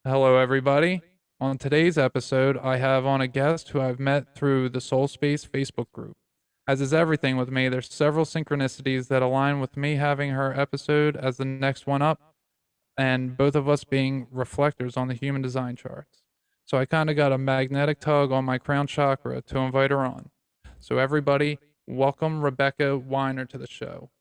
Hello, everybody. On today's episode, I have on a guest who I've met through the Soul Space Facebook group. As is everything with me, there's several synchronicities that align with me having her episode as the next one up, and both of us being reflectors on the human design charts. So I kind of got a magnetic tug on my crown chakra to invite her on. So, everybody, welcome Rebecca Weiner to the show.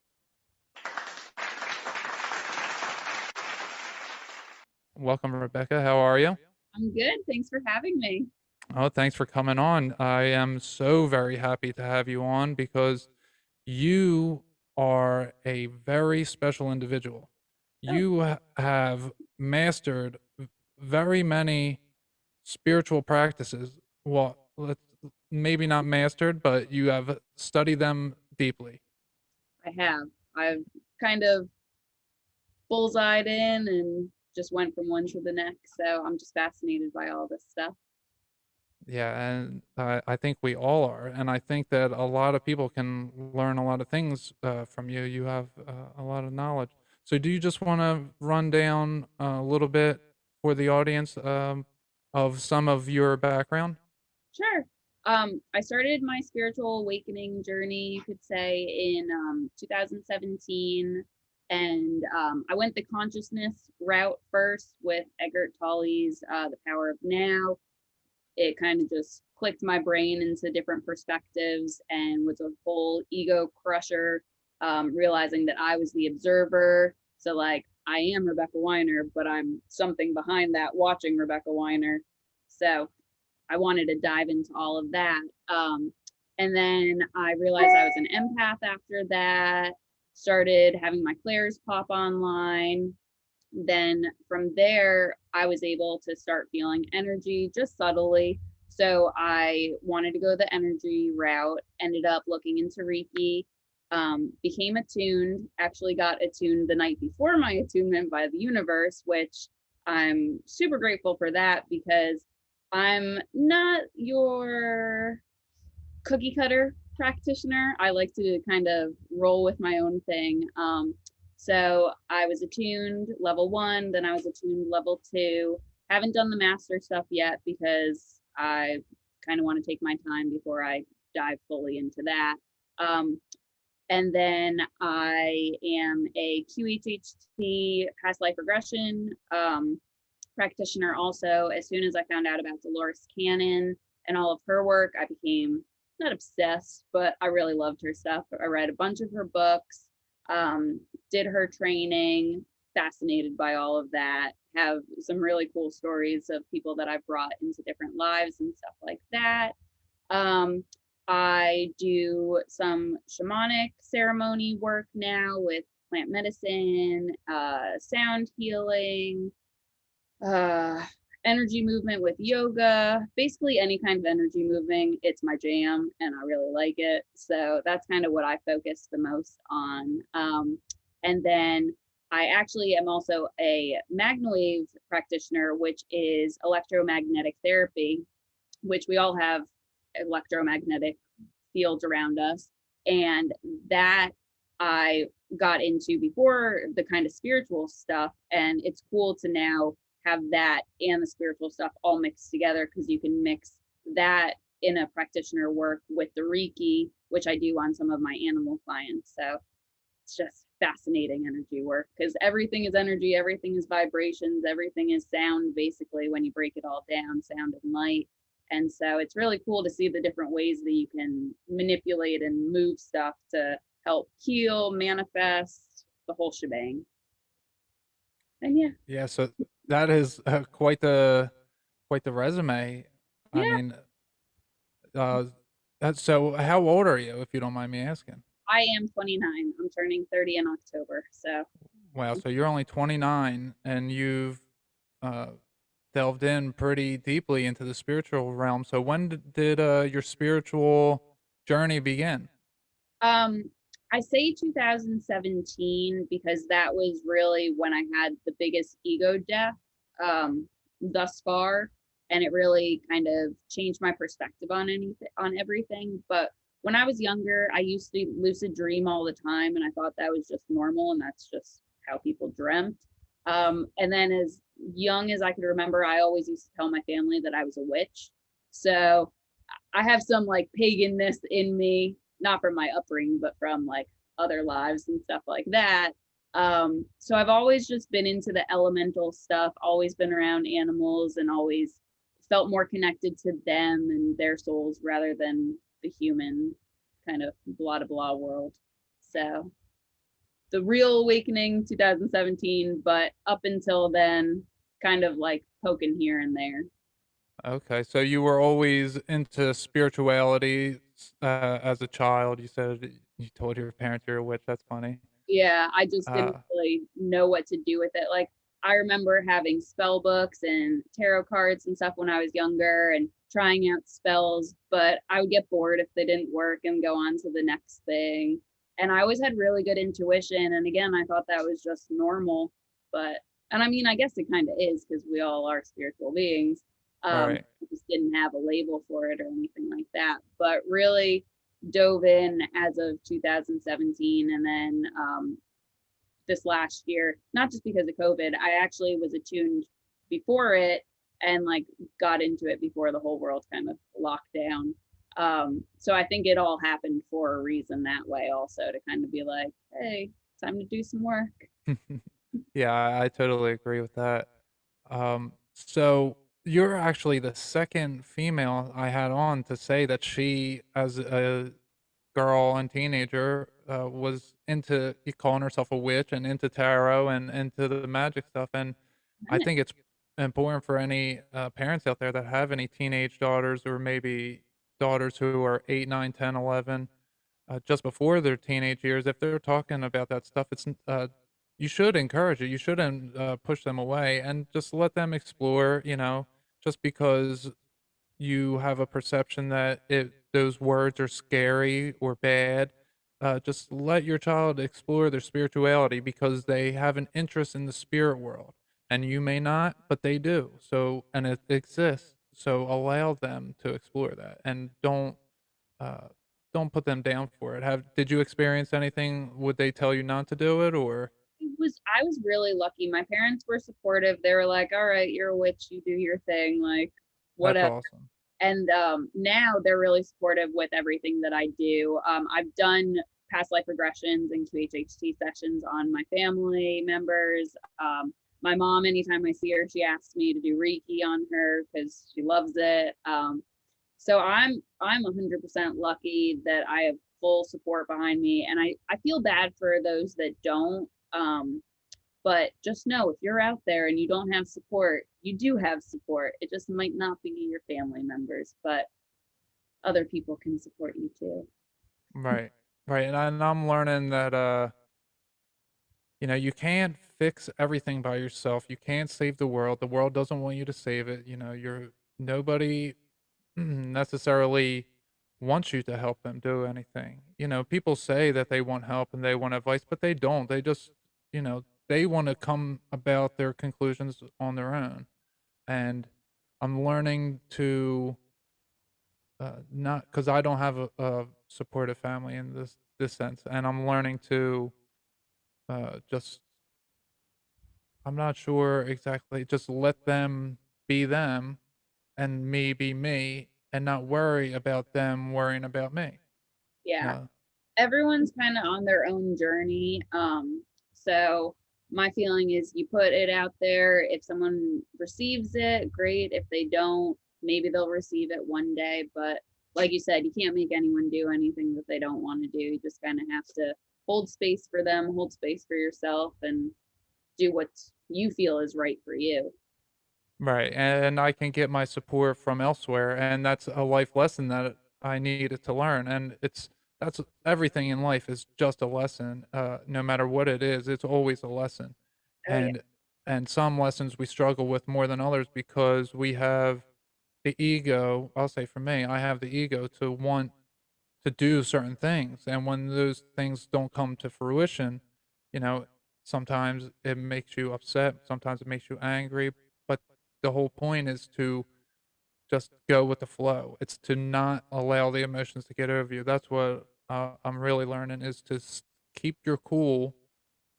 Welcome, Rebecca. How are you? I'm good. Thanks for having me. Oh, thanks for coming on. I am so very happy to have you on because you are a very special individual. Oh, You have mastered very many spiritual practices. Well, maybe not mastered, but you have studied them deeply. I have. I've kind of bullseyed in and just went from one to the next. So I'm just fascinated by all this stuff. Yeah, and I think we all are. And I think that a lot of people can learn a lot of things from you. You have a lot of knowledge. So, do you just want to run down a little bit for the audience of some of your background? Sure. I started my spiritual awakening journey, you could say, in 2017. And I went the consciousness route first with Eckhart Tolle's The Power of Now. It kind of just clicked my brain into different perspectives and was a whole ego crusher, realizing that I was the observer. So, like, I am Rebecca Weiner, but I'm something behind that watching Rebecca Weiner. So, I wanted to dive into all of that. And then I realized I was an empath after that, started having my clairs pop online. Then from there, I was able to start feeling energy just subtly. So I wanted to go the energy route, ended up looking into Reiki, became attuned, actually got attuned the night before my attunement by the universe, which I'm super grateful for that because I'm not your cookie cutter practitioner. I like to kind of roll with my own thing. So I was attuned level one, then I was attuned level two. Haven't done the master stuff yet because I kind of want to take my time before I dive fully into that. And then I am a QHHT Past Life Regression practitioner also. As soon as I found out about Dolores Cannon and all of her work, I became not obsessed, but I really loved her stuff. I read a bunch of her books, did her training, fascinated by all of that. Have some really cool stories of people that I've brought into different lives and stuff like that. I do some shamanic ceremony work now with plant medicine, sound healing, uh, energy movement with yoga, basically any kind of energy moving. It's my jam and I really like it. So that's kind of what I focus the most on. And then I actually am also a MagnaWave practitioner, which is electromagnetic therapy, which we all have electromagnetic fields around us. And that I got into before the kind of spiritual stuff. And it's cool to now have that and the spiritual stuff all mixed together because you can mix that in a practitioner work with the Reiki, which I do on some of my animal clients. So it's just fascinating energy work because everything is energy, everything is vibrations, everything is sound, basically, when you break it all down, sound and light. And so it's really cool to see the different ways that you can manipulate and move stuff to help heal, manifest, the whole shebang. And yeah. Yeah, so that is quite the resume. I Yeah, mean, uh, so how old are you, if you don't mind me asking? I am 29. I'm turning 30 in October. So Wow, so you're only 29 and you've uh, delved in pretty deeply into the spiritual realm. So when did your spiritual journey begin? um I say 2017 because that was really when I had the biggest ego death thus far, and it really kind of changed my perspective on anything, on everything. But when I was younger, I used to lucid dream all the time, and I thought that was just normal and that's just how people dreamt. And then as young as I could remember, I always used to tell my family that I was a witch. So I have some like paganness in me, not from my upbringing, but from like other lives and stuff like that. So I've always just been into the elemental stuff, always been around animals, and always felt more connected to them and their souls rather than the human kind of blah blah world. So the real awakening 2017, but up until then, kind of like poking here and there. Okay, so you were always into spirituality as a child. You said you told your parents you're a witch. That's funny. Yeah, I just didn't Uh, really know what to do with it. Like, I remember having spell books and tarot cards and stuff when I was younger and trying out spells, but I would get bored if they didn't work and go on to the next thing. And I always had really good intuition. And again, I thought that was just normal. But, and I mean, I guess it kind of is because we all are spiritual beings. right. I just didn't have a label for it or anything like that. But really, dove in as of 2017, and then this last year, not just because of COVID, I actually was attuned before it and like got into it before the whole world kind of locked down. So I think it all happened for a reason that way, also to kind of be like, hey, time to do some work. Yeah, I totally agree with that. So you're actually the second female I had on to say that she, as a girl and teenager, was into calling herself a witch and into tarot and into the magic stuff. And I think it's important for any parents out there that have any teenage daughters or maybe daughters who are 8, 9, 10, 11, just before their teenage years, if they're talking about that stuff, you should encourage it. You shouldn't push them away and just let them explore. Just because you have a perception that those words are scary or bad, just let your child explore their spirituality because they have an interest in the spirit world, and you may not, but they do. So, and it exists. So allow them to explore that, and uh, don't put them down for it. Have Did you experience anything? Would they tell you not to do it, or I was really lucky. My parents were supportive. They were like, all right, you're a witch, you do your thing, like that's whatever. awesome? And now they're really supportive with everything that I do. I've done past life regressions and QHHT sessions on my family members. My mom, anytime I see her, she asks me to do Reiki on her because she loves it. So I'm 100% lucky that I have full support behind me, and I feel bad for those that don't. But just know, if you're out there and you don't have support, you do have support. It just might not be your family members, but other people can support you too. Right, right. And I'm learning that you can't fix everything by yourself. You can't save the world. The world doesn't want you to save it. You're nobody necessarily wants you to help them do anything. People say that they want help and they want advice, but they don't. They just, they want to come about their conclusions on their own. And I'm learning to not because I don't have a supportive family in this sense, and I'm learning to just I'm not sure exactly. Just let them be them and me be me and not worry about them worrying about me. Yeah, No. everyone's kind of on their own journey. So my feeling is you put it out there. If someone receives it, great. If they don't, maybe they'll receive it one day. But like you said, you can't make anyone do anything that they don't want to do. You just kind of have to hold space for them, hold space for yourself, and do what you feel is right for you. Right. And I can get my support from elsewhere. And that's a life lesson that I needed to learn. And that's everything in life is just a lesson. No matter what it is, it's always a lesson. Oh yeah, And and some lessons we struggle with more than others because we have the ego. I'll say for me, I have the ego to want to do certain things. And when those things don't come to fruition, you know, sometimes it makes you upset, sometimes it makes you angry. But the whole point is to just go with the flow. It's to not allow the emotions to get over you. That's what I'm really learning is to keep your cool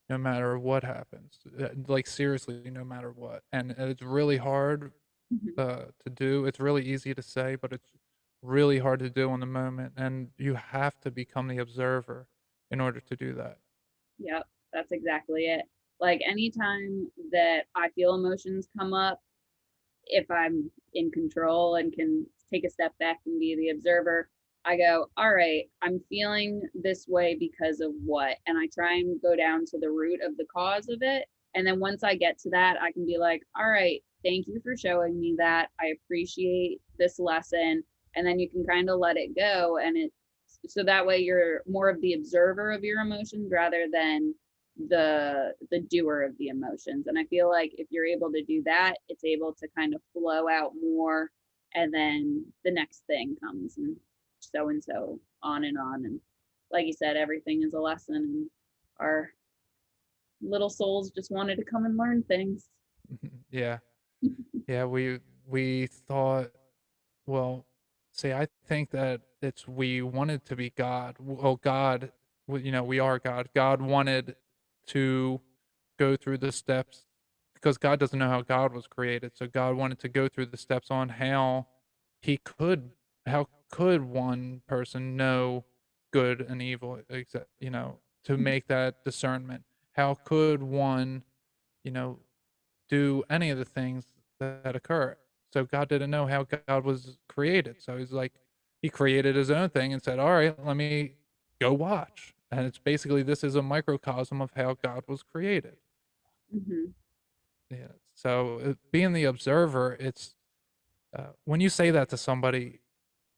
no matter what happens. Like seriously, no matter what. And it's really hard Mhm. to do. It's really easy to say, but it's really hard to do in the moment. And you have to become the observer in order to do that. Yep, that's exactly it. Like anytime that I feel emotions come up, if I'm in control and can take a step back and be the observer, I go, all right, I'm feeling this way because of what? And I try and go down to the root of the cause of it. And then once I get to that, I can be like, all right, thank you for showing me that. I appreciate this lesson. And then you can kind of let it go. And it, so that way you're more of the observer of your emotions rather than the doer of the emotions. And I feel like if you're able to do that, it's able to kind of flow out more, and then the next thing comes, and so on and on. And like you said, everything is a lesson, and our little souls just wanted to come and learn things. Yeah. Yeah, we thought, well, see, I think that it's we wanted to be God. Well, God, we are God. God wanted to go through the steps because God doesn't know how God was created. So God wanted to go through the steps on he could, how could one person know good and evil, to make that discernment? How could one, you know, do any of the things that occur. So God didn't know how God was created. So he's like, he created his own thing and said, all right, let me go watch. And it's basically, this is a microcosm of how God was created. Hmm. Yeah. So being the observer, it's when you say that to somebody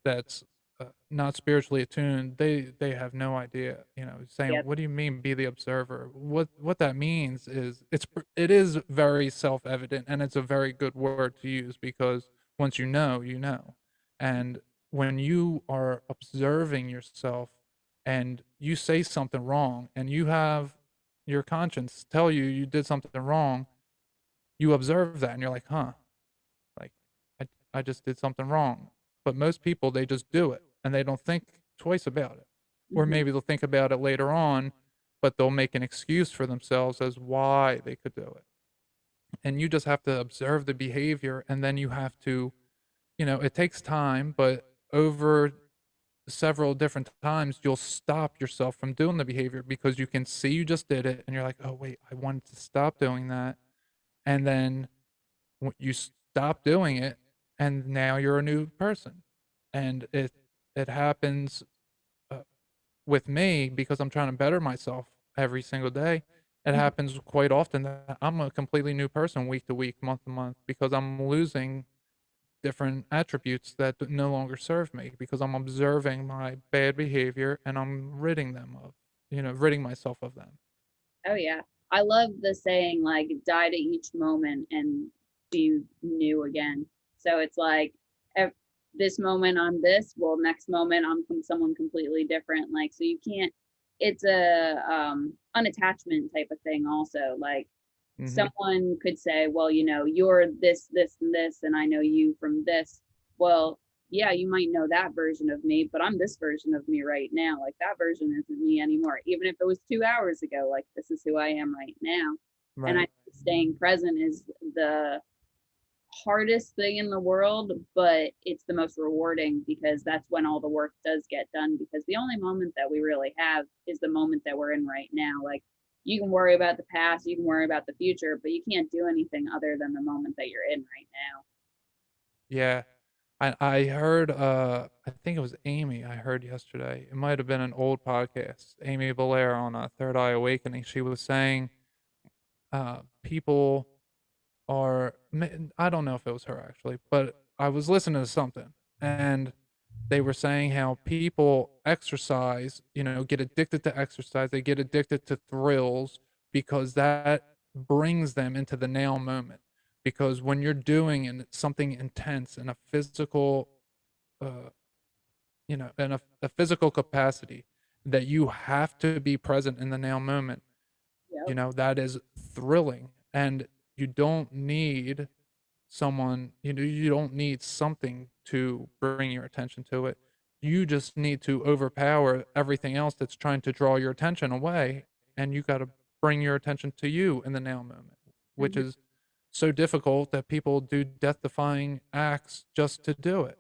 that's not spiritually attuned, they have no idea. Saying, Yeah. "What do you mean, be the observer?" What that means is it is very self evident, and it's a very good word to use because once you know, you know. And when you are observing yourself, and you say something wrong, and you have your conscience tell you you did something wrong, you observe that, and you're like, "Huh." Like, I just did something wrong. But most people, they just do it and they don't think twice about it. Or Hmm. maybe they'll think about it later on, but they'll make an excuse for themselves as why they could do it. And you just have to observe the behavior, and then you have to, it takes time, but over several different times, you'll stop yourself from doing the behavior because you can see you just did it and you're like, oh, wait, I wanted to stop doing that. And then you stop doing it, and now you're a new person. And it happens uh, with me because I'm trying to better myself every single day. It happens quite often that I'm a completely new person week to week, month to month, because I'm losing different attributes that no longer serve me because I'm observing my bad behavior and I'm ridding myself of them. Oh yeah. I love the saying like die to each moment and be new again. So it's like ev- this moment I'm this, well next moment I'm someone completely different. Like so you can't, it's a unattachment type of thing also. Like Hmm. someone could say, well, you're this, this, and this, and I know you from this. Well, yeah, you might know that version of me, but I'm this version of me right now. Like that version isn't me anymore. Even if it was 2 hours ago, like this is who I am right now. And I Right. think staying present is the hardest thing in the world, but it's the most rewarding because that's when all the work does get done. Because the only moment that we really have is the moment that we're in right now. Like you can worry about the past, you can worry about the future, but you can't do anything other than the moment that you're in right now. Yeah. I heard I think it was Amy I heard yesterday. It might have been an old podcast. Amy Belair on Third Eye Awakening. She was saying people I don't know if it was her actually, but I was listening to something and they were saying how people exercise, get addicted to exercise. They get addicted to thrills because that brings them into the now moment. Because when you're doing something intense in a physical, uh, in a physical capacity, that you have to be present in the now moment, Yep. that is thrilling. And you don't need you don't need something to bring your attention to it. You just need to overpower everything else that's trying to draw your attention away, and you got to bring your attention to you in the now moment, which Mhm. is so difficult that people do death-defying acts just to do it.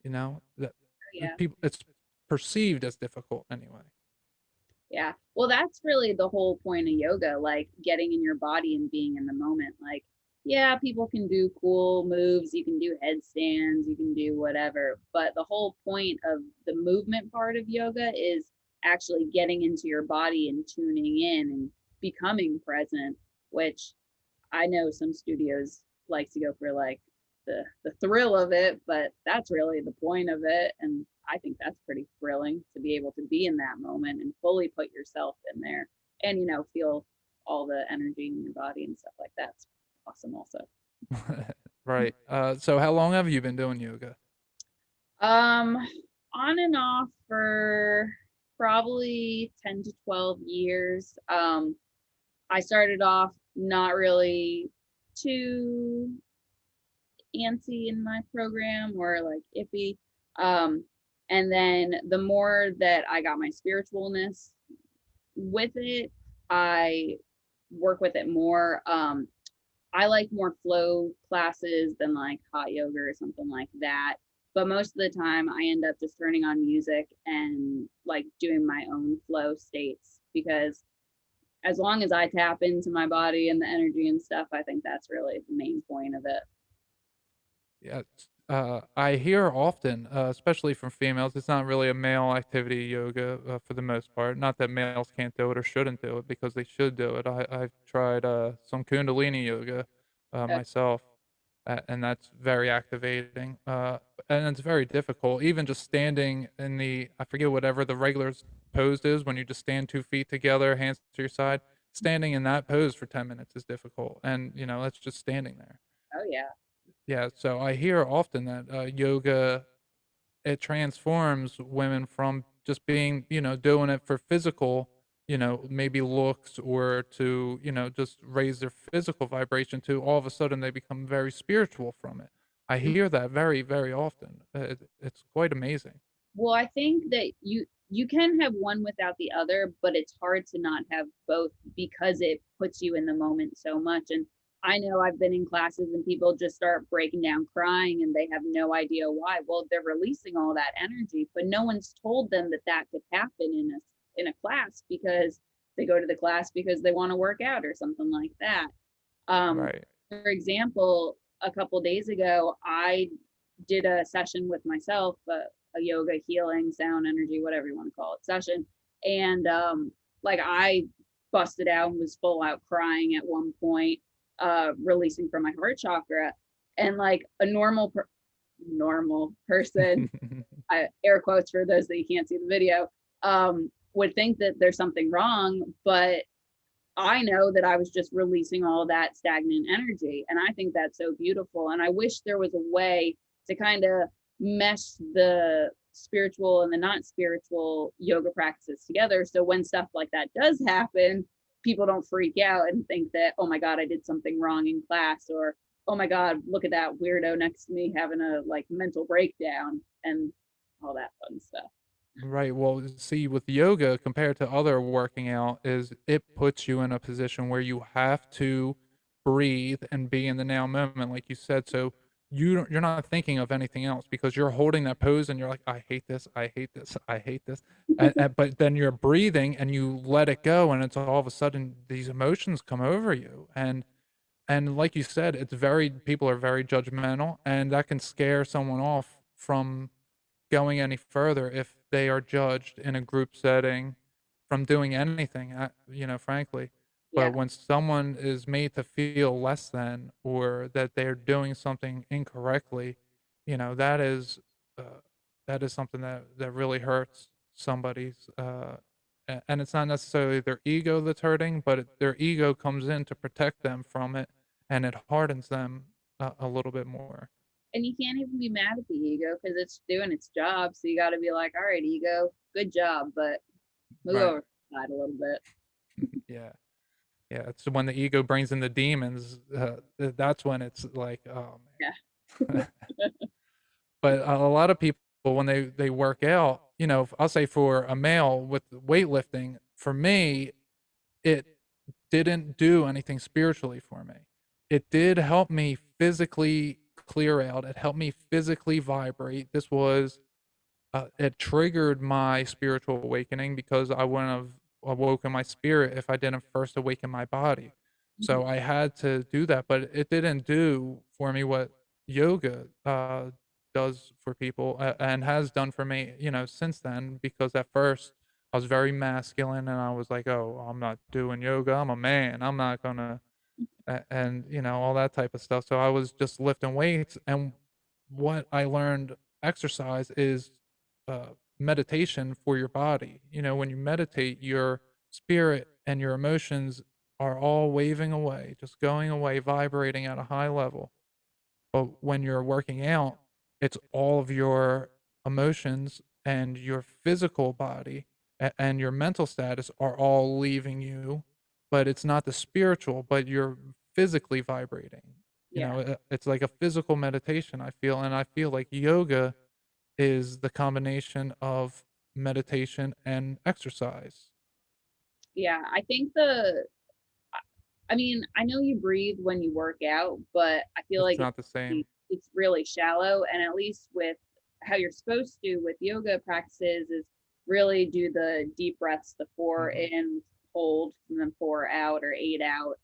That Yeah. people, it's perceived as difficult anyway. Yeah. Well, that's really the whole point of yoga, like getting in your body and being in the moment. Like, yeah, people can do cool moves, you can do headstands, you can do whatever, but the whole point of the movement part of yoga is actually getting into your body and tuning in and becoming present, which I know some studios like to go for like the thrill of it, but that's really the point of it. And I think that's pretty thrilling to be able to be in that moment and fully put yourself in there and feel all the energy in your body and stuff like that. It's awesome also. Right. So how long have you been doing yoga? Um on and off for probably 10 to 12 years. I started off not really too antsy in my program or like iffy. Um, and then the more that I got my spiritualness with it, I work with it more. I like more flow classes than like hot yoga or something like that. But most of the time, I end up just turning on music and like doing my own flow states because as long as I tap into my body and the energy and stuff, I think that's really the main point of it. Yeah, I hear often, especially from females, it's not really a male activity, yoga, for the most part. Not that males can't do it or shouldn't do it, because they should do it. I've tried some Kundalini yoga myself, and that's very activating. And it's very difficult. Even just standing in I forget whatever the regular pose is, when you just stand 2 feet together, hands to your side. Standing in that pose for 10 minutes is difficult, and that's just standing there. Oh yeah. Yeah, so I hear often that yoga, it transforms women from just being, doing it for physical, maybe looks, or to, just raise their physical vibration, to all of a sudden they become very spiritual from it. I hear that very, very often. It's quite amazing. Well, I think that you can have one without the other, but it's hard to not have both because it puts you in the moment so much. And I know I've been in classes and people just start breaking down crying and they have no idea why. Well, they're releasing all that energy, but no one's told them that that could happen in a class because they go to the class because they want to work out or something like that. Um, Right. for example, a couple days ago, I did a session with myself, a yoga healing sound energy, whatever you want to call it, session. And like I busted out and was full out crying at one point, releasing from my heart chakra. And like a normal person, air quotes for those that you can't see the video, would think that there's something wrong, but I know that I was just releasing all that stagnant energy. And I think that's so beautiful. And I wish there was a way to kind of mesh the spiritual and the not spiritual yoga practices together. So when stuff like that does happen, people don't freak out and think that, oh my God, I did something wrong in class, or oh my God, look at that weirdo next to me having a like mental breakdown and all that fun stuff. Right. Well, see, with yoga compared to other working out, is it puts you in a position where you have to breathe and be in the now moment, like you said. So you're not thinking of anything else because you're holding that pose and you're like, I hate this, I hate this, I hate this. But then you're breathing and you let it go, and it's all of a sudden these emotions come over you. And like you said, people are very judgmental, and that can scare someone off from going any further if they are judged in a group setting from doing anything, frankly. But Yeah. when someone is made to feel less than, or that they're doing something incorrectly, that uh, that is something that really hurts somebody's. And it's not necessarily their ego that's hurting, but their ego comes in to protect them from it, and it hardens them a little bit more. And you can't even be mad at the ego because it's doing its job. So you got to be like, all right, ego, good job, but move Right. over side a little bit. Yeah. Yeah, it's when the ego brings in the demons, that's when it's like, "Oh, Yeah. man." But a lot of people, when they work out, I'll say for a male with weightlifting, for me, it didn't do anything spiritually for me. It did help me physically clear out. It helped me physically vibrate. It triggered my spiritual awakening because I wouldn't have awoken my spirit if I didn't first awaken my body. Mhm. So I had to do that, but it didn't do for me what yoga does for people and has done for me, since then. Because at first I was very masculine and I was like, oh, I'm not doing yoga. I'm a man. I'm not gonna and all that type of stuff. So I was just lifting weights, and what I learned exercise is meditation for your body. When you meditate, your spirit and your emotions are all waving away, just going away, vibrating at a high level. But when you're working out, it's all of your emotions and your physical body and your mental status are all leaving you, but it's not the spiritual, but you're physically vibrating. Yeah. It's like a physical meditation, I feel. And I feel like yoga is the combination of meditation and exercise. Yeah. I mean, I know you breathe when you work out, but I feel It's like not the same. it's really shallow. And at least with how you're supposed to with yoga practices is really do the deep breaths, the four Hmm. in, hold, and then four out or eight out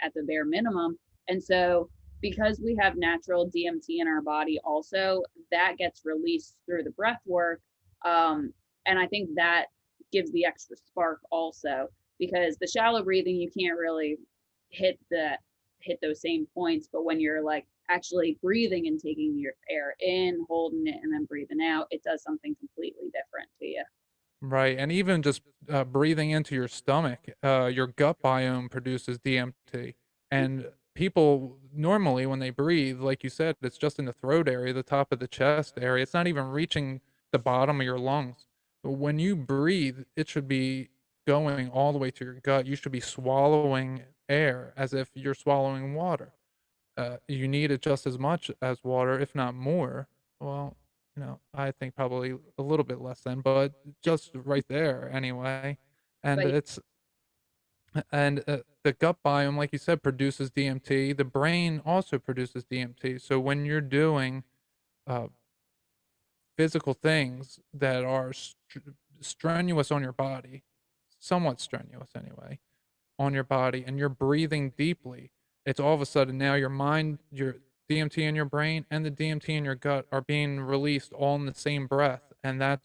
at the bare minimum. And so because we have natural DMT in our body also, that gets released through the breath work. And I think that gives the extra spark also, because the shallow breathing you can't really hit the hit those same points, but when you're like actually breathing and taking your air in, holding it, and then breathing out, it does something completely different to you. Right, and even just, breathing into your stomach, your gut biome produces DMT, and people normally, when they breathe, like you said, it's just in the throat area, the top of the chest area, it's not even reaching the bottom of your lungs. But when you breathe, it should be going all the way to your gut, you should be swallowing air as if you're swallowing water. You need it just as much as water, if not more. Well, I think probably a little bit less than, but just right there anyway. And But the gut biome, like you said, produces DMT. The brain also produces DMT. So when you're doing uh, physical things that are strenuous on your body, somewhat strenuous anyway, on your body, and you're breathing deeply, it's all of a sudden now your mind, your DMT in your brain and the DMT in your gut are being released all in the same breath. And that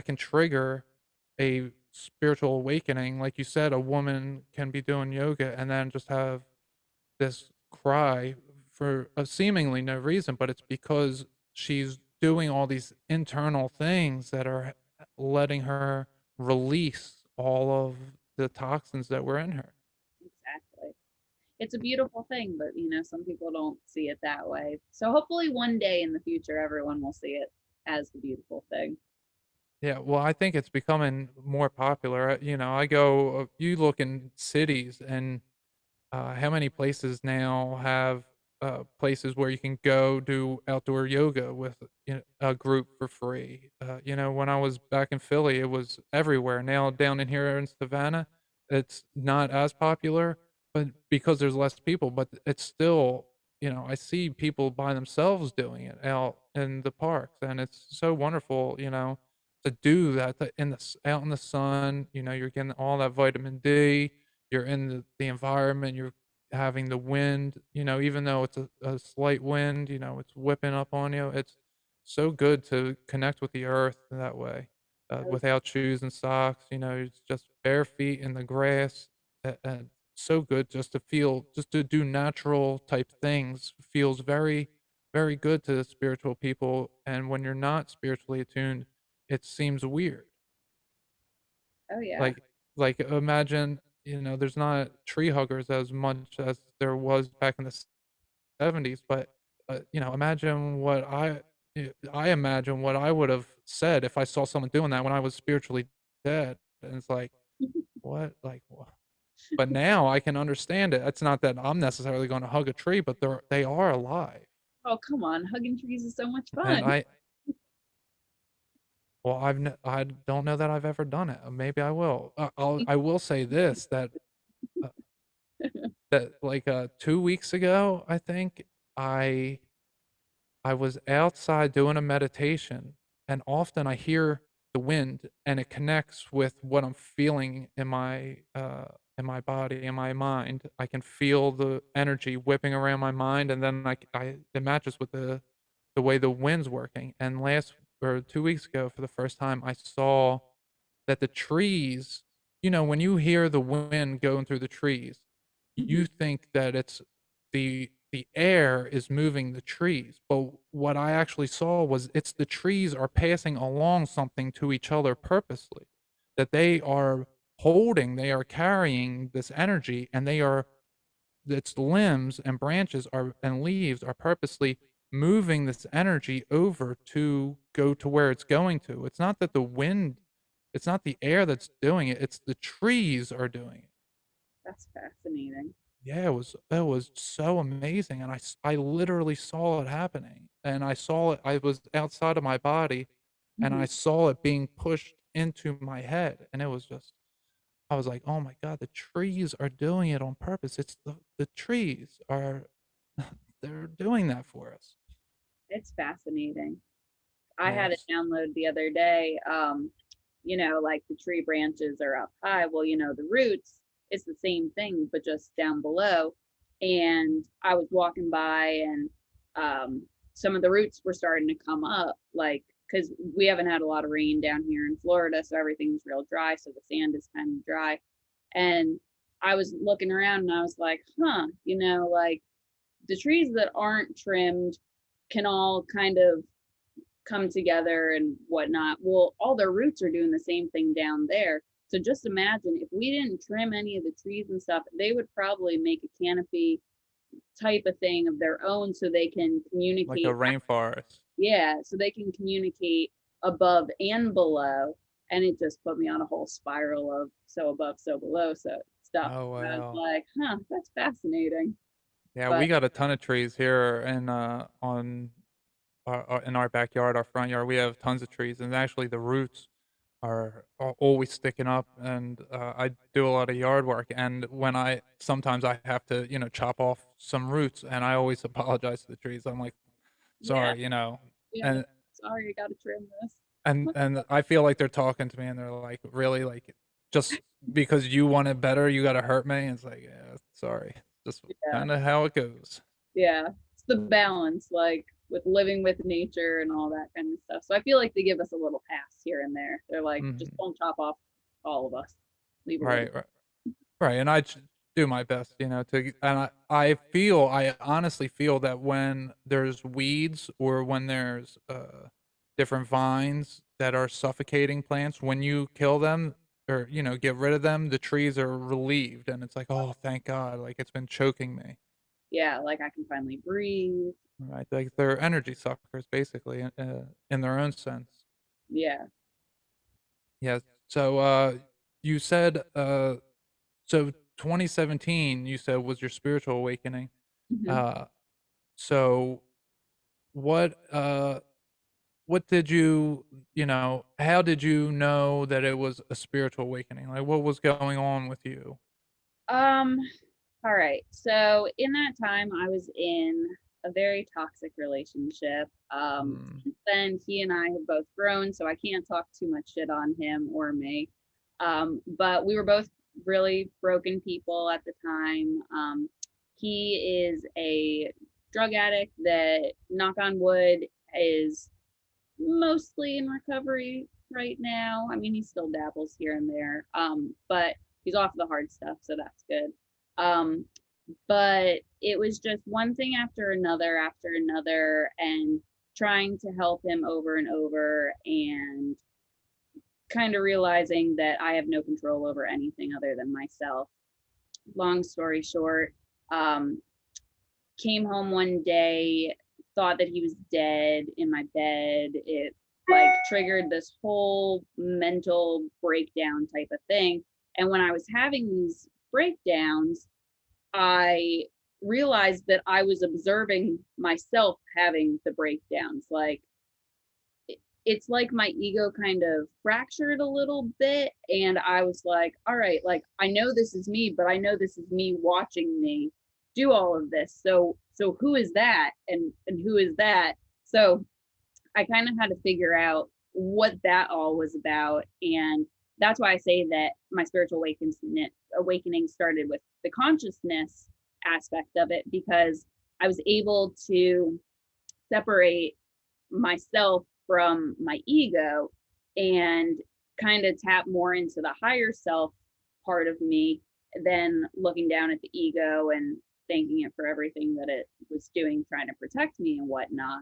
can trigger a spiritual awakening. Like you said, a woman can be doing yoga and then just have this cry for a seemingly no reason, but it's because she's doing all these internal things that are letting her release all of the toxins that were in her. exactly. It's a beautiful thing, but some people don't see it that way. So hopefully one day in the future everyone will see it as the beautiful thing. Yeah, well, I think it's becoming more popular. I go, you look in cities, and how many places now have places where you can go do outdoor yoga with a group for free? When I was back in Philly, it was everywhere. Now down in here in Savannah, it's not as popular, but because there's less people, but it's still, I see people by themselves doing it out in the parks, and it's so wonderful, to do that out in the sun. You're getting all that vitamin D, you're in the environment, you're having the wind, even though it's a slight wind, it's whipping up on you. It's so good to connect with the earth that way, without shoes and socks. It's just bare feet in the grass, and so good just to do natural type things feels very, very good to spiritual people. And when you're not spiritually attuned, it seems weird. Oh yeah. Like imagine, there's not tree huggers as much as there was back in the 70s, but imagine I imagine what I would have said if I saw someone doing that when I was spiritually dead. And it's like, what? Like, but now I can understand it. It's not that I'm necessarily going to hug a tree, but they are alive. Oh, come on. Hugging trees is so much And fun. well, I don't know that I've ever done it. Maybe I will. I will say this, that that like 2 weeks ago, I think I I was outside doing a meditation, and often I hear the wind, and it connects with what I'm feeling in my body, in my mind. I can feel the energy whipping around my mind, and then it matches with the way the wind's working. And last or 2 weeks ago, for the first time, I saw that the trees, when you hear the wind going through the trees, you Mhm. think that it's the air is moving the trees, but what I actually saw was it's the trees are passing along something to each other purposely, that they are carrying this energy, and its limbs and branches are and leaves are purposely moving this energy over to go to where it's going to. It's not the air that's doing it, it's the trees are doing it. That's fascinating. Yeah, it was so amazing, and I literally saw it happening, and I was outside of my body, and Mhm. I saw it being pushed into my head, and it was just I was like, "Oh my god, the trees are doing it on purpose." It's the trees are they're doing that for us. It's fascinating. I had a Yes. download the other day. Like the tree branches are up high. Well, the roots is the same thing, but just down below. And I was walking by, and some of the roots were starting to come up, like, because we haven't had a lot of rain down here in Florida, so everything's real dry. So the sand is kind of dry. And I was looking around and I was like, huh, like the trees that aren't trimmed can all kind of come together and whatnot. Well, all their roots are doing the same thing down there. So just imagine if we didn't trim any of the trees and stuff, they would probably make a canopy type of thing of their own so they can Like a communicate. rainforest. Yeah, so they can communicate above and below. And it just put me on a whole spiral of so above, so below, so stuff. Oh, And I was wow. like, huh, that's fascinating. Yeah, But we got a ton of trees here in our backyard, our front yard. We have tons of trees, and actually the roots are always sticking up. And I do a lot of yard work, and when I sometimes I have to chop off some roots, and I always apologize to the trees. I'm like, yeah, sorry, yeah, and sorry, I gotta trim this. and I feel like they're talking to me, and they're like, really, like, just because you want it better, you got to hurt me. And it's like, yeah, sorry, just Yeah. kind of how it goes. Yeah, it's the balance, like with living with nature and all that kind of stuff. So I feel like they give us a little pass here and there. They're like, just Hmm. don't chop off all of us, leave a little. Right, right. Right, and do my best, I honestly feel that when there's weeds or when there's, different vines that are suffocating plants, when you kill them or, get rid of them, the trees are relieved, and it's like, "Oh, thank God," like, it's been choking me. Yeah, like I can finally breathe. Right, like, they're energy suckers, basically, in their own sense. Yeah. Yeah, so, you said, so 2017, you said, was your spiritual awakening. Hmm. Uh, so what uh what did how did you know that it was a spiritual awakening? Like what was going on with you? Um, all right. So in that time I was in a very toxic relationship. Mm, Since then he and I have both grown, so I can't talk too much shit on him or me. But we were both really broken people at the time. He is a drug addict that, knock on wood, is mostly in recovery right now. I mean, he still dabbles here and there, but he's off the hard stuff, so that's good. Um, but it was just one thing after another, and trying to help him over and over, and kind of realizing that I have no control over anything other than myself. Long story short, um, came home one day, thought that he was dead in my bed. It like triggered this whole mental breakdown type of thing. And when I was having these breakdowns, I realized that I was observing myself having the breakdowns. Like it's like my ego kind of fractured a little bit, and I was like, all right, like I know this is me, but I know this is me watching me do all of this. So who is that, and who is that? So I kind of had to figure out what that all was about. And that's why I say that my spiritual awakening started with the consciousness aspect of it, because I was able to separate myself from my ego and kind of tap more into the higher self part of me than looking down at the ego and thanking it for everything that it was doing, trying to protect me and whatnot.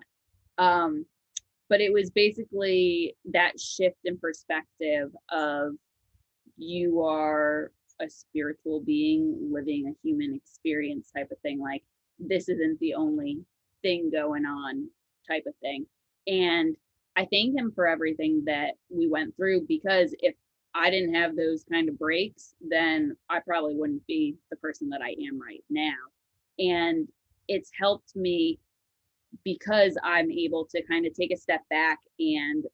Um, but it was basically that shift in perspective of, you are a spiritual being living a human experience type of thing. Like, this isn't the only thing going on type of thing. And I thank him for everything that we went through, because if I didn't have those kind of breaks, then I probably wouldn't be the person that I am right now. And it's helped me because I'm able to kind of take a step back and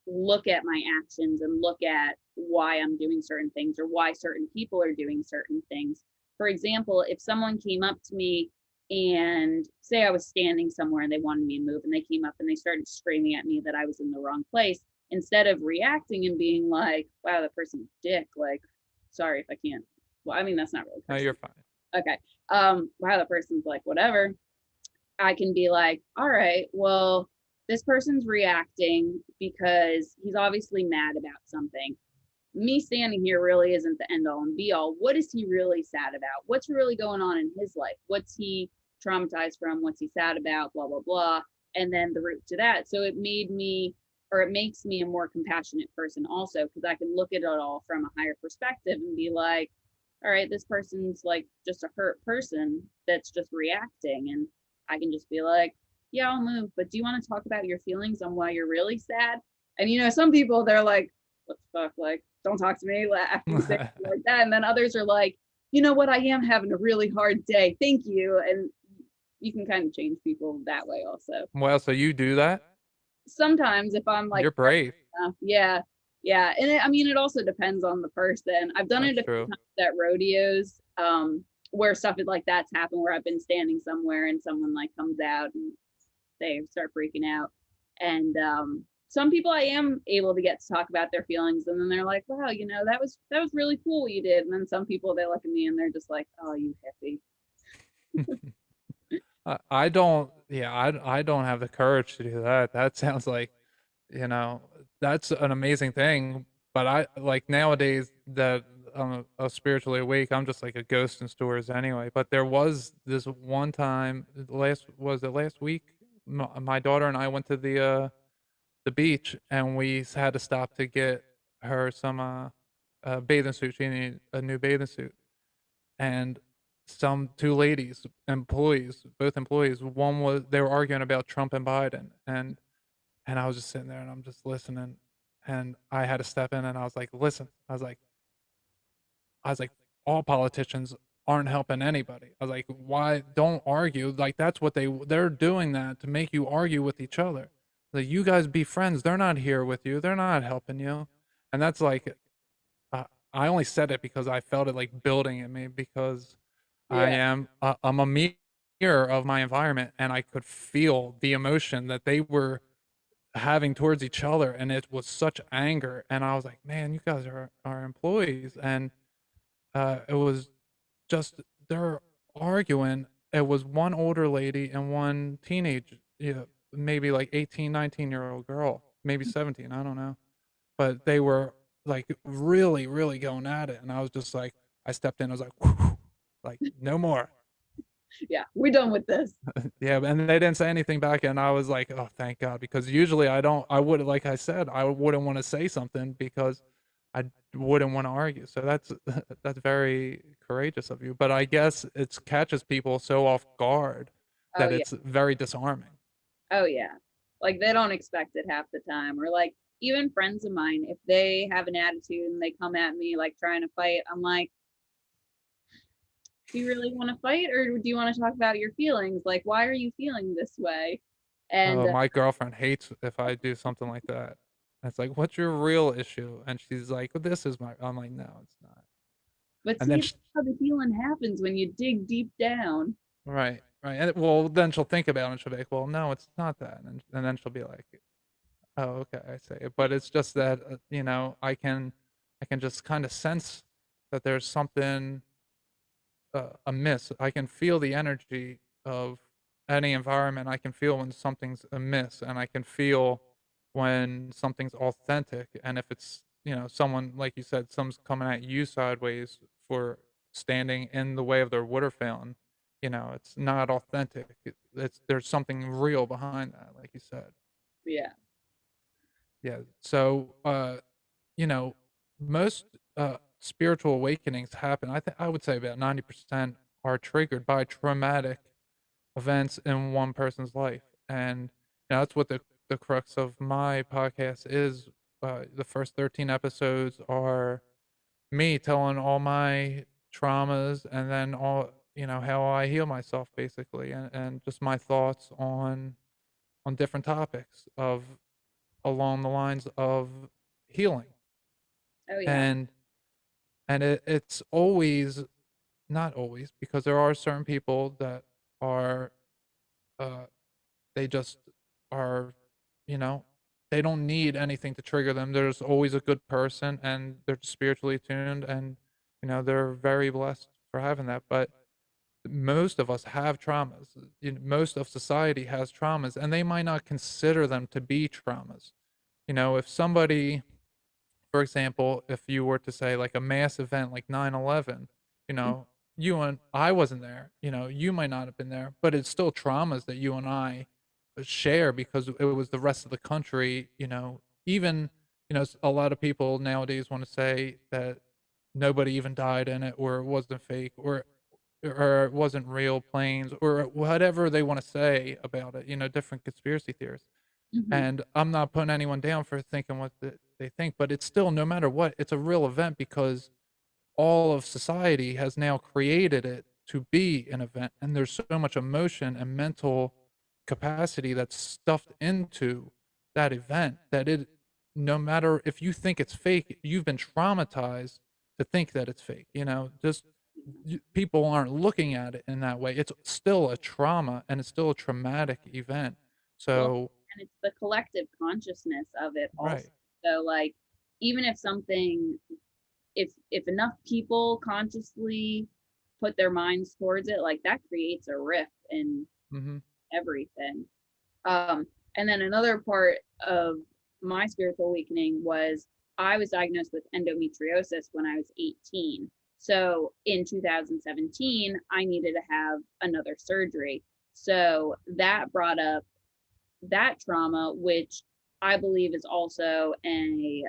look at my actions and look at why I'm doing certain things or why certain people are doing certain things. For example, if someone came up to me and say I was standing somewhere and they wanted me to move, and they came up and they started screaming at me that I was in the wrong place, instead of reacting and being like, wow, that person's a dick, like, sorry if I can't. Well, I mean, that's not really No, you're fine. okay. Wow, that person's like, whatever. I can be like, all right, well, this person's reacting because he's obviously mad about something. Me standing here really isn't the end all and be all. What is he really sad about? What's really going on in his life? What's he traumatized from? What's he sad about? Blah, blah, blah. And then the root to that. So it made me, or it makes me a more compassionate person also, because I can look at it all from a higher perspective and be like, all right, this person's like just a hurt person that's just reacting. And I can just be like, yeah, I'll move, but do you want to talk about your feelings on why you're really sad? And some people, they're like, what the fuck, like, don't talk to me after you say like that. And then others are like, you know what, I am having a really hard day, thank you. And you can kind of change people that way also. Well, so you do that? Sometimes if I'm like, You're brave. yeah, yeah. And I mean, it also depends on the person. I've done it That's a few true. times at rodeos, where stuff like that's happened, where I've been standing somewhere and someone like comes out and they start freaking out. And some people I am able to get to talk about their feelings, and then they're like, wow, that was really cool what you did. And then some people, they look at me and they're just like, oh, you hippie. I don't. Yeah, I don't have the courage to do that. That sounds like, you know, that's an amazing thing. But I like nowadays that I'm a spiritually awake. I'm just like a ghost in stores anyway. But there was this one time last week? My daughter and I went to the beach, and we had to stop to get her some bathing suit. She needed a new bathing suit, and some two ladies, employees, both employees. One was they were arguing about Trump and Biden, and I was just sitting there and I'm just listening, and I had to step in and I was like, listen, I was like, all politicians aren't helping anybody. I was like, why don't argue? Like that's what they're doing that to make you argue with each other. Like you guys be friends. They're not here with you. They're not helping you. And that's like, uh, I only said it because I felt it like building in me because Yeah, I'm a mirror of my environment, and I could feel the emotion that they were having towards each other, and it was such anger. And I was like, man, you guys are employees. And it was just they're arguing. It was one older lady and one teenage, maybe like 18, 19-year-old girl, maybe 17, I don't know. But they were like really, really going at it. And I was just like, I stepped in, I was like, "Whew," like, no more. yeah, we're done with this. Yeah, and they didn't say anything back, and I was like, oh, thank God, because usually I would, like I said, I wouldn't want to say something because I wouldn't want to argue. So that's that's very courageous of you. But I guess it catches people so off guard Oh that yeah, it's very disarming. oh yeah. Like, they don't expect it half the time. Or like, even friends of mine, if they have an attitude and they come at me like trying to fight, I'm like, do you really want to fight, or do you want to talk about your feelings? Like, why are you feeling this way? And Oh, my girlfriend hates if I do something like that. It's like, "What's your real issue?" And she's like, "This is my." I'm like, "No, it's not." but And then see, that's how the healing happens when you dig deep down. right, right, and well, then she'll think about it and she'll be like, "Well, no, it's not that," and then she'll be like, "Oh, okay, I see." But it's just that, I can just kinda sense that there's something, amiss. I can feel the energy of any environment. I can feel when something's amiss, and I can feel when something's authentic. And if it's, someone, like you said, someone's coming at you sideways for standing in the way of their water fountain, it's not authentic. It's there's something real behind that, like you said. Yeah. Yeah. So, you know, most spiritual awakenings happen. I would say about 90% are triggered by traumatic events in one person's life, and that's what the crux of my podcast is. The first 13 episodes are me telling all my traumas, and then all how I heal myself, basically, and just my thoughts on different topics of along the lines of healing. Oh yeah. And it's always not always, because there are certain people that are, uh, they just are, you know, they don't need anything to trigger them. There's always a good person, and they're spiritually attuned, and, they're very blessed for having that. But most of us have traumas. Most of society has traumas, and they might not consider them to be traumas. If somebody, for example, if you were to say like a mass event like 9/11, you know, you and I wasn't there, you might not have been there, but it's still traumas that you and I share because it was the rest of the country, even, a lot of people nowadays want to say that nobody even died in it, or it wasn't fake, or it wasn't real planes, or whatever they want to say about it, different conspiracy theories. Hmm. And I'm not putting anyone down for thinking what they think, but it's still, no matter what, it's a real event, because all of society has now created it to be an event. And there's so much emotion and mental capacity that's stuffed into that event that no matter if you think it's fake, you've been traumatized to think that it's fake. Just people aren't looking at it in that way. It's still a trauma, and it's still a traumatic event. Well, So, and it's the collective consciousness of it also. right. So like, even if something, if enough people consciously put their minds towards it, like that creates a rift in Mhm. everything. Um, and then another part of my spiritual awakening was I was diagnosed with endometriosis when I was 18. So in 2017, I needed to have another surgery. So that brought up that trauma, which I believe is also a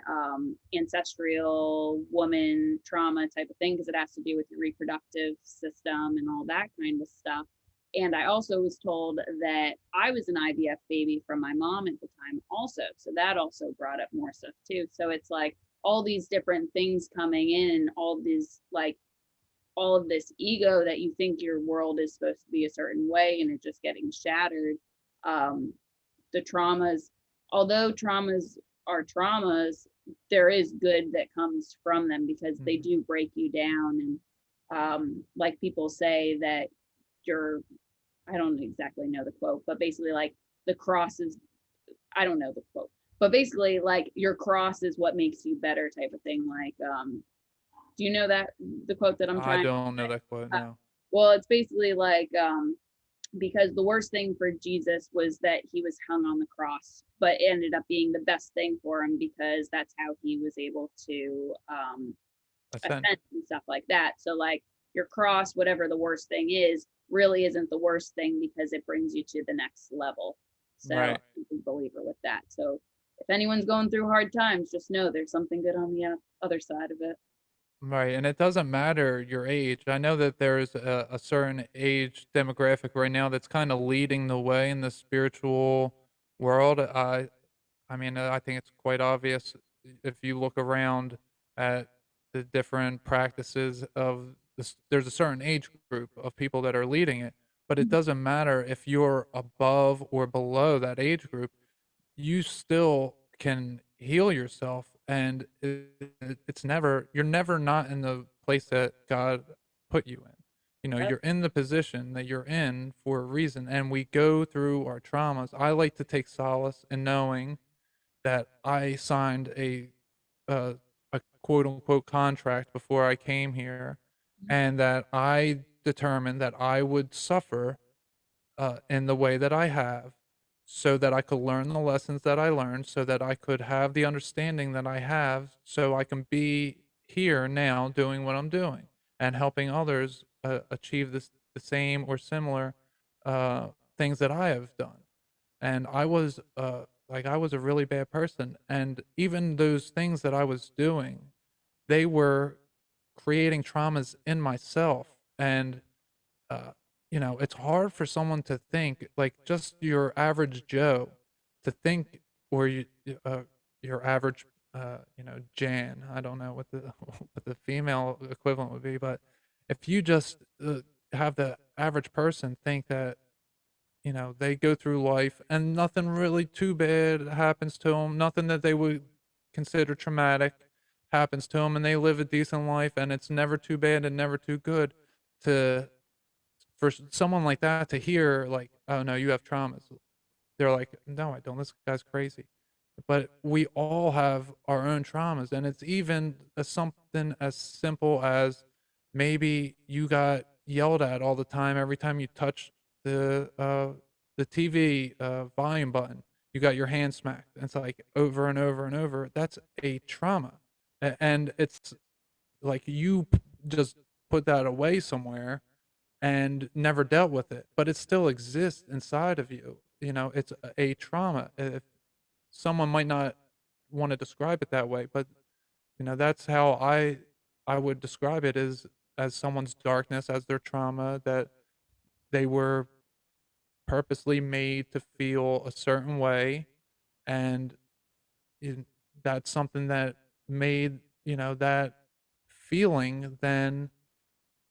ancestral woman trauma type of thing, because it has to do with your reproductive system and all that kind of stuff. And I also was told that I was an IVF baby from my mom at the time, also. So that also brought up more stuff too. So it's like all these different things coming in, all these like all of this ego that you think your world is supposed to be a certain way, and it just getting shattered. Um, the traumas, although traumas are traumas, there is good that comes from them because they Mhm. do break you down. And like people say that you're, I don't exactly know the quote, but basically like the cross is, I don't know the quote, but basically like your cross is what makes you better type of thing. Like, do you know that the quote that I'm I trying to don't know say? that quote, Uh, no. well, it's basically like, because the worst thing for Jesus was that he was hung on the cross, but it ended up being the best thing for him because that's how he was able to Ascend. ascend and stuff like that. So, like, your cross, whatever the worst thing is, really isn't the worst thing because it brings you to the next level. So, Right. I'm a believer with that. So, if anyone's going through hard times, just know there's something good on the other side of it. Right, and it doesn't matter your age. I know that there's a certain age demographic right now that's kinda leading the way in the spiritual world. I mean, I think it's quite obvious if you look around at the different practices of this. There's a certain age group of people that are leading it, but it doesn't matter if you're above or below that age group, you still can heal yourself, and it's never you're never not in the place that God put you in. You know, Yep. you're in the position that you're in for a reason, and we go through our traumas. I like to take solace in knowing that I signed uh, a quote unquote contract before I came here, and that I determined that I would suffer in the way that I have, so that I could learn the lessons that I learned, so that I could have the understanding that I have, so I can be here now doing what I'm doing and helping others achieve the same or similar uh, things that I have done. And I was like I was a really bad person, and even those things that I was doing, they were creating traumas in myself. And uh, you know, it's hard for someone to think, like just your average Joe, to think, or uh, your average, you know, Jan. I don't know what the what the female equivalent would be, but if you just have the average person think that, you know, they go through life and nothing really too bad happens to them, nothing that they would consider traumatic happens to them, and they live a decent life, and it's never too bad and never too good to for someone like that to hear like, "Oh, no, you have traumas." They're like, "No, I don't. This guy's crazy." But we all have our own traumas, and it's even something as simple as maybe you got yelled at all the time every time you touched the TV volume button. You got your hand smacked. And it's like over and over and over. That's a trauma, and it's like you just put that away somewhere and never dealt with it, but it still exists inside of you. You know, it's a trauma. If someone might not want to describe it that way, but you know, that's how I would describe it, as someone's darkness, as their trauma that they were purposely made to feel a certain way, and in, that's something that made, you know, that feeling then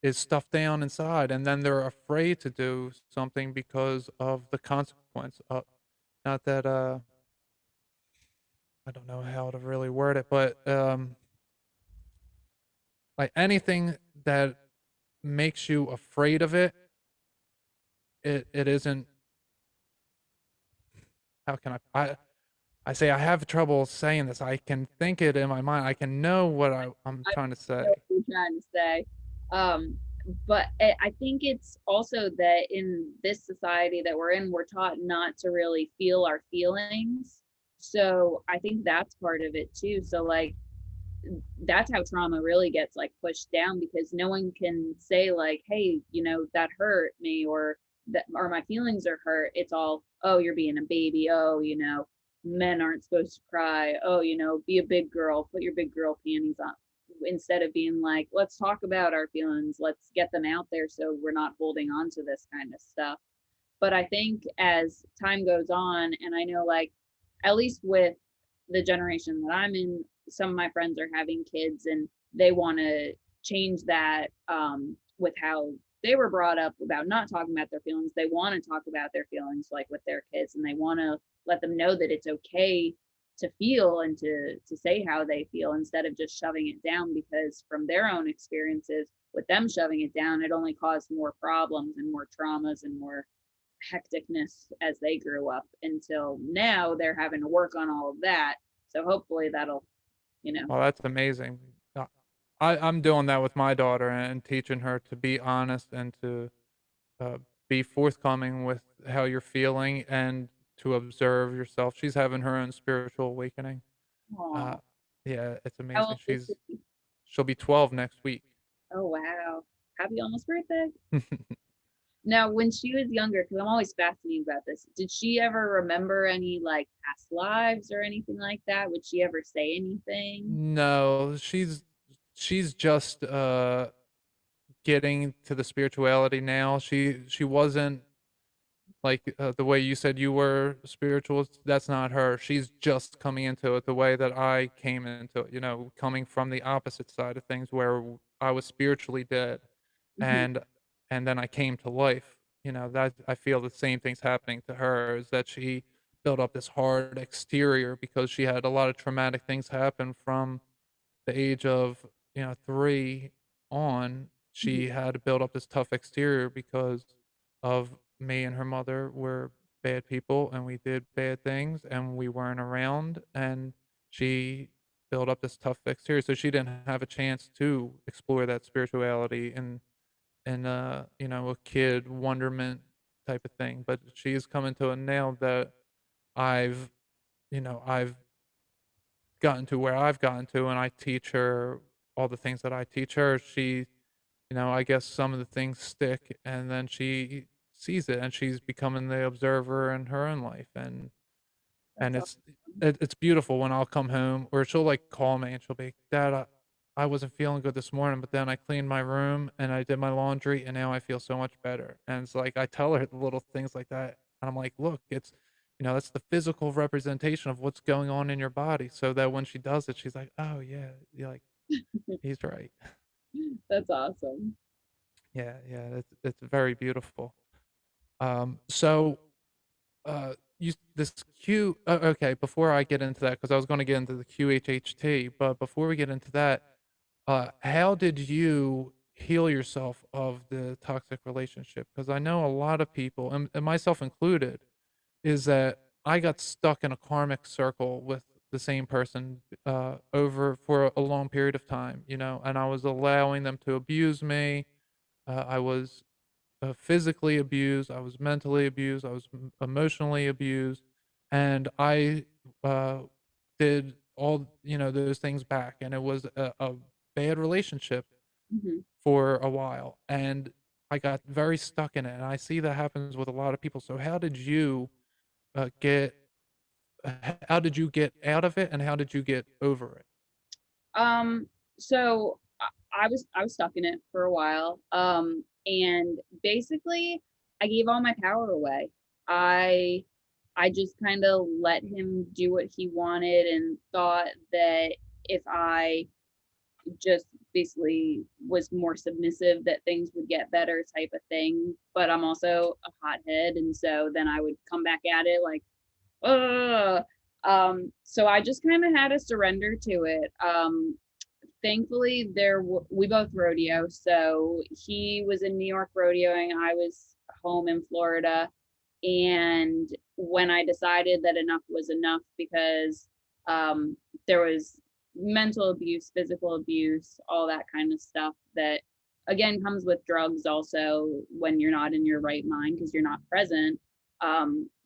is stuffed down inside, and then they're afraid to do something because of the consequence. Not that I don't know how to really word it, but like anything that makes you afraid of it, it isn't. How can I say I have trouble saying this. I can think it in my mind. I can know what I'm I trying to say. know what you're trying to say. Um, but I think it's also that in this society that we're in, we're taught not to really feel our feelings. So I think that's part of it too. So like that's how trauma really gets like pushed down, because no one can say like, hey, you know, that hurt me, or that, or my feelings are hurt. It's all, oh, you're being a baby, oh, you know, men aren't supposed to cry, oh, you know, be a big girl, put your big girl panties on, instead of being like, let's talk about our feelings, let's get them out there so we're not holding on to this kind of stuff. But I think as time goes on, and I know like at least with the generation that I'm in, some of my friends are having kids and they want to change that, with how they were brought up about not talking about their feelings. They want to talk about their feelings like with their kids, and they want to let them know that it's okay to feel and to say how they feel instead of just shoving it down, because from their own experiences with them shoving it down, it only caused more problems and more traumas and more hecticness as they grew up, until now they're having to work on all of that. So hopefully that'll, you know. Well, that's amazing. I'm doing that with my daughter and teaching her to be honest and to uh, be forthcoming with how you're feeling and to observe yourself. She's having her own spiritual awakening. Uh, Aw. yeah, it's How amazing. old is she? She'll be 12 next week. Oh wow. Happy almost birthday. Now, when she was younger, because I'm always fascinated about this, did she ever remember any like past lives or anything like that? Would she ever say anything? No, she's just getting to the spirituality now. She wasn't like the way you said you were spiritual. That's not her. She's just coming into it the way that I came into it. You know, coming from the opposite side of things, where I was spiritually dead, Hmm. and and then I came to life. that I feel the same thing's happening to her, is that she built up this hard exterior because she had a lot of traumatic things happen from the age of, 3 on. Mhm. She had to build up this tough exterior because of me and her mother were bad people, and we did bad things, and we weren't around, and she built up this tough exterior, so she didn't have a chance to explore that spirituality and a kid wonderment type of thing. But she's coming to it now that I've I've gotten to where I've gotten to, and I teach her all the things that I teach her. She, I guess some of the things stick, and then she sees it, and she's becoming the observer in her own life, and That's all. it's beautiful when I'll come home, or she'll like call me and she'll be, Dad, I wasn't feeling good this morning, but then I cleaned my room and I did my laundry, and now I feel so much better. And it's like I tell her the little things like that, and I'm like, look, it's that's the physical representation of what's going on in your body, so that when she does it, she's like, oh yeah, you're like, he's right. That's awesome. Yeah, yeah, it's very beautiful. So you this Q okay, before I get into that, because I was gonna get into the QHHT, but before we get into that, how did you heal yourself of the toxic relationship? Because I know a lot of people, and myself included, is that I got stuck in a karmic circle with the same person, over for a long period of time, and I was allowing them to abuse me. I was physically abused, I was mentally abused, I was emotionally abused, and I uh, did all those things back, and it was a bad relationship Mhm. for a while, and I got very stuck in it, and I see that happens with a lot of people. So how did you get? How did you get out of it, and how did you get over it? Um, so I was stuck in it for a while. And basically I gave all my power away. I I just kind of let him do what he wanted and thought that if I just basically was more submissive that things would get better type of thing. But I'm also a hothead, and so then I would come back at it like, Ugh. So I just kind of had to surrender to it. Thankfully, we both rodeo, so he was in New York rodeoing, I was home in Florida. And when I decided that enough was enough, because um, there was mental abuse, physical abuse, all that kind of stuff that again comes with drugs also when you're not in your right mind because you're not present.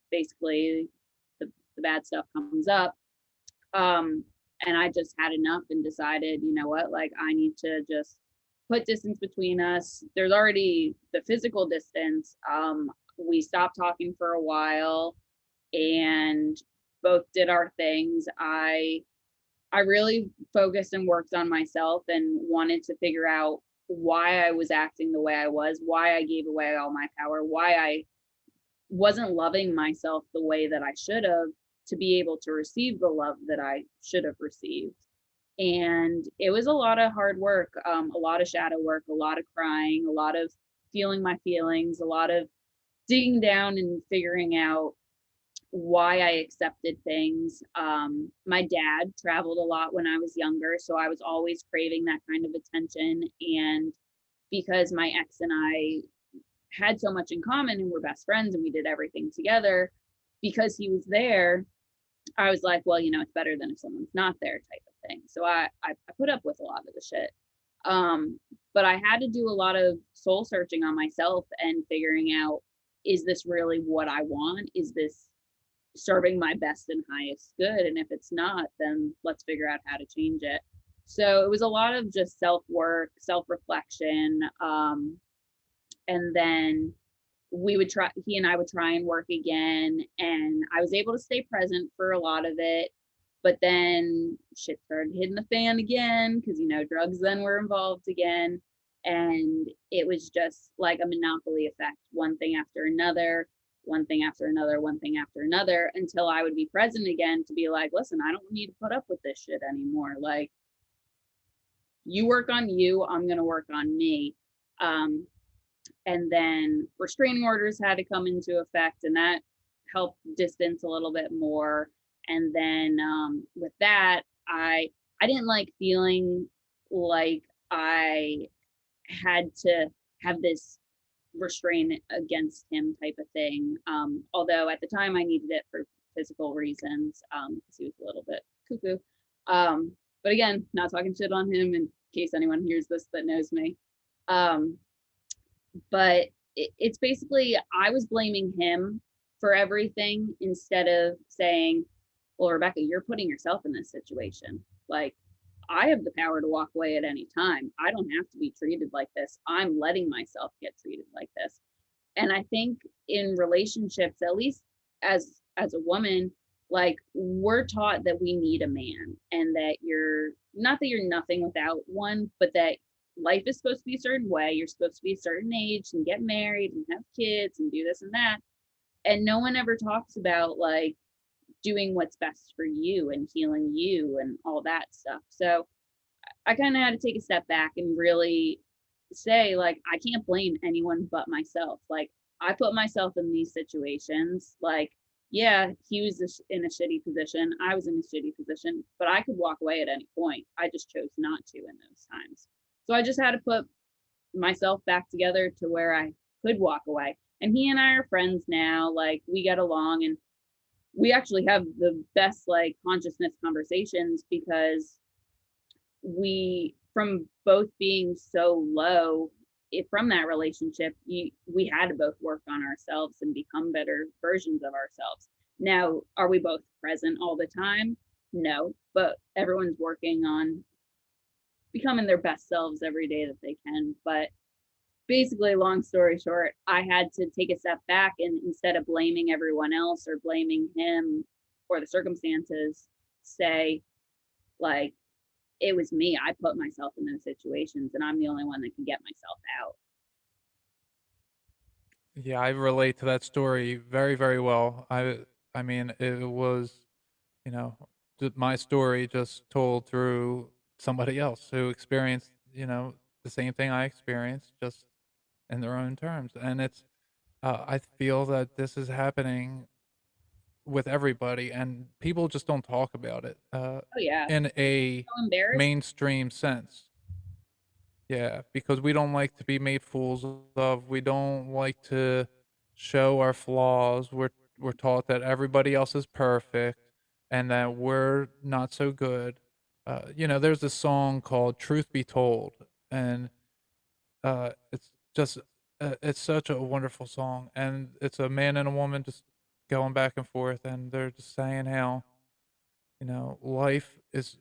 Basically, the bad stuff comes up. Um, and I just had enough and decided, you know what, like I need to just put distance between us. There's already the physical distance. We stopped talking for a while and both did our things. I really focused and worked on myself and wanted to figure out why I was acting the way I was, why I gave away all my power, why I wasn't loving myself the way that I should have to be able to receive the love that I should have received. And it was a lot of hard work, a lot of shadow work, a lot of crying, a lot of feeling my feelings, a lot of digging down and figuring out why I accepted things. My dad traveled a lot when I was younger, so I was always craving that kind of attention. And because my ex and I had so much in common and we're best friends and we did everything together, because he was there, I was like, well, it's better than if someone's not there type of thing. So I put up with a lot of the shit. Um, but I had to do a lot of soul searching on myself and figuring out, is this really what I want? Is this serving my best and highest good? And if it's not, then let's figure out how to change it. So it was a lot of just self work, self reflection. And then he and I would try and work again. And I was able to stay present for a lot of it. But then shit started hitting the fan again because, drugs then were involved again. And it was just like a monopoly effect, one thing after another, one thing after another, one thing after another, until I would be present again to be like, listen, I don't need to put up with this shit anymore. Like, you work on you, I'm going to work on me. Um, And then restraining orders had to come into effect, and that helped distance a little bit more. And then with that, I didn't like feeling like I had to have this restraint against him type of thing. Although at the time I needed it for physical reasons, because he was a little bit cuckoo. But again, not talking shit on him in case anyone hears this that knows me. Um, but it's basically I was blaming him for everything instead of saying, well, Rebecca, you're putting yourself in this situation. Like, I have the power to walk away at any time. I don't have to be treated like this. I'm letting myself get treated like this. And I think in relationships, at least as a woman, like, we're taught that we need a man, and that you're not that you're nothing without one, but that life is supposed to be a certain way. You're supposed to be a certain age and get married and have kids and do this and that. And no one ever talks about like doing what's best for you and healing you and all that stuff. So I kind of had to take a step back and really say, like, I can't blame anyone but myself. Like, I put myself in these situations. Like, yeah, he was in a shitty position. I was in a shitty position, but I could walk away at any point. I just chose not to in those times. So I just had to put myself back together to where I could walk away. And he and I are friends now. Like, we get along, and we actually have the best like consciousness conversations, because we, from both being so low from that relationship, we had to both work on ourselves and become better versions of ourselves. Now, are we both present all the time? No, but everyone's working on becoming their best selves every day that they can. But basically, long story short, I had to take a step back, and instead of blaming everyone else or blaming him or the circumstances, say, like, it was me. I put myself in those situations, and I'm the only one that can get myself out. Yeah, I relate to that story very, very well. I mean, it was, you know, my story just told through somebody else who experienced, the same thing I experienced, just in their own terms. And I feel that this is happening with everybody, and people just don't talk about it Oh yeah, in a so embarrassed. mainstream sense. Yeah, because we don't like to be made fools of. We don't like to show our flaws. We're taught that everybody else is perfect and that we're not so good. There's a song called "Truth Be Told," and it's just it's such a wonderful song, and it's a man and a woman just going back and forth, and they're just saying how life is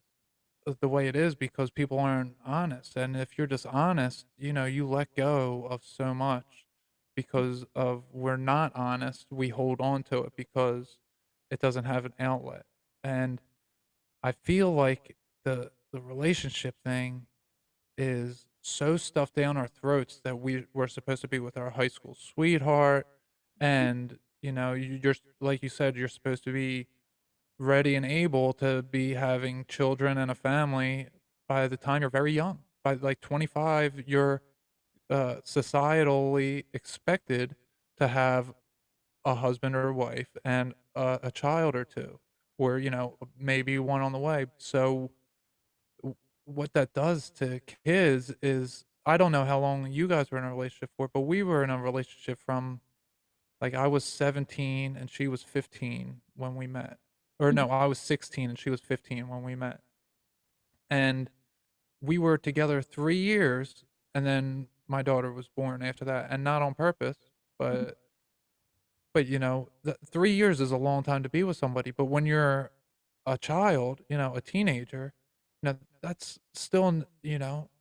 the way it is because people aren't honest. And if you're dishonest, you let go of so much because of we're not honest. We hold on to it because it doesn't have an outlet. And I feel like the relationship thing is so stuffed down our throats that we're supposed to be with our high school sweetheart, and you're like you said, you're supposed to be ready and able to be having children and a family by the time you're very young. By like 25, you're societally expected to have a husband or a wife and a child or two, or maybe one on the way. So what that does to kids is, I don't know how long you guys were in a relationship for, but we were in a relationship from, like, I was 17 and she was 15 when we met. Or no, I was 16 and she was 15 when we met. And we were together 3 years, and then my daughter was born after that, and not on purpose, but 3 years is a long time to be with somebody, but when you're a child, a teenager, that's still,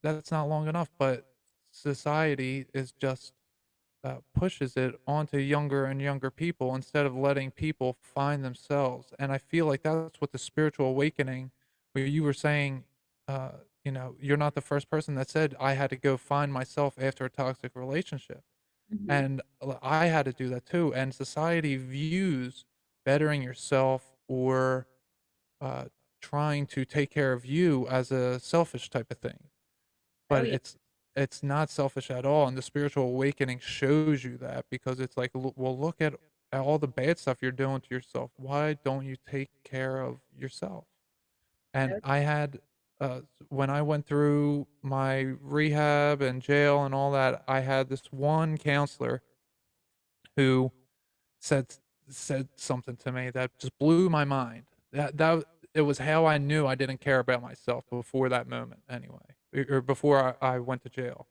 that's not long enough, but society is just pushes it onto younger and younger people instead of letting people find themselves. And I feel like that's what the spiritual awakening, where you were saying, uh, you're not the first person that said I had to go find myself after a toxic relationship. Mm-hmm. And I had to do that too. And society views bettering yourself or uh, trying to take care of you as a selfish type of thing, Oh but yeah. it's not selfish at all, and the spiritual awakening shows you that, because it's like, well, look at all the bad stuff you're doing to yourself. Why don't you take care of yourself? And Okay. I had, when I went through my rehab and jail and all that, I had this one counselor who said said something to me that just blew my mind. That it was how I knew I didn't care about myself before that moment anyway, or before I went to jail.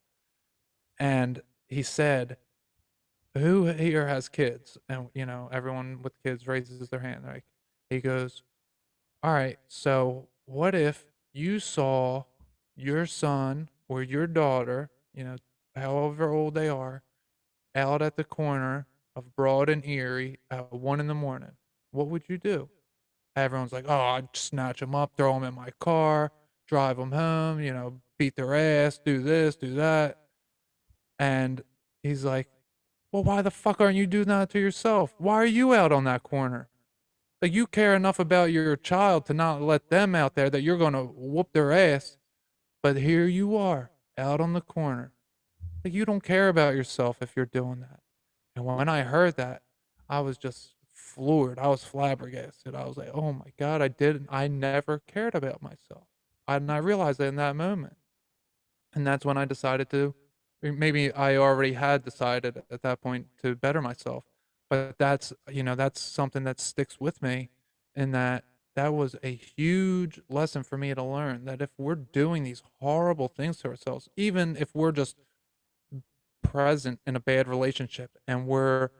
And he said, "Who here has kids?" And everyone with kids raises their hand. Like, he goes, "All right, so what if you saw your son or your daughter, however old they are, out at the corner of Broad and Erie at 1 in the morning? What would you do?" Everyone's like, "Oh, I'd snatch them up, throw them in my car, drive them home, beat their ass, do this, do that." And he's like, "Well, why the fuck aren't you doing that to yourself? Why are you out on that corner? Like, you care enough about your child to not let them out there that you're gonna whoop their ass, but here you are, out on the corner. Like, you don't care about yourself if you're doing that." And when I heard that, I was just floored. I was flabbergasted. I was like, "Oh my god, I never cared about myself." And I realized it in that moment. And that's when I decided to, maybe I already had decided at that point to better myself, but that's something that sticks with me, in that was a huge lesson for me to learn, that if we're doing these horrible things to ourselves, even if we're just present in a bad relationship, and we're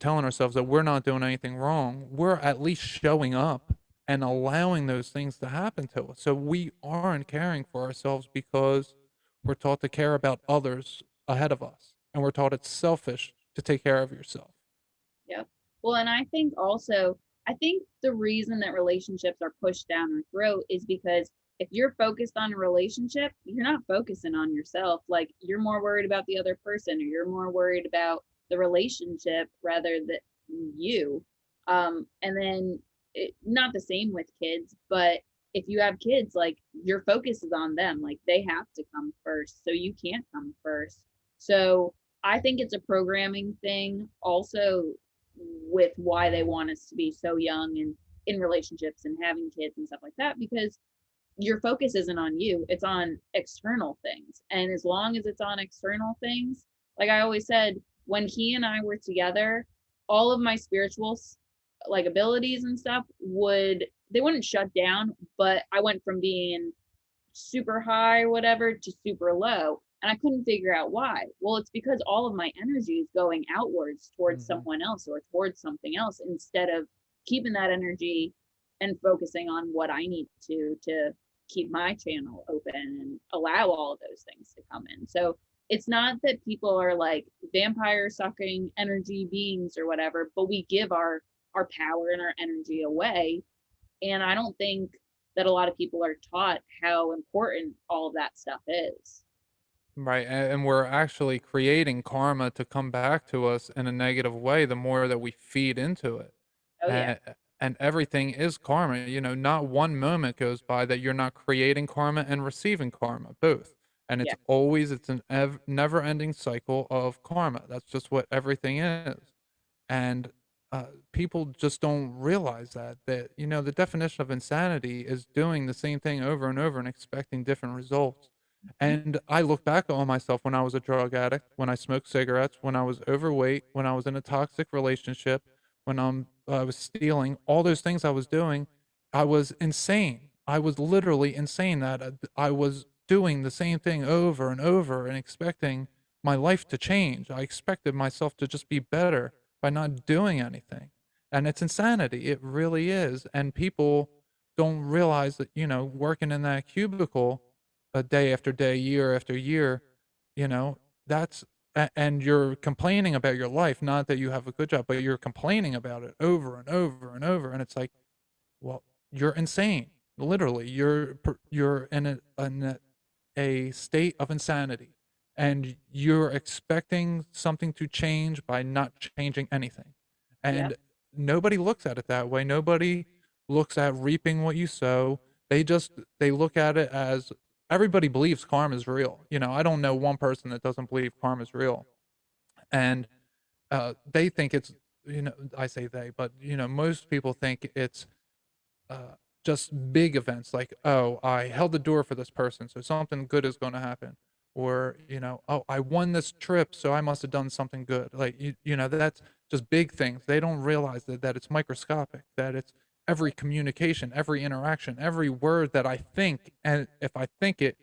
telling ourselves that we're not doing anything wrong, we're at least showing up and allowing those things to happen to us. So we aren't caring for ourselves, because we're taught to care about others ahead of us, and we're taught it's selfish to take care of yourself. Yep. Well, and I think also, I think the reason that relationships are pushed down our throat is because if you're focused on a relationship, you're not focusing on yourself. Like, you're more worried about the other person, or you're more worried about the relationship rather than you. And then not the same with kids, but if you have kids, like, your focus is on them. Like, they have to come first, so you can't come first. So I think it's a programming thing also, with why they want us to be so young and in relationships and having kids and stuff like that, because your focus isn't on you, it's on external things. And as long as it's on external things, like I always said, when he and I were together, all of my spiritual like abilities and stuff they wouldn't shut down, but I went from being super high or whatever to super low, and I couldn't figure out why. Well, it's because all of my energy is going outwards towards Mhm. someone else or towards something else, instead of keeping that energy and focusing on what I need to keep my channel open and allow all of those things to come in. So it's not that people are like vampire sucking energy beings or whatever, but we give our power and our energy away. And I don't think that a lot of people are taught how important all of that stuff is. Right, and we're actually creating karma to come back to us in a negative way the more that we feed into it. Oh yeah. And and everything is karma. Not one moment goes by that you're not creating karma and receiving karma, both. And Yeah. it's an never-ending cycle of karma. That's just what everything is. And people just don't realize that the definition of insanity is doing the same thing over and over and expecting different results. And I look back on myself when I was a drug addict, when I smoked cigarettes, when I was overweight, when I was in a toxic relationship, when I was stealing, all those things I was doing, I was insane. I was literally insane, that I was doing the same thing over and over and expecting my life to change. I expected myself to just be better by not doing anything. And it's insanity. It really is. And people don't realize that, working in that cubicle day after day, year after year, you know, that's, and you're complaining about your life, not that you have a good job, but you're complaining about it over and over and over. And it's like, well, you're insane. Literally, you're in a state of insanity, and you're expecting something to change by not changing anything. Yep. And nobody looks at it that way. Nobody looks at reaping what you sow. They look at it as everybody believes karma is real. I don't know one person that doesn't believe karma is real. And they think it's, I say they, but most people think it's uh, just big events like, oh, I held the door for this person, so something good is going to happen. Or, oh, I won this trip, so I must have done something good. Like, that's just big things. They don't realize that it's microscopic, that it's every communication, every interaction, every word that I think. And if I think it,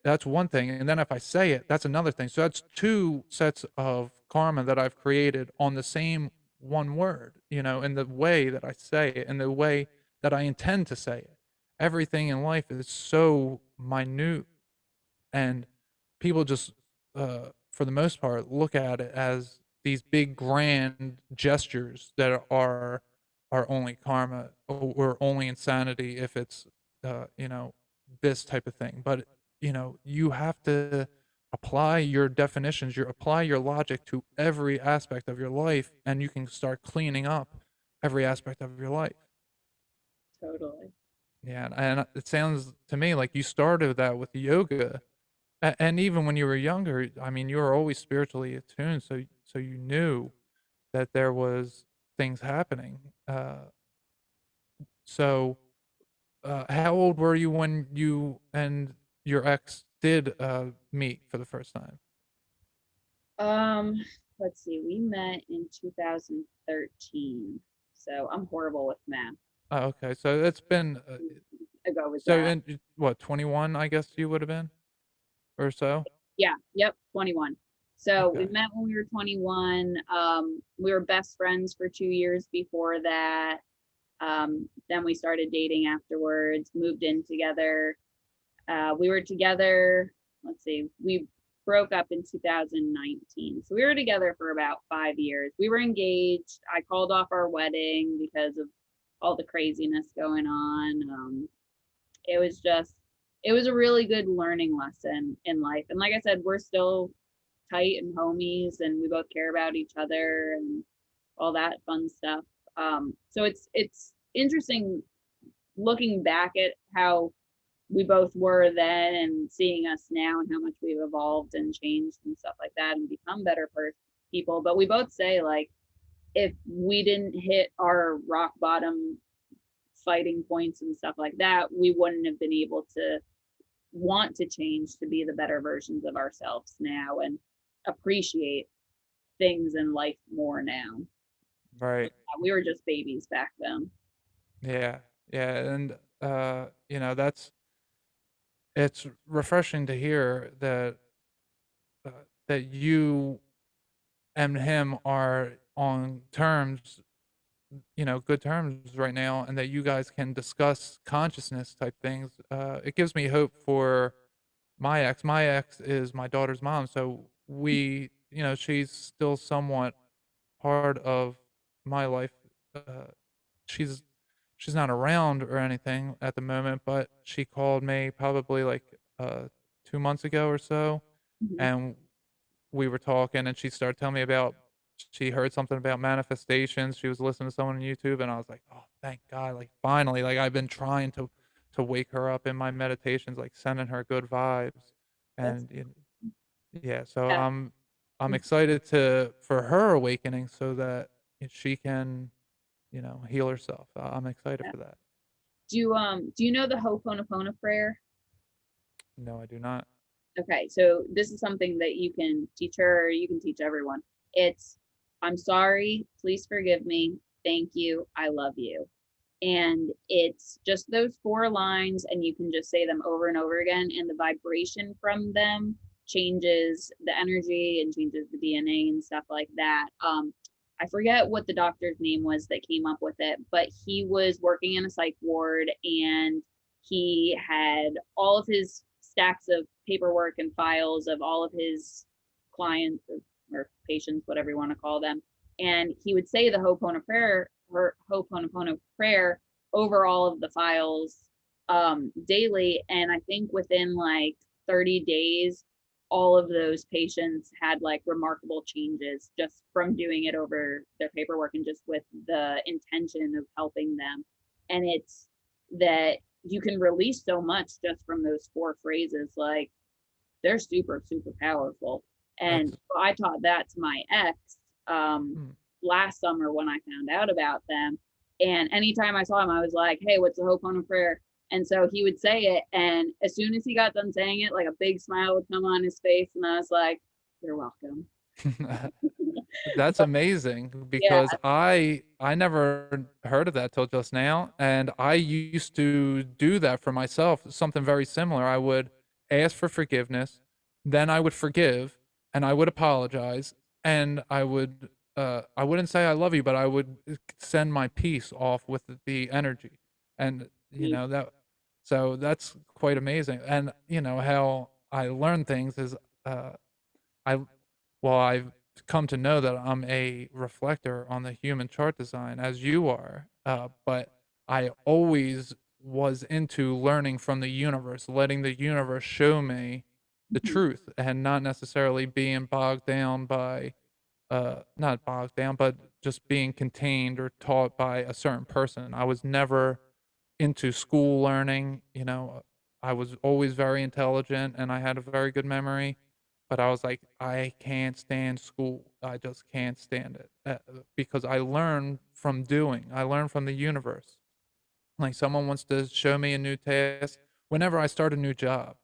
that's one thing. And then if I say it, that's another thing. So that's two sets of karma that I've created on the same one word, in the way that I say it, in the way that I intend to say it. Everything in life is so minute, and people just, for the most part, look at it as these big grand gestures that are only karma or only insanity if it's, this type of thing. But you have to apply your definitions, you apply your logic to every aspect of your life, and you can start cleaning up every aspect of your life. Totally. Yeah, and it sounds to me like you started that with yoga, and even when you were younger, I mean, you were always spiritually attuned, so you knew that there was things happening. So, how old were you when you and your ex did meet for the first time? Um, let's see. We met in 2013. So I'm horrible with math. Oh, okay, so it's been Ago was so that? in what 21, I guess you would have been or so. Yeah. Yep. 21. So we Okay, met when we were 21. We were best friends for 2 years before that. Then we started dating afterwards, moved in together. We were together, let's see, we broke up in 2019. So we were together for about 5 years. We were engaged. I called off our wedding because of all the craziness going on. It was just, it was a really good learning lesson in life. And like I said, we're still tight and homies, and we both care about each other and all that fun stuff. So it's interesting looking back at how we both were then and seeing us now and how much we've evolved and changed and stuff like that and become better people. But we both say, like, if we didn't hit our rock bottom fighting points and stuff like that, we wouldn't have been able to want to change to be the better versions of ourselves now and appreciate things in life more now. right. We were just babies back then. Yeah, yeah, and that's it's refreshing to hear uh, that you and him are on terms, good terms right now, and that you guys can discuss consciousness type things. It gives me hope for my ex. My ex is my daughter's mom, so she's still somewhat part of my life. She's she's not around or anything at the moment, but she called me probably like 2 months ago or so, Mhm. and we were talking, and she started telling me about she heard something about manifestations. She was listening to someone on YouTube, and I was like, oh, thank God! Like finally, like I've been trying to wake her up in my meditations, like sending her good vibes, That's and yeah. So yeah. I'm excited to for her awakening so that she can heal herself. I'm excited Yeah. for that. Do you know the Ho'oponopono prayer? No, I do not. Okay, so this is something that you can teach her, or you can teach everyone. It's, I'm sorry, please forgive me, thank you, I love you. And it's just those 4 lines, and you can just say them over and over again, and the vibration from them changes the energy and changes the DNA and stuff like that. I forget what the doctor's name was that came up with it, but he was working in a psych ward, and he had all of his stacks of paperwork and files of all of his clients or patients, whatever you want to call them. And he would say the Ho'oponopono prayer over all of the files daily. And I think within like 30 days, all of those patients had like remarkable changes just from doing it over their paperwork and just with the intention of helping them. And it's that you can release so much just from those 4 phrases. Like, they're super, super powerful. And That's I taught that to my ex hmm. last summer when I found out about them. And anytime I saw him, I was like, hey, what's the Ho'oponopono prayer? And so he would say it. And as soon as he got done saying it, like a big smile would come on his face. And I was like, you're welcome. That's But amazing yeah. because I never heard of that till just now, and I used to do that for myself, something very similar. I would ask for forgiveness, then I would forgive, and I would apologize, and I wouldn't say I love you, but I would send my peace off with the energy, and that, so that's quite amazing. And how I learn things is uh, I well, I've come to know that I'm a reflector on the human chart design, as you are. But I always was into learning from the universe, letting the universe show me the Mhm. truth, and not necessarily being bogged down by, not bogged down, but just being contained or taught by a certain person. I was never into school learning. I was always very intelligent and I had a very good memory, but I was like, I can't stand school. I just can't stand it, because I learn from doing. I learn from the universe. Like, someone wants to show me a new task. Whenever I start a new job,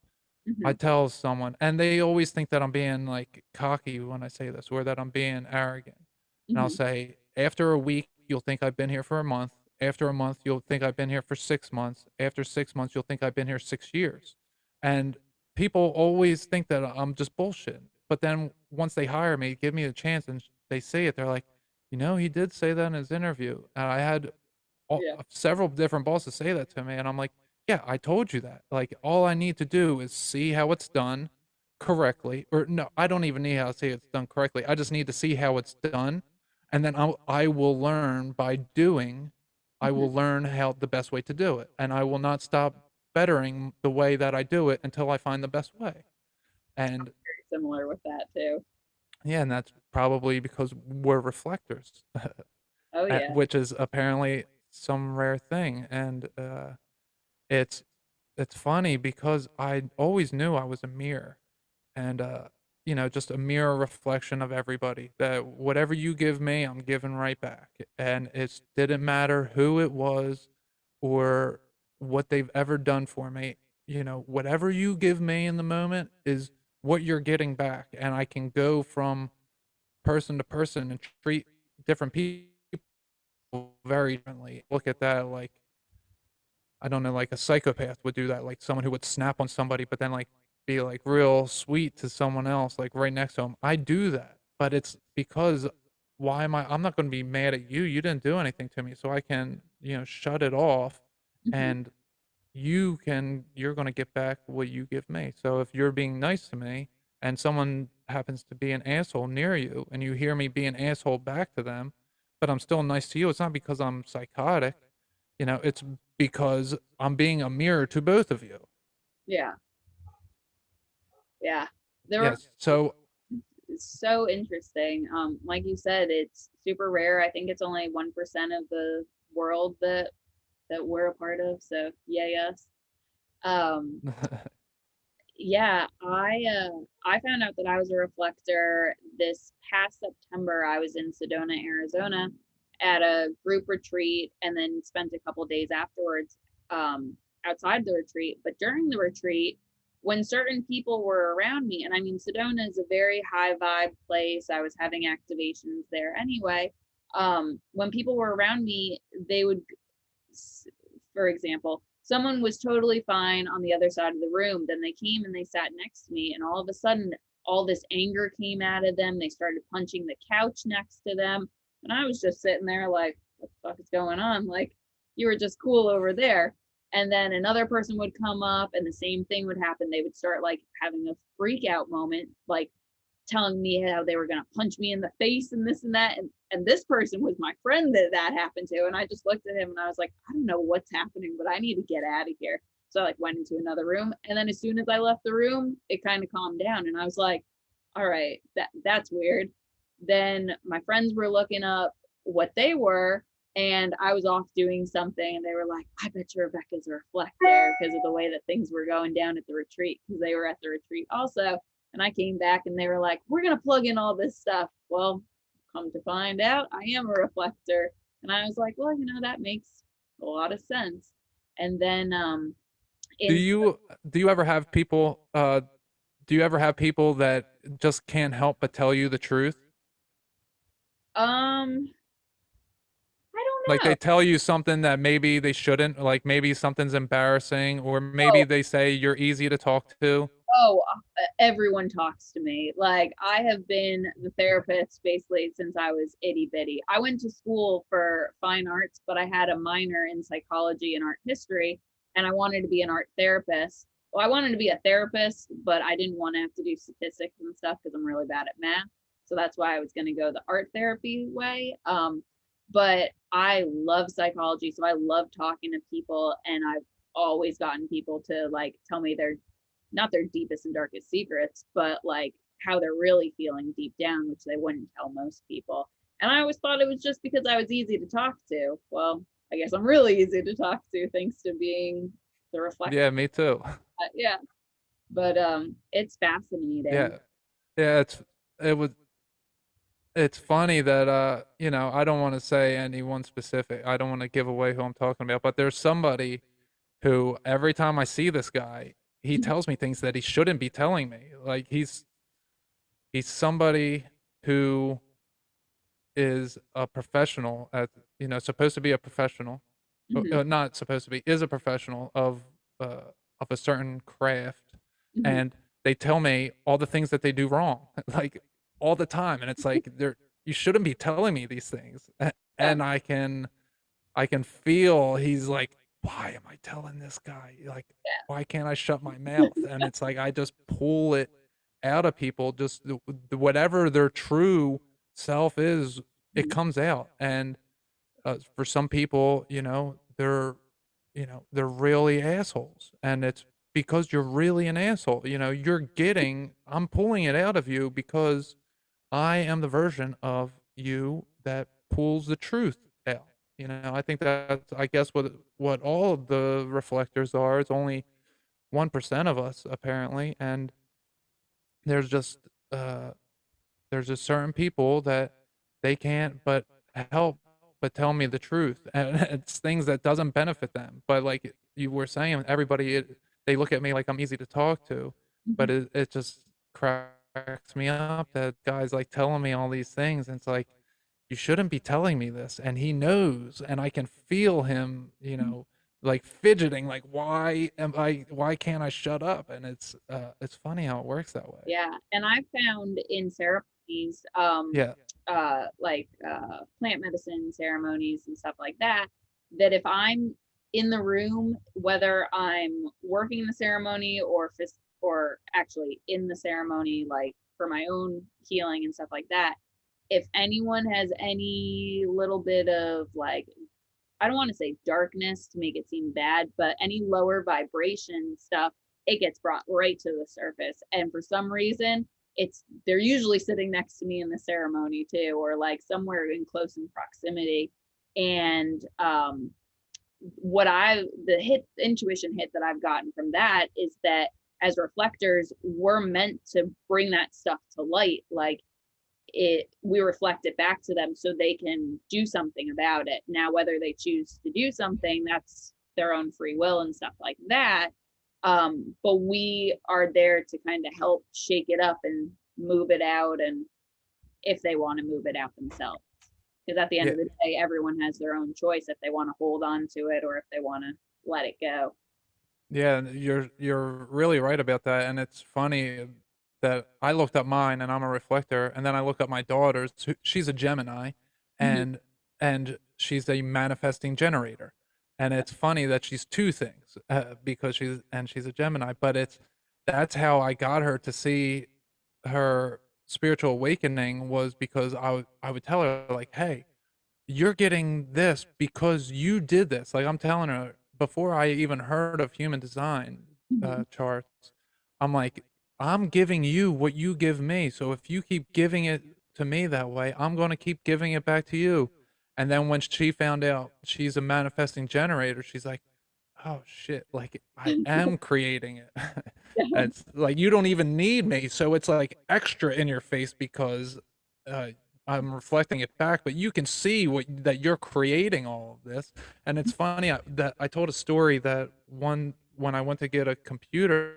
I Mhm. tell someone, and they always think that I'm being like cocky when I say this, or that I'm being arrogant. And I'll Mhm. say, after a week, you'll think I've been here for a month. After a month, you'll think I've been here for 6 months. After 6 months, you'll think I've been here 6 years. And people always think that I'm just bullshitting. But then once they hire me, give me a chance, and they say it, they're like, he did say that in his interview. And I had Yeah. several different bosses say that to me, and I'm like, yeah, I told you that. Like, all I need to do is see how it's done correctly, or no, I don't even need how to see it's done correctly. I just need to see how it's done, and then I will learn by doing. I Mhm. will learn how the best way to do it, and I will not stop bettering the way that I do it until I find the best way. And Very similar with that too. yeah, and that's probably because we're reflectors, Oh yeah. which is apparently some rare thing. And it's it's funny because I always knew I was a mirror, and just a mirror reflection of everybody. That whatever you give me, I'm giving right back. And it didn't matter who it was or what they've ever done for me. Whatever you give me in the moment is what you're getting back. And I can go from person to person and treat different people very differently. Look at that like, I don't know, like a psychopath would do that, like someone who would snap on somebody, but then like be like real sweet to someone else, like right next to him. I do that, but it's because I'm not going to be mad at you. You didn't do anything to me, so I can, shut it off, Mhm. and you're going to get back what you give me. So if you're being nice to me and someone happens to be an asshole near you and you hear me be an asshole back to them, but I'm still nice to you, it's not because I'm psychotic. It's because I'm being a mirror to both of you. Yeah. Yeah. There Yes. So It's so interesting. Like you said, it's super rare. I think it's only 1% of the world that we're a part of. So yeah, yes. Um, yeah, I found out that I was a reflector this past September. I was in Sedona, Arizona, at a group retreat, and then spent a couple days afterwards outside the retreat. But during the retreat, when certain people were around me, and I mean, Sedona is a very high vibe place. I was having activations there anyway. When people were around me, they would, for example, someone was totally fine on the other side of the room. Then they came and they sat next to me, and all of a sudden, all this anger came out of them. They started punching the couch next to them. And I was just sitting there like, what the fuck is going on? Like, you were just cool over there. And then another person would come up and the same thing would happen. They would start like having a freak out moment, like telling me how they were going to punch me in the face and this and that. And this person was my friend that happened to. And I just looked at him and I was like, I don't know what's happening, but I need to get out of here. So I like went into another room. And then as soon as I left the room, it kind of calmed down. And I was like, all right, that's weird. Then my friends were looking up what they were. And I was off doing something, and they were like, I bet you Rebecca's a reflector because of the way that things were going down at the retreat, because they were at the retreat also. And I came back and they were like, we're going to plug in all this stuff. Well, come to find out, I am a reflector. And I was like, well, that makes a lot of sense. And then Do in you do you ever have people do you ever have people that just can't help but tell you the truth? I Like don't they know. tell you something that maybe they shouldn't, like maybe something's embarrassing, or maybe Oh, they say you're easy to talk to. oh, everyone talks to me. Like, I have been the therapist basically since I was itty bitty. I went to school for fine arts, but I had a minor in psychology and art history, and I wanted to be an art therapist. Well, I wanted to be a therapist, but I didn't want to have to do statistics and stuff because I'm really bad at math. So that's why I was going to go the art therapy way. But I love psychology, so I love talking to people, and I've always gotten people to like tell me their not their deepest and darkest secrets, but like how they're really feeling deep down, which they wouldn't tell most people. And I always thought it was just because I was easy to talk to. Well, I guess I'm really easy to talk to thanks to being the reflector. Yeah, me too. Yeah, but it's fascinating. Yeah. Yeah, it was it's funny that I don't want to say anyone specific. I don't want to give away who I'm talking about, but there's somebody who every time I see this guy, he tells me things that he shouldn't be telling me. Like he's somebody who is a professional at supposed to be a professional, Mm-hmm. not supposed to be, is a professional of a certain craft, Mm-hmm. and they tell me all the things that they do wrong, like all the time, and it's like you shouldn't be telling me these things. Yeah. And I can feel he's like, why am I telling this guy? Like, why can't I shut my mouth? And it's like I just pull it out of people, just whatever their true self is, it Mhm. comes out. And for some people, they're really assholes, and it's because you're really an asshole. I'm pulling it out of you because I am the version of you that pulls the truth out. I think that's, I guess, what all of the reflectors are. It's only 1% of us apparently, and there's just uh there's just certain people that they can't but help but tell me the truth, and it's things that doesn't benefit them. But like you were saying, they look at me like I'm easy to talk to, but Mhm. it just cracks me up that guys like telling me all these things, and it's like you shouldn't be telling me this, and he knows, and I can feel him, like fidgeting, like why can't I shut up? And it's funny how it works that way. Yeah, and I found in ceremonies, Yeah. plant medicine ceremonies and stuff like that, that if I'm in the room, whether I'm working the ceremony or actually in the ceremony, like for my own healing and stuff like that, if anyone has any little bit of like, I don't want to say darkness to make it seem bad, but any lower vibration stuff, it gets brought right to the surface. And for some reason, they're usually sitting next to me in the ceremony too, or like somewhere in close in proximity. And the intuition hit that I've gotten from that is that as reflectors, we're meant to bring that stuff to light. Like, we reflect it back to them so they can do something about it. Now whether they choose to do something, that's their own free will and stuff like that. But we are there to kind of help shake it up and move it out, and if they want to move it out themselves, because at the end Yeah. of the day, everyone has their own choice if they want to hold on to it or if they want to let it go. Yeah, you're really right about that, and it's funny that I looked up mine, and I'm a reflector, and then I look up my daughter's. She's a Gemini, Mhm. and she's a manifesting generator, and it's funny that she's two things, because she's a Gemini, but that's how I got her to see her spiritual awakening, was because I would tell her like, hey, you're getting this because you did this. Like I'm telling her before I even heard of human design Mhm. charts, I'm like, I'm giving you what you give me. So if you keep giving it to me that way, I'm going to keep giving it back to you. And then when she found out she's a manifesting generator, she's like, oh shit, like I am creating it. And it's like you don't even need me. So it's like extra in your face because uh, I'm reflecting it back, but you can see that you're creating all of this. And it's funny that I told a story that when I went to get a computer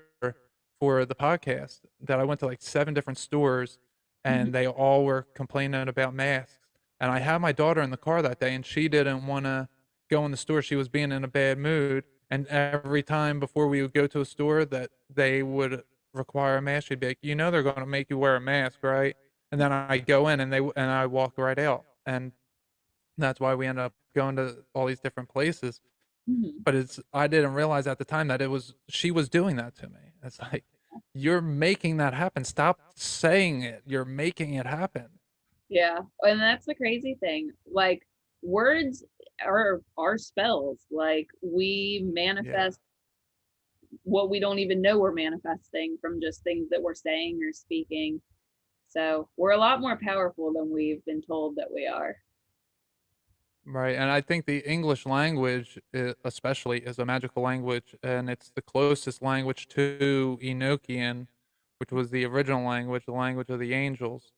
for the podcast, that I went to like 7 different stores Mhm. and they all were complaining about masks. And I had my daughter in the car that day and she didn't want to go in the store. She was being in a bad mood. And every time before we would go to a store that they would require a mask, she'd be like, they're going to make you wear a mask, right? And then I go in and I walk right out. And that's why we end up going to all these different places. Mhm. But I didn't realize at the time that she was doing that to me. It's like, you're making that happen. Stop saying it. You're making it happen. Yeah, and that's the crazy thing. Like words are spells. Like we Yeah. manifest what we don't even know we're manifesting from just things that we're saying or speaking. So we're a lot more powerful than we've been told that we are. Right, and I think the English language, especially, is a magical language, and it's the closest language to Enochian, which was the original language, the language of the angels.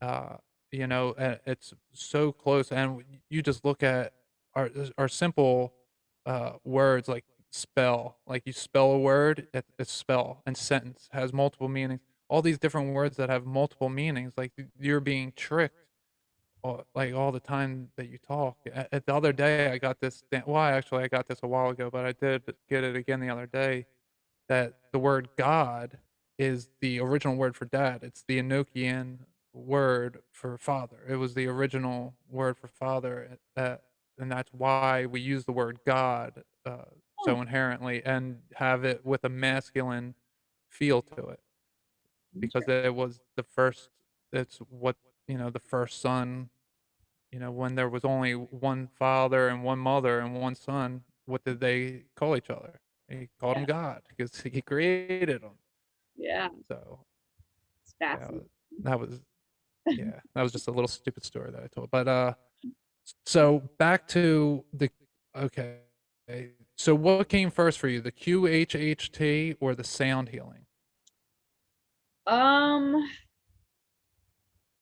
Uh, it's so close, and you just look at our simple words like spell, like you spell a word, it's spell, and sentence has multiple meanings. All these different words that have multiple meanings, like you're being tricked all the time that you talk. The other day, I got this. Well, actually, I got this a while ago, but I did get it again the other day. That the word God is the original word for dad. It's the Enochian word for father. It was the original word for father, and that's why we use the word God Huh, so inherently and have it with a masculine feel to it because interesting. it was the first. It's what the first son, when there was only one father and one mother and one son, what did they call each other? He called him Yeah, God because he created them. yeah, So it's yeah, fascinating. that was that was just a little stupid story that I told. But so back to the okay. So what came first for you, the QHHT or the sound healing? Um,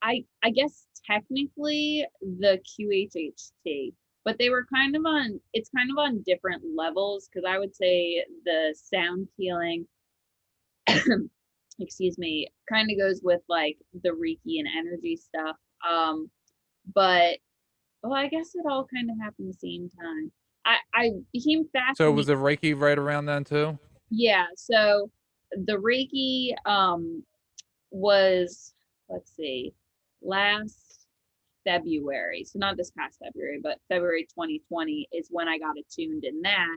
I guess technically the QHHT, but they were kind of on it's kind of on different levels because I would say the sound healing, excuse me, kind of goes with like the Reiki and energy stuff. But well, I guess it all kind of happened at the same time. I became So fascinated. was the Reiki right around then too? Yeah, so the Reiki was, let's see, last February. So not this past February, but February 2020 is when I got attuned in that.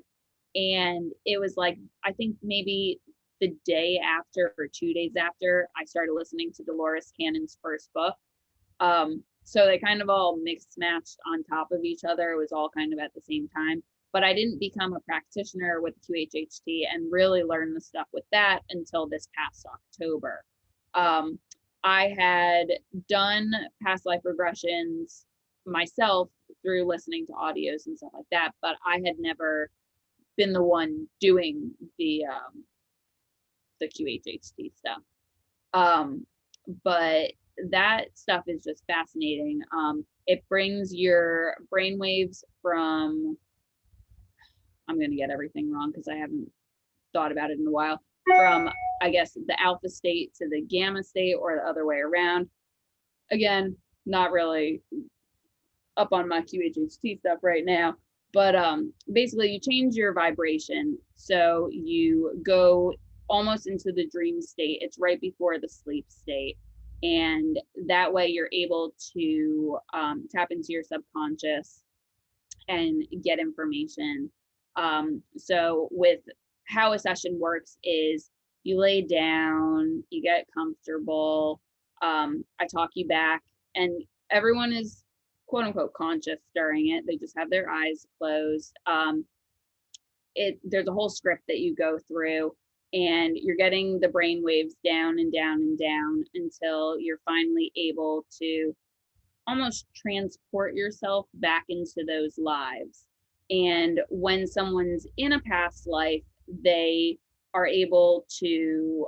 And it was like, I think maybe the day after or 2 days after I started listening to Dolores Cannon's first book. So they kind of all mixed matched on top of each other. It was all kind of at the same time. But I didn't become a practitioner with QHHT and really learn the stuff with that until this past October. Um, I had done past life regressions myself through listening to audios and stuff like that, but I had never been the one doing the QHHT stuff. Um, but that stuff is just fascinating. It brings your brain waves from, I'm going to get everything wrong because I haven't thought about it in a while, from, I guess, the alpha state to the gamma state or the other way around. Again, not really up on my QHHT stuff right now, but basically you change your vibration. So you go almost into the dream state. It's right before the sleep state. And that way you're able to tap into your subconscious and get information. So with how a session works is you lay down, you get comfortable, I talk you back, and everyone is quote unquote conscious during it. They just have their eyes closed. There's a whole script that you go through, and you're getting the brain waves down and down and down until you're finally able to almost transport yourself back into those lives. And when someone's in a past life, they are able to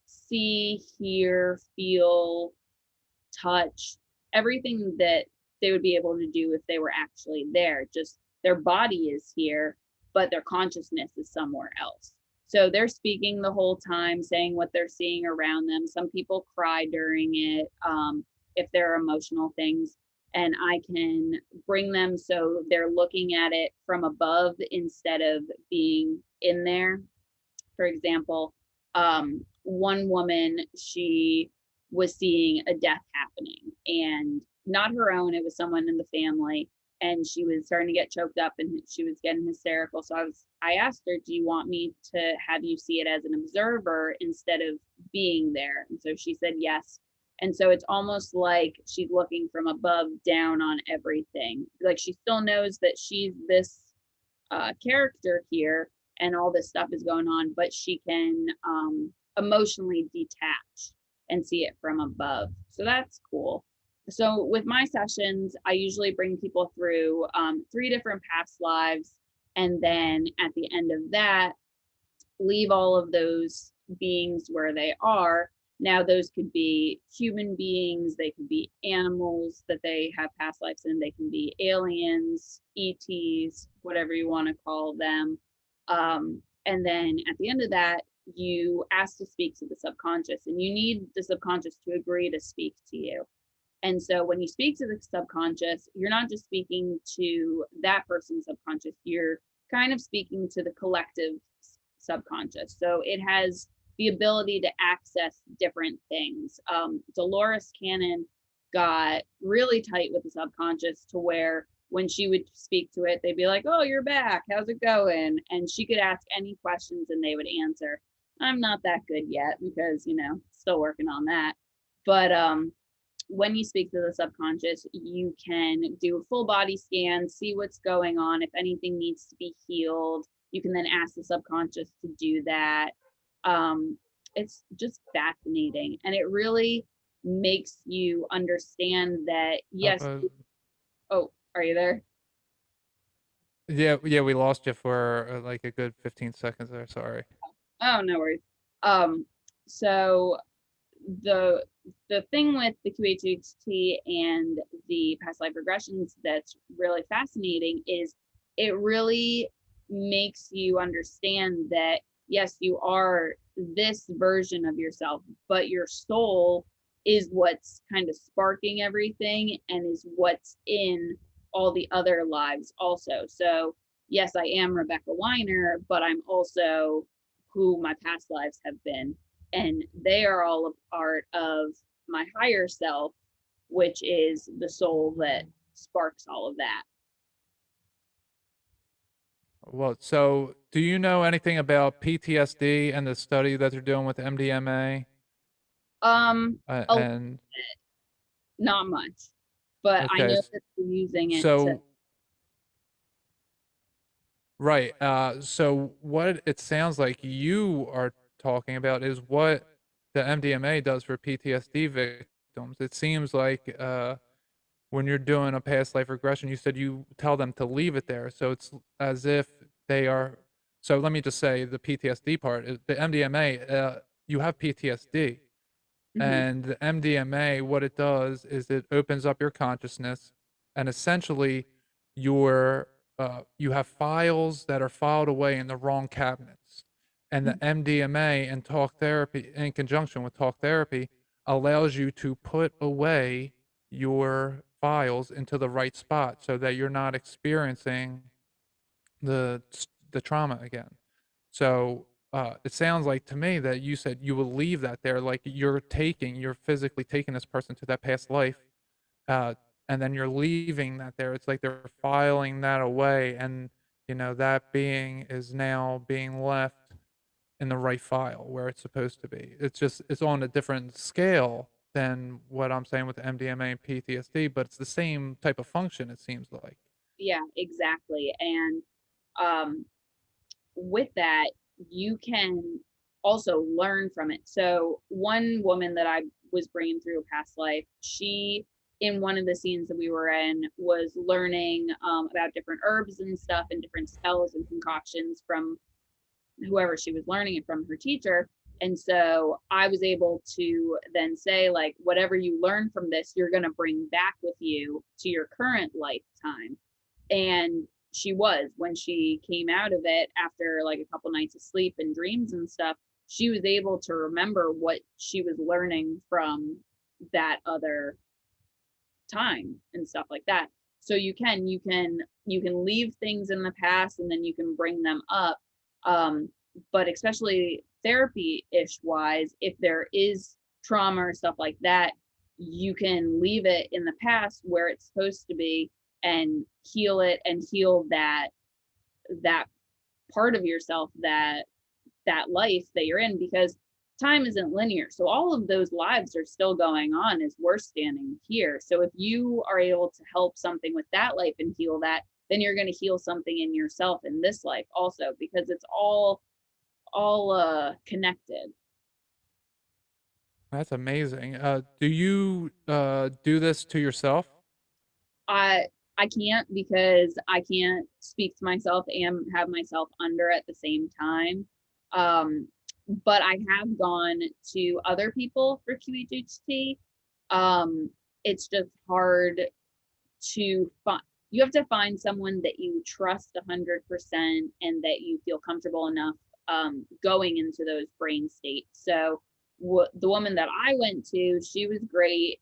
see, hear, feel, touch, everything that they would be able to do if they were actually there. Just their body is here, but their consciousness is somewhere else. So they're speaking the whole time, saying what they're seeing around them. Some people cry during it, if there are emotional things. And I can bring them so they're looking at it from above instead of being in there. For example, one woman, she was seeing a death happening, and not her own, it was someone in the family, and she was starting to get choked up and she was getting hysterical. So I asked her, do you want me to have you see it as an observer instead of being there? And so she said yes. And so it's almost like she's looking from above down on everything. Like she still knows that she's this character here and all this stuff is going on, but she can emotionally detach and see it from above. So that's cool. So with my sessions, I usually bring people through 3 different past lives. And then at the end of that, leave all of those beings where they are. Now, those could be human beings, they could be animals that they have past lives in, they can be aliens, ETs, whatever you want to call them. And then at the end of that, you ask to speak to the subconscious, and you need the subconscious to agree to speak to you. And so when you speak to the subconscious, you're not just speaking to that person's subconscious, you're kind of speaking to the collective subconscious. So it has the ability to access different things. Dolores Cannon got really tight with the subconscious to where when she would speak to it, they'd be like, oh, you're back. How's it going? And she could ask any questions and they would answer. I'm not that good yet because, still working on that. But when you speak to the subconscious, you can do a full body scan, see what's going on. If anything needs to be healed, you can then ask the subconscious to do that. It's just fascinating. And it really makes you understand that, yes. Oh, are you there? Yeah, we lost you for like a good 15 seconds there. Sorry. Oh, no worries. So the thing with the QHHT and the past life regressions that's really fascinating is it really makes you understand that yes, you are this version of yourself, but your soul is what's kind of sparking everything and is what's in all the other lives also. So yes, I am Rebecca Weiner, but I'm also who my past lives have been, and they are all a part of my higher self, which is the soul that sparks all of that. Well, so do you know anything about PTSD and the study that they're doing with MDMA? A And not much, but I okay, know that they're using it to. so right, so what it sounds like you are talking about is what the MDMA does for PTSD victims. It seems like when you're doing a past life regression, you said you tell them to leave it there. So it's as if they are. So let me just say the PTSD part. The MDMA, you have PTSD, Mhm. and the MDMA, what it does is it opens up your consciousness, and essentially, you have files that are filed away in the wrong cabinets, and the MDMA and talk therapy, in conjunction with talk therapy, allows you to put away your files into the right spot so that you're not experiencing the the trauma again. So it sounds like to me that you said you will leave that there, like you're physically taking this person to that past life, uh, and then you're leaving that there. It's like they're filing that away, and that being is now being left in the right file where it's supposed to be. It's on a different scale than what I'm saying with the MDMA and PTSD, but it's the same type of function. It seems like. Yeah, exactly. And um, with that, you can also learn from it. So one woman that I was bringing through a past life, she in one of the scenes that we were in was learning about different herbs and stuff and different spells and concoctions from whoever she was learning it from, her teacher. And so I was able to then say, like, whatever you learn from this, you're going to bring back with you to your current lifetime. And she was, when she came out of it after like a couple nights of sleep and dreams and stuff, she was able to remember what she was learning from that other time and stuff like that. So you can leave things in the past and then you can bring them up. But especially therapy-ish wise, if there is trauma or stuff like that, you can leave it in the past where it's supposed to be and heal it and heal that part of yourself, that life that you're in, because time isn't linear. So all of those lives are still going on as we're standing here. So if you are able to help something with that life and heal that, then you're going to heal something in yourself in this life also, because it's all connected. That's amazing. Do you do this to yourself? I can't, because I can't speak to myself and have myself under at the same time. But I have gone to other people for QHHT. It's just hard to find. You have to find someone that you trust 100% and that you feel comfortable enough going into those brain states. So the woman that I went to, she was great,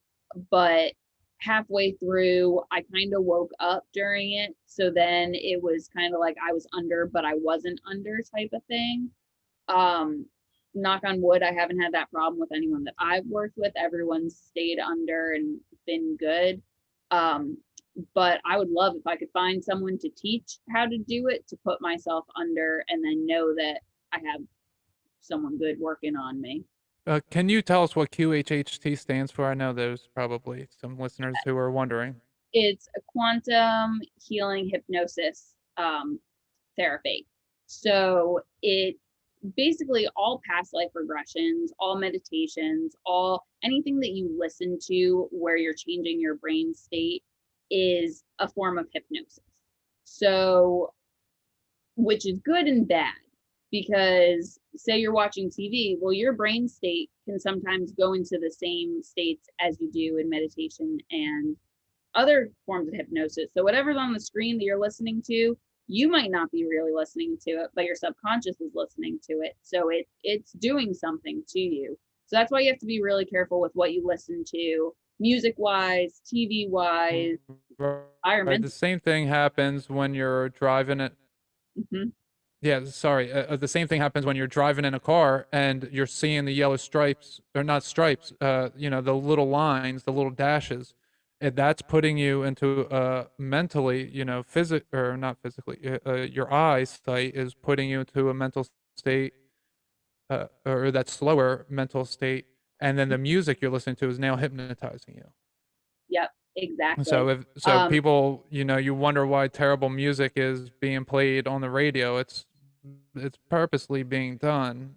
but halfway through, I kind of woke up during it. So then it was kind of like I was under, but I wasn't under type of thing. Knock on wood, I haven't had that problem with anyone that I've worked with. Everyone's stayed under and been good. But I would love if I could find someone to teach how to do it, to put myself under and then know that I have someone good working on me. Can you tell us what QHHT stands for? I know there's probably some listeners who are wondering. It's a quantum healing hypnosis therapy. So it basically all past life regressions, all meditations, all anything that you listen to where you're changing your brain state is a form of hypnosis. So, which is good and bad, because say you're watching TV, well, your brain state can sometimes go into the same states as you do in meditation and other forms of hypnosis. So whatever's on the screen that you're listening to, you might not be really listening to it, but your subconscious is listening to it. So it's doing something to you. So that's why you have to be really careful with what you listen to, music wise, TV wise, Right. The same thing happens when you're driving it. Mm-hmm. Yeah, sorry. The same thing happens when you're driving in a car and you're seeing the yellow stripes, or not stripes, the little lines, the little dashes. And that's putting you into mentally, or not physically, your eyesight is putting you into a mental state, or that slower mental state. And then the music you're listening to is now hypnotizing you. Yep, exactly. So people, you wonder why terrible music is being played on the radio. It's purposely being done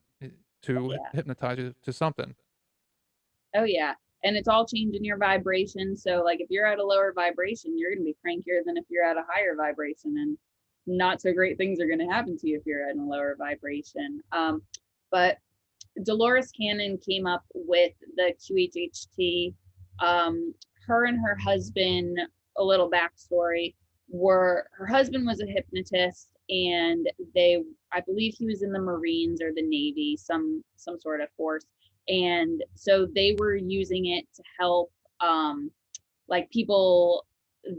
to hypnotize you to something. Oh yeah. And it's all changing your vibration. So like if you're at a lower vibration, you're going to be crankier than if you're at a higher vibration, and not so great things are going to happen to you if you're at a lower vibration. But Dolores Cannon came up with the QHHT. Her and her husband, a little backstory, her husband was a hypnotist, and I believe he was in the Marines or the Navy, some sort of force. And so they were using it to help like people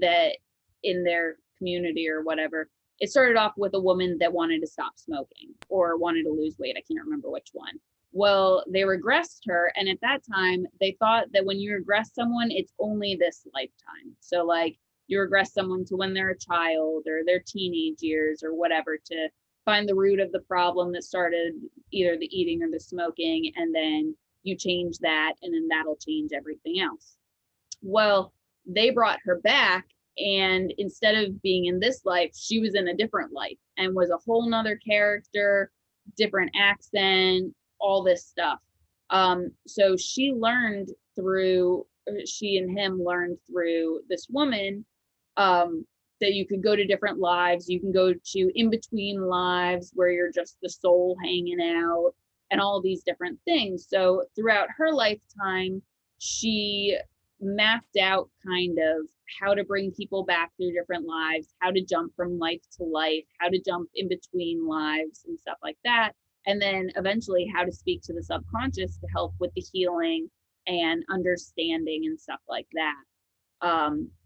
that in their community or whatever. It started off with a woman that wanted to stop smoking or wanted to lose weight. I can't remember which one. Well, they regressed her. And at that time, they thought that when you regress someone, it's only this lifetime. So like you regress someone to when they're a child or their teenage years or whatever, to find the root of the problem that started either the eating or the smoking. And then you change that, and then that'll change everything else. Well, they brought her back, and instead of being in this life, she was in a different life and was a whole nother character, different accent, all this stuff. So she learned she and him learned through this woman, that you could go to different lives. You can go to in between lives where you're just the soul hanging out and all these different things. So throughout her lifetime, she mapped out kind of how to bring people back through different lives, how to jump from life to life, how to jump in between lives and stuff like that. And then eventually how to speak to the subconscious to help with the healing and understanding and stuff like that.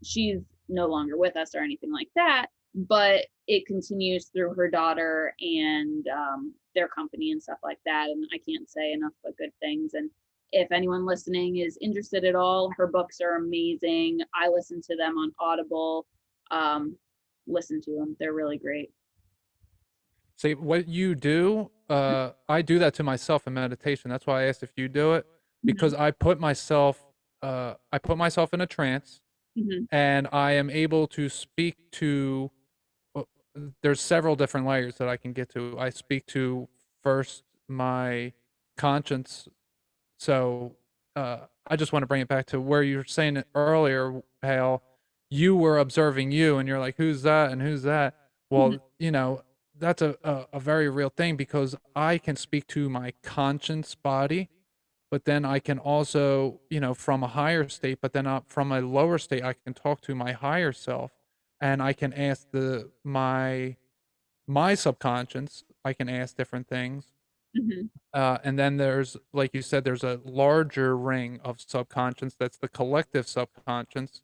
She's no longer with us or anything like that, but it continues through her daughter and their company and stuff like that. And I can't say enough but good things. And if anyone listening is interested at all, her books are amazing. I listen to them on Audible. Listen to them. They're really great. See, what you do, I do that to myself in meditation. That's why I asked if you do it, because I put myself in a trance, and I am able to speak to, there's several different layers that I can get to. I speak to first my conscience. So I just want to bring it back to where you were saying it earlier, how you were observing you and you're like, who's that and who's that? Well, you know, that's a very real thing, because I can speak to my conscience body, but then I can also, you know, from a higher state, but then from a lower state, I can talk to my higher self, and I can ask my subconscious, I can ask different things. And then there's, like you said, there's a larger ring of subconscious, that's the collective subconscious.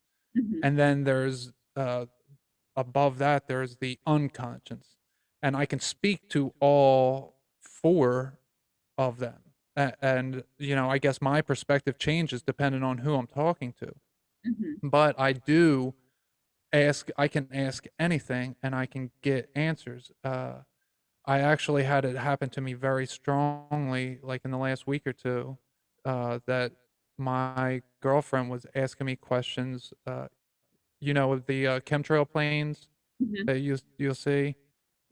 And then there's above that, there's the unconscious. And I can speak to all four of them. And, you know, I guess my perspective changes depending on who I'm talking to. But I can ask anything and I can get answers. I actually had it happen to me very strongly, like in the last week or two, that my girlfriend was asking me questions. You know, the chemtrail planes that you'll see.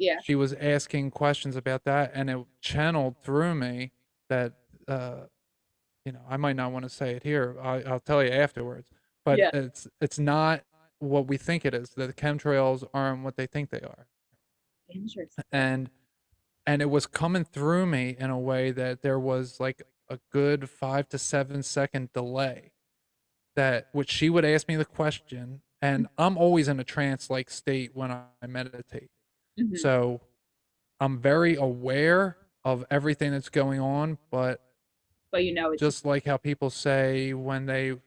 Yeah. She was asking questions about that, and it channeled through me that, you know, I might not want to say it here. I'll tell you afterwards. But Yeah. it's not what we think it is. The chemtrails aren't what they think they are. Interesting. And it was coming through me in a way that there was like a good 5 to 7 second delay, that which she would ask me the question, and I'm always in a trance like state when I meditate. So I'm very aware of everything that's going on, but you know, it's just like how people say when they,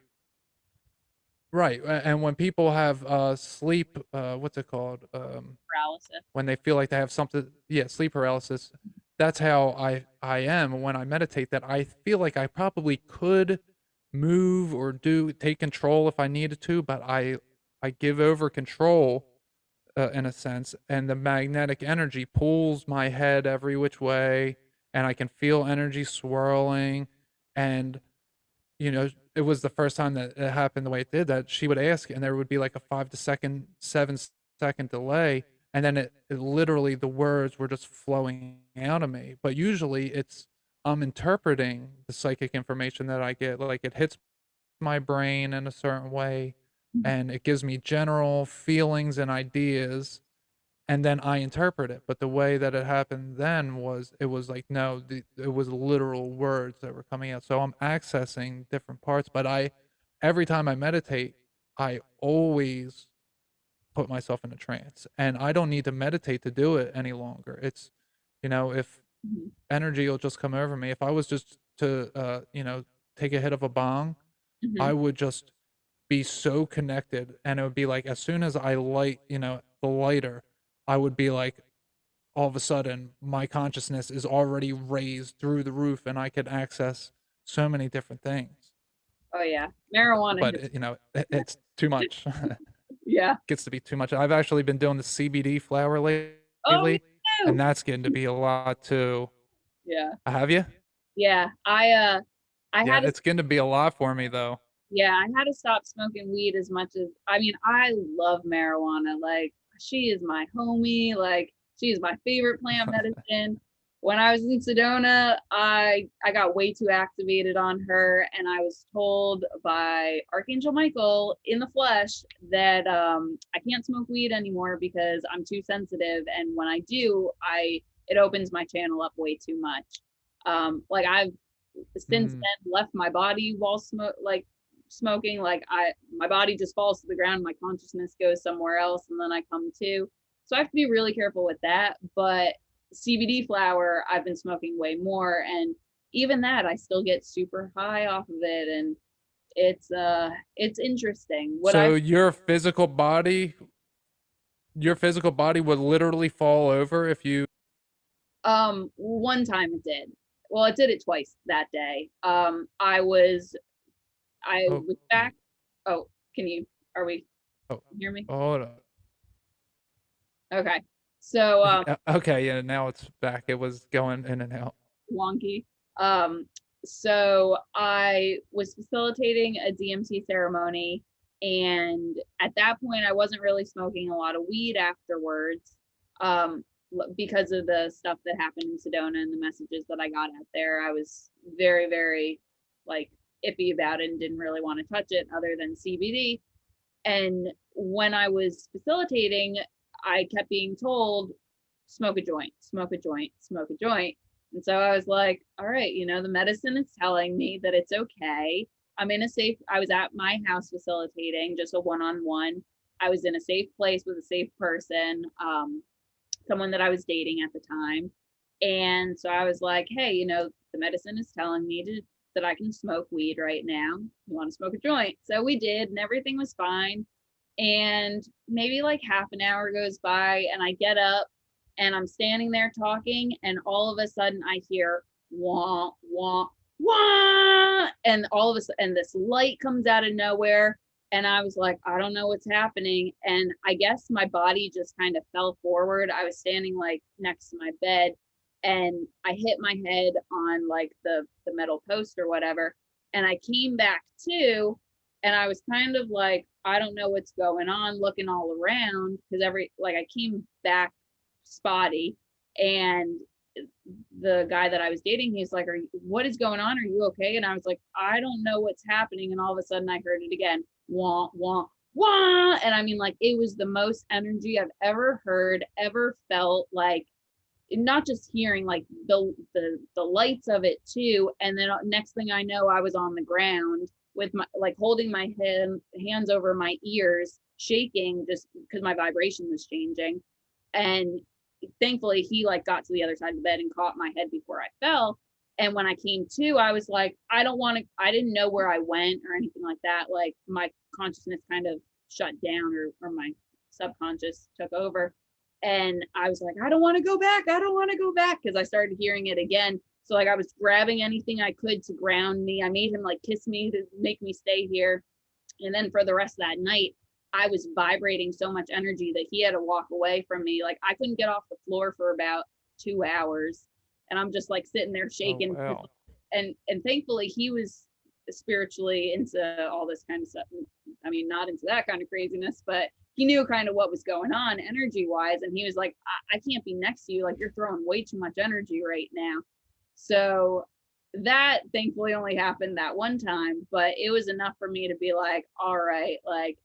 right, and when people have sleep, what's it called, paralysis. when they feel like they have something, yeah, sleep paralysis, that's how I am when I meditate, that I feel like I probably could move or take control if I needed to, but I give over control, in a sense, and the magnetic energy pulls my head every which way, and I can feel energy swirling. And you know, it was the first time that it happened the way it did, that she would ask and there would be like a 5 to 7 second delay, and then it literally, the words were just flowing out of me. But usually it's, I'm interpreting the psychic information that I get, like it hits my brain in a certain way, and it gives me general feelings and ideas, and then I interpret it. But the way that it happened then was, it was like, no, it was literal words that were coming out. So I'm accessing different parts, but every time I meditate, I always put myself in a trance, and I don't need to meditate to do it any longer. It's, you know, if energy will just come over me. If I was just to, you know, take a hit of a bong, I would just be so connected, and it would be like, as soon as I light, you know, the lighter, I would be like, all of a sudden my consciousness is already raised through the roof, and I could access so many different things. Oh yeah, marijuana. But you know, it's too much. Yeah. Gets to be too much. I've actually been doing the CBD flower Oh, me lately, too. and that's getting to be a lot too. Yeah. Have you? Yeah. I Yeah, had to, it's getting to be a lot for me though. yeah, I had to stop smoking weed as much as, I mean, I love marijuana. Like, she is my homie. Like, she is my favorite plant medicine. when I was in Sedona, I got way too activated on her, and I was told by Archangel Michael in the flesh that I can't smoke weed anymore because I'm too sensitive, and when I do, it opens my channel up way too much. Like I've since then left my body while smoking. Like my body just falls to the ground, my consciousness goes somewhere else, and then I come to. So I have to be really careful with that. But CBD flower, I've been smoking way more, and even that, I still get super high off of it, and it's interesting. So your physical body would literally fall over if you. One time it did. Well, it did it twice that day. I was back. Oh, are we, Oh, can you hear me? hold on. Okay. So, Okay, yeah, now it's back. It was going in and out. wonky. Um, so I was facilitating a DMT ceremony, and at that point, I wasn't really smoking a lot of weed afterwards, because of the stuff that happened in Sedona and the messages that I got out there. I was very, very like iffy about it and didn't really want to touch it other than CBD. And when I was facilitating, I kept being told, smoke a joint, smoke a joint, smoke a joint. And so I was like, all right, the medicine is telling me that it's okay. I was at my house facilitating just a one-on-one. I was in a safe place with a safe person, someone that I was dating at the time. And so I was like, hey, the medicine is telling me that I can smoke weed right now. You want to smoke a joint? So we did, and everything was fine. And maybe like half an hour goes by, and I get up and I'm standing there talking, and all of a sudden I hear wah, wah, wah. And all of a sudden, this light comes out of nowhere. And I was like, I don't know what's happening. And I guess my body just kind of fell forward. I was standing like next to my bed, and I hit my head on like the metal post or whatever. And I came back to, and I was kind of like, I don't know what's going on, looking all around, because I came back spotty. And the guy that I was dating, he's like, what is going on? Are you okay? And I was like, I don't know what's happening. And all of a sudden I heard it again, wah, wah, wah. And I mean, like, it was the most energy I've ever heard, ever felt. Like, not just hearing, like the lights of it too. And then next thing I know, I was on the ground with my, like, holding my hands over my ears, shaking just because my vibration was changing. And thankfully he like got to the other side of the bed and caught my head before I fell. And when I came to, I was like, I didn't know where I went or anything like that. Like, my consciousness kind of shut down, or my subconscious took over. And I was like, I don't want to go back. I don't want to go back, because I started hearing it again. So like I was grabbing anything I could to ground me. I made him like kiss me to make me stay here. And then for the rest of that night, I was vibrating so much energy that he had to walk away from me. Like, I couldn't get off the floor for about 2 hours. And I'm just like sitting there shaking. Oh, wow. And thankfully he was spiritually into all this kind of stuff. I mean, not into that kind of craziness, but he knew kind of what was going on energy wise. And he was like, I can't be next to you. Like, you're throwing way too much energy right now. So that thankfully only happened that one time, but it was enough for me to be like, all right, like,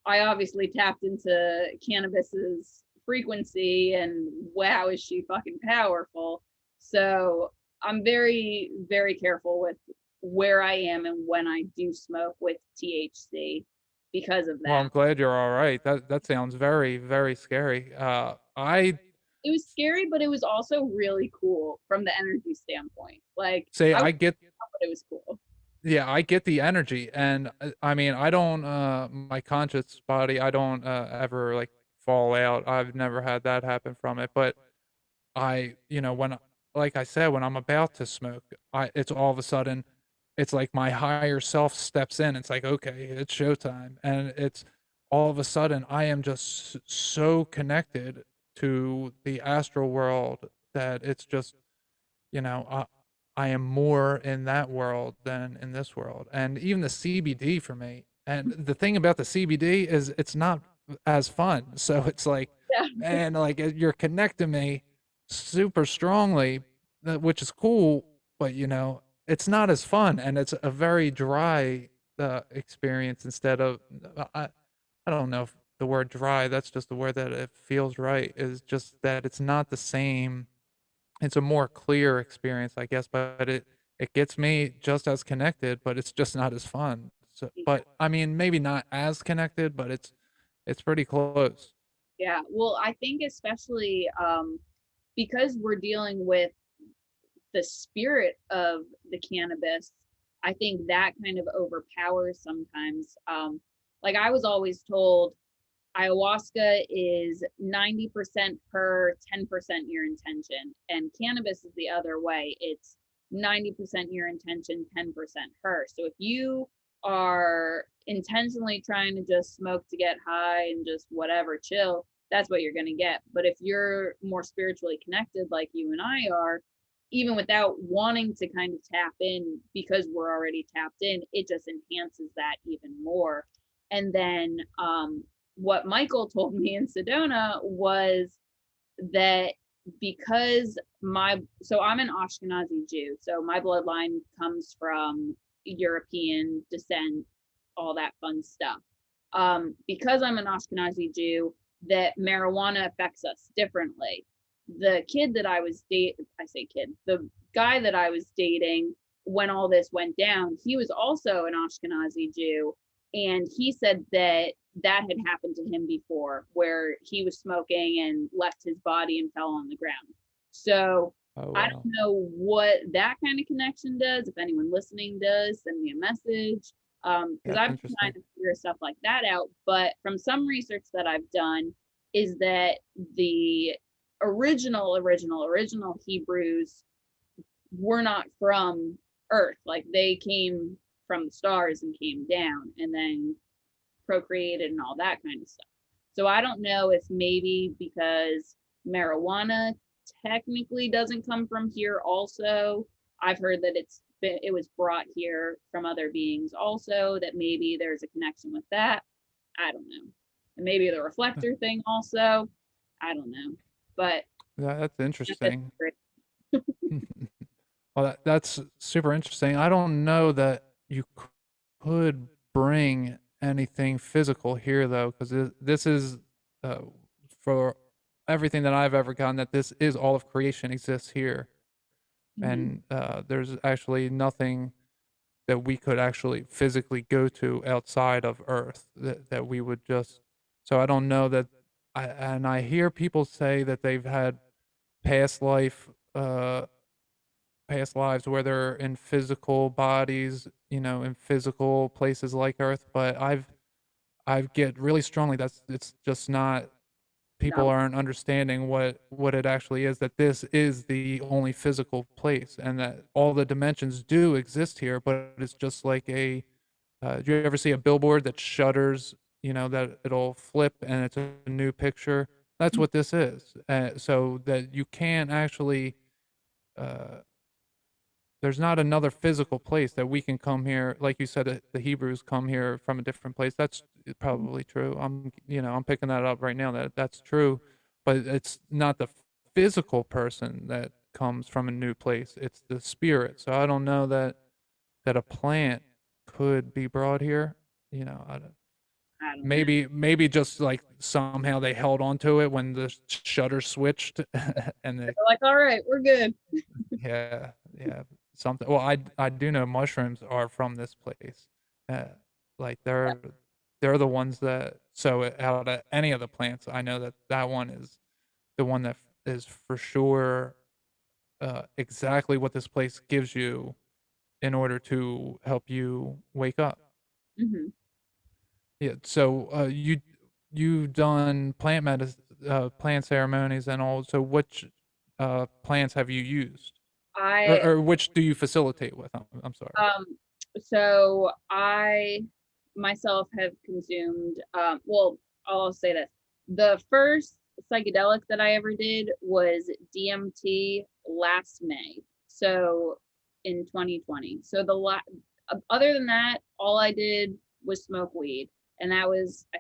I obviously tapped into cannabis's frequency, and wow, is she fucking powerful. So I'm very, very careful with where I am and when I do smoke with THC because of that. Well, I'm glad you're all right. That sounds very, very scary. It was scary, but it was also really cool from the energy standpoint. Like, say I I get but it was cool. Yeah, I get the energy, and I mean, I don't my conscious body, I don't ever like fall out. I've never had that happen from it, but like I said, when I'm about to smoke, it's all of a sudden, it's like my higher self steps in. It's like, okay, it's showtime, and it's all of a sudden I am just so connected to the astral world that it's just, you know, I am more in that world than in this world. And even the CBD for me, and the thing about the CBD is it's not as fun. So it's like, Yeah. man, like you're connecting me super strongly, which is cool, but it's not as fun, and it's a very dry experience instead of I don't know if the word dry, that's just the word that it feels right, is just that it's not the same. It's a more clear experience, I guess, but it gets me just as connected, but it's just not as fun. So, Yeah. but I mean, maybe not as connected, but it's pretty close. Yeah. Well, I think especially because we're dealing with the spirit of the cannabis, I think that kind of overpowers sometimes. Like I was always told ayahuasca is 90% her, 10% your intention. And cannabis is the other way. It's 90% your intention, 10% her. So if you are intentionally trying to just smoke to get high and just whatever, chill, that's what you're going to get. But if you're more spiritually connected, like you and I are, even without wanting to kind of tap in because we're already tapped in, it just enhances that even more. And then what Michael told me in Sedona was that because so I'm an Ashkenazi Jew, so my bloodline comes from European descent, all that fun stuff. Because I'm an Ashkenazi Jew, that marijuana affects us differently. The kid that I was dating, I say kid, the guy that I was dating when all this went down, he was also an Ashkenazi Jew, and he said that that had happened to him before, where he was smoking and left his body and fell on the ground. So Oh I don't wow, know what that kind of connection does. If anyone listening does, send me a message. Because that's I've been trying interesting. to figure stuff like that out. But from some research that I've done, is that the original Hebrews were not from Earth. Like they came from the stars and came down and then procreated and all that kind of stuff. So I don't know if maybe because marijuana technically doesn't come from here also. I've heard that it was brought here from other beings also, that maybe there's a connection with that. I don't know. And maybe the reflector thing also. I don't know. But That's that's interesting. great. Well, that's super interesting. I don't know that you could bring anything physical here though, because this is uh, for everything that I've ever gotten. That this is all of creation exists here, Mhm. and there's actually nothing that we could actually physically go to outside of Earth that we would just. So I don't know that. I hear people say that they've had past life. Past lives where they're in physical bodies, in physical places like Earth, but I get really strongly that's it's just not people No. aren't understanding what it actually is, that this is the only physical place and that all the dimensions do exist here, but it's just like do you ever see a billboard that shutters, that it'll flip and it's a new picture? That's what this is. So that you can't actually uh, there's not another physical place that we can come here. Like you said, the Hebrews come here from a different place. That's probably true. I'm picking that up right now. That's true, but it's not the physical person that comes from a new place. It's the spirit. So I don't know that a plant could be brought here. I don't, I don't know. maybe just like somehow they held onto it when the shutter switched, and they They're like, all right, we're good. yeah, yeah, something. Well, I do know mushrooms are from this place. Uh, like they're the ones that so out of any of the plants, I know that one is the one that is for sure exactly what this place gives you in order to help you wake up. Hmm. Yeah. So you done plant ceremonies and all. So which plants have you used? Or, I or which do you facilitate with? I'm sorry. Um, so I myself have consumed, well, I'll say this. The first psychedelic that I ever did was DMT last May. So in 2020. So other than that, all I did was smoke weed. And I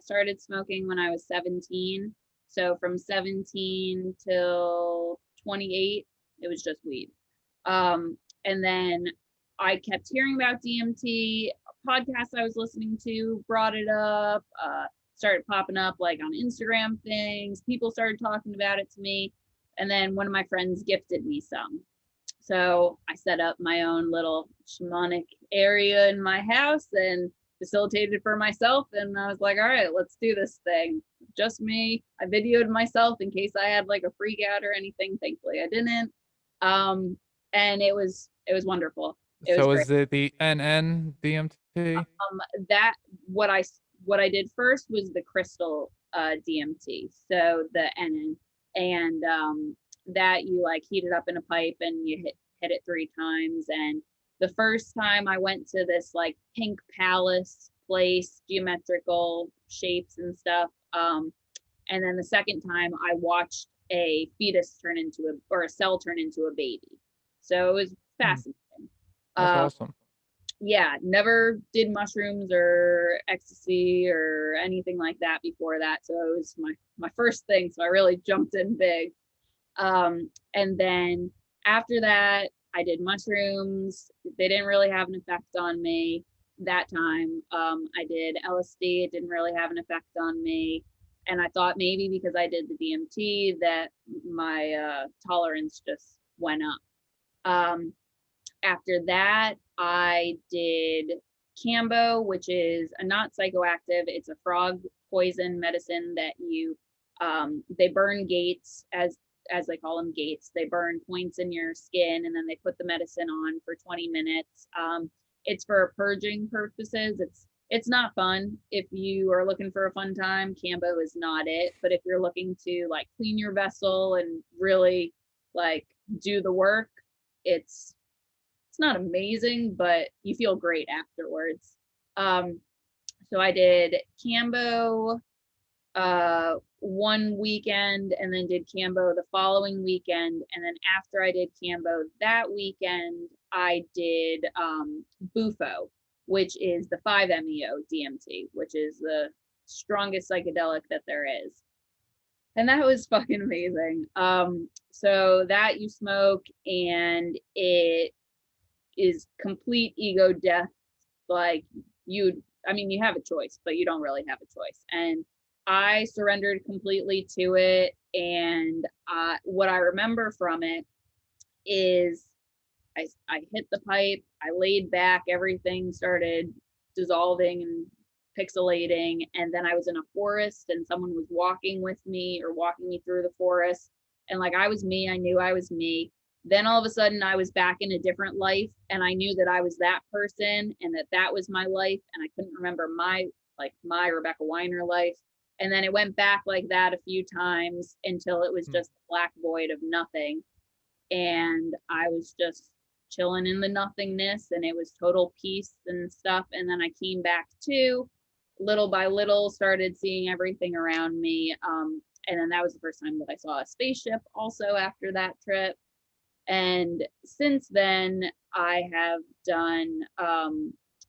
started smoking when I was 17. So from 17 till 28, it was just weed. And then I kept hearing about DMT. A podcast I was listening to brought it up, started popping up like on Instagram things. People started talking about it to me. And then one of my friends gifted me some. So I set up my own little shamanic area in my house and facilitated for myself. And I was like, all right, let's do this thing. Just me. I videoed myself in case I had like a freak out or anything. Thankfully, I didn't. And it was wonderful. It was So great. is it the NN DMT? That what I did first was the crystal DMT. So the NN, and that you like heat it up in a pipe and you hit it 3 times. And the first time I went to this like pink palace place, geometrical shapes and stuff. And then the second time I watched a fetus turn into a cell turn into a baby. So it was fascinating. That's Uh, awesome. yeah, never did mushrooms or ecstasy or anything like that before that. So it was my first thing. So I really jumped in big. And then after that, I did mushrooms. They didn't really have an effect on me that time. I did LSD. It didn't really have an effect on me. And I thought maybe because I did the DMT that my tolerance just went up. After that, I did Cambo, which is a not psychoactive. It's a frog poison medicine that they burn gates as they call them gates. They burn points in your skin and then they put the medicine on for 20 minutes. It's for purging purposes. It's not fun. If you are looking for a fun time, Cambo is not it. But if you're looking to like clean your vessel and really like do the work, it's not amazing, but you feel great afterwards. So I did Cambo one weekend and then did Cambo the following weekend. And then after I did Cambo that weekend, I did Bufo, which is the 5-MeO DMT, which is the strongest psychedelic that there is. And that was fucking amazing. So that you smoke and it is complete ego death. Like you have a choice, but you don't really have a choice. And I surrendered completely to it. And what I remember from it is I hit the pipe, I laid back, everything started dissolving and pixelating. And then I was in a forest and someone was walking with me or walking me through the forest. And like I was me, I knew I was me. Then all of a sudden I was back in a different life and I knew that I was that person and that was my life. And I couldn't remember my Rebecca Weiner life. And then it went back like that a few times until it was just a black void of nothing. And I was just chilling in the nothingness and it was total peace and stuff. And then I came back to little by little, started seeing everything around me. And then that was the first time that I saw a spaceship also after that trip. And since then, I have done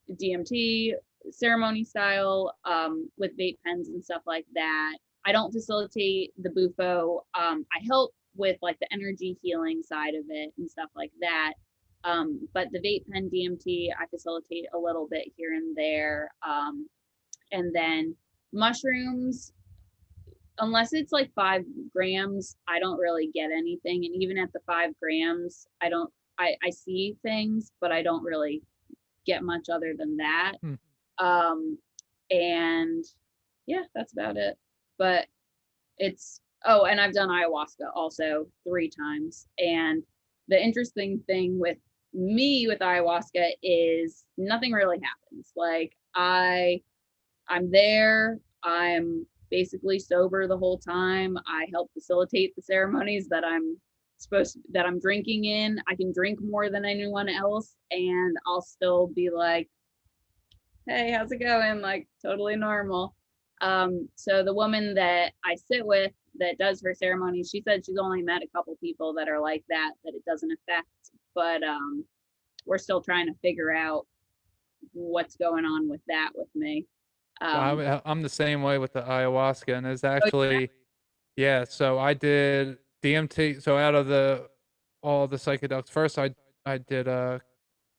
DMT ceremony style with vape pens and stuff like that. I don't facilitate the Bufo. I help with like the energy healing side of it and stuff like that. But the vape pen DMT, I facilitate a little bit here and there. And then mushrooms, unless it's like 5 grams, I don't really get anything. And even at the 5 grams, I see things, but I don't really get much other than that. And yeah, that's about it. But and I've done ayahuasca also 3 times. And the interesting thing with me with ayahuasca is nothing really happens. Like I'm there, I'm basically sober the whole time. I help facilitate the ceremonies that I'm drinking in. I can drink more than anyone else and I'll still be like, hey, how's it going? Like totally normal. So the woman that I sit with that does her ceremonies, she said she's only met a couple people that are like that it doesn't affect, but we're still trying to figure out what's going on with that with me. I'm the same way with the ayahuasca, and it's actually, yeah. So I did DMT. So out of the all the psychedelics. First, I did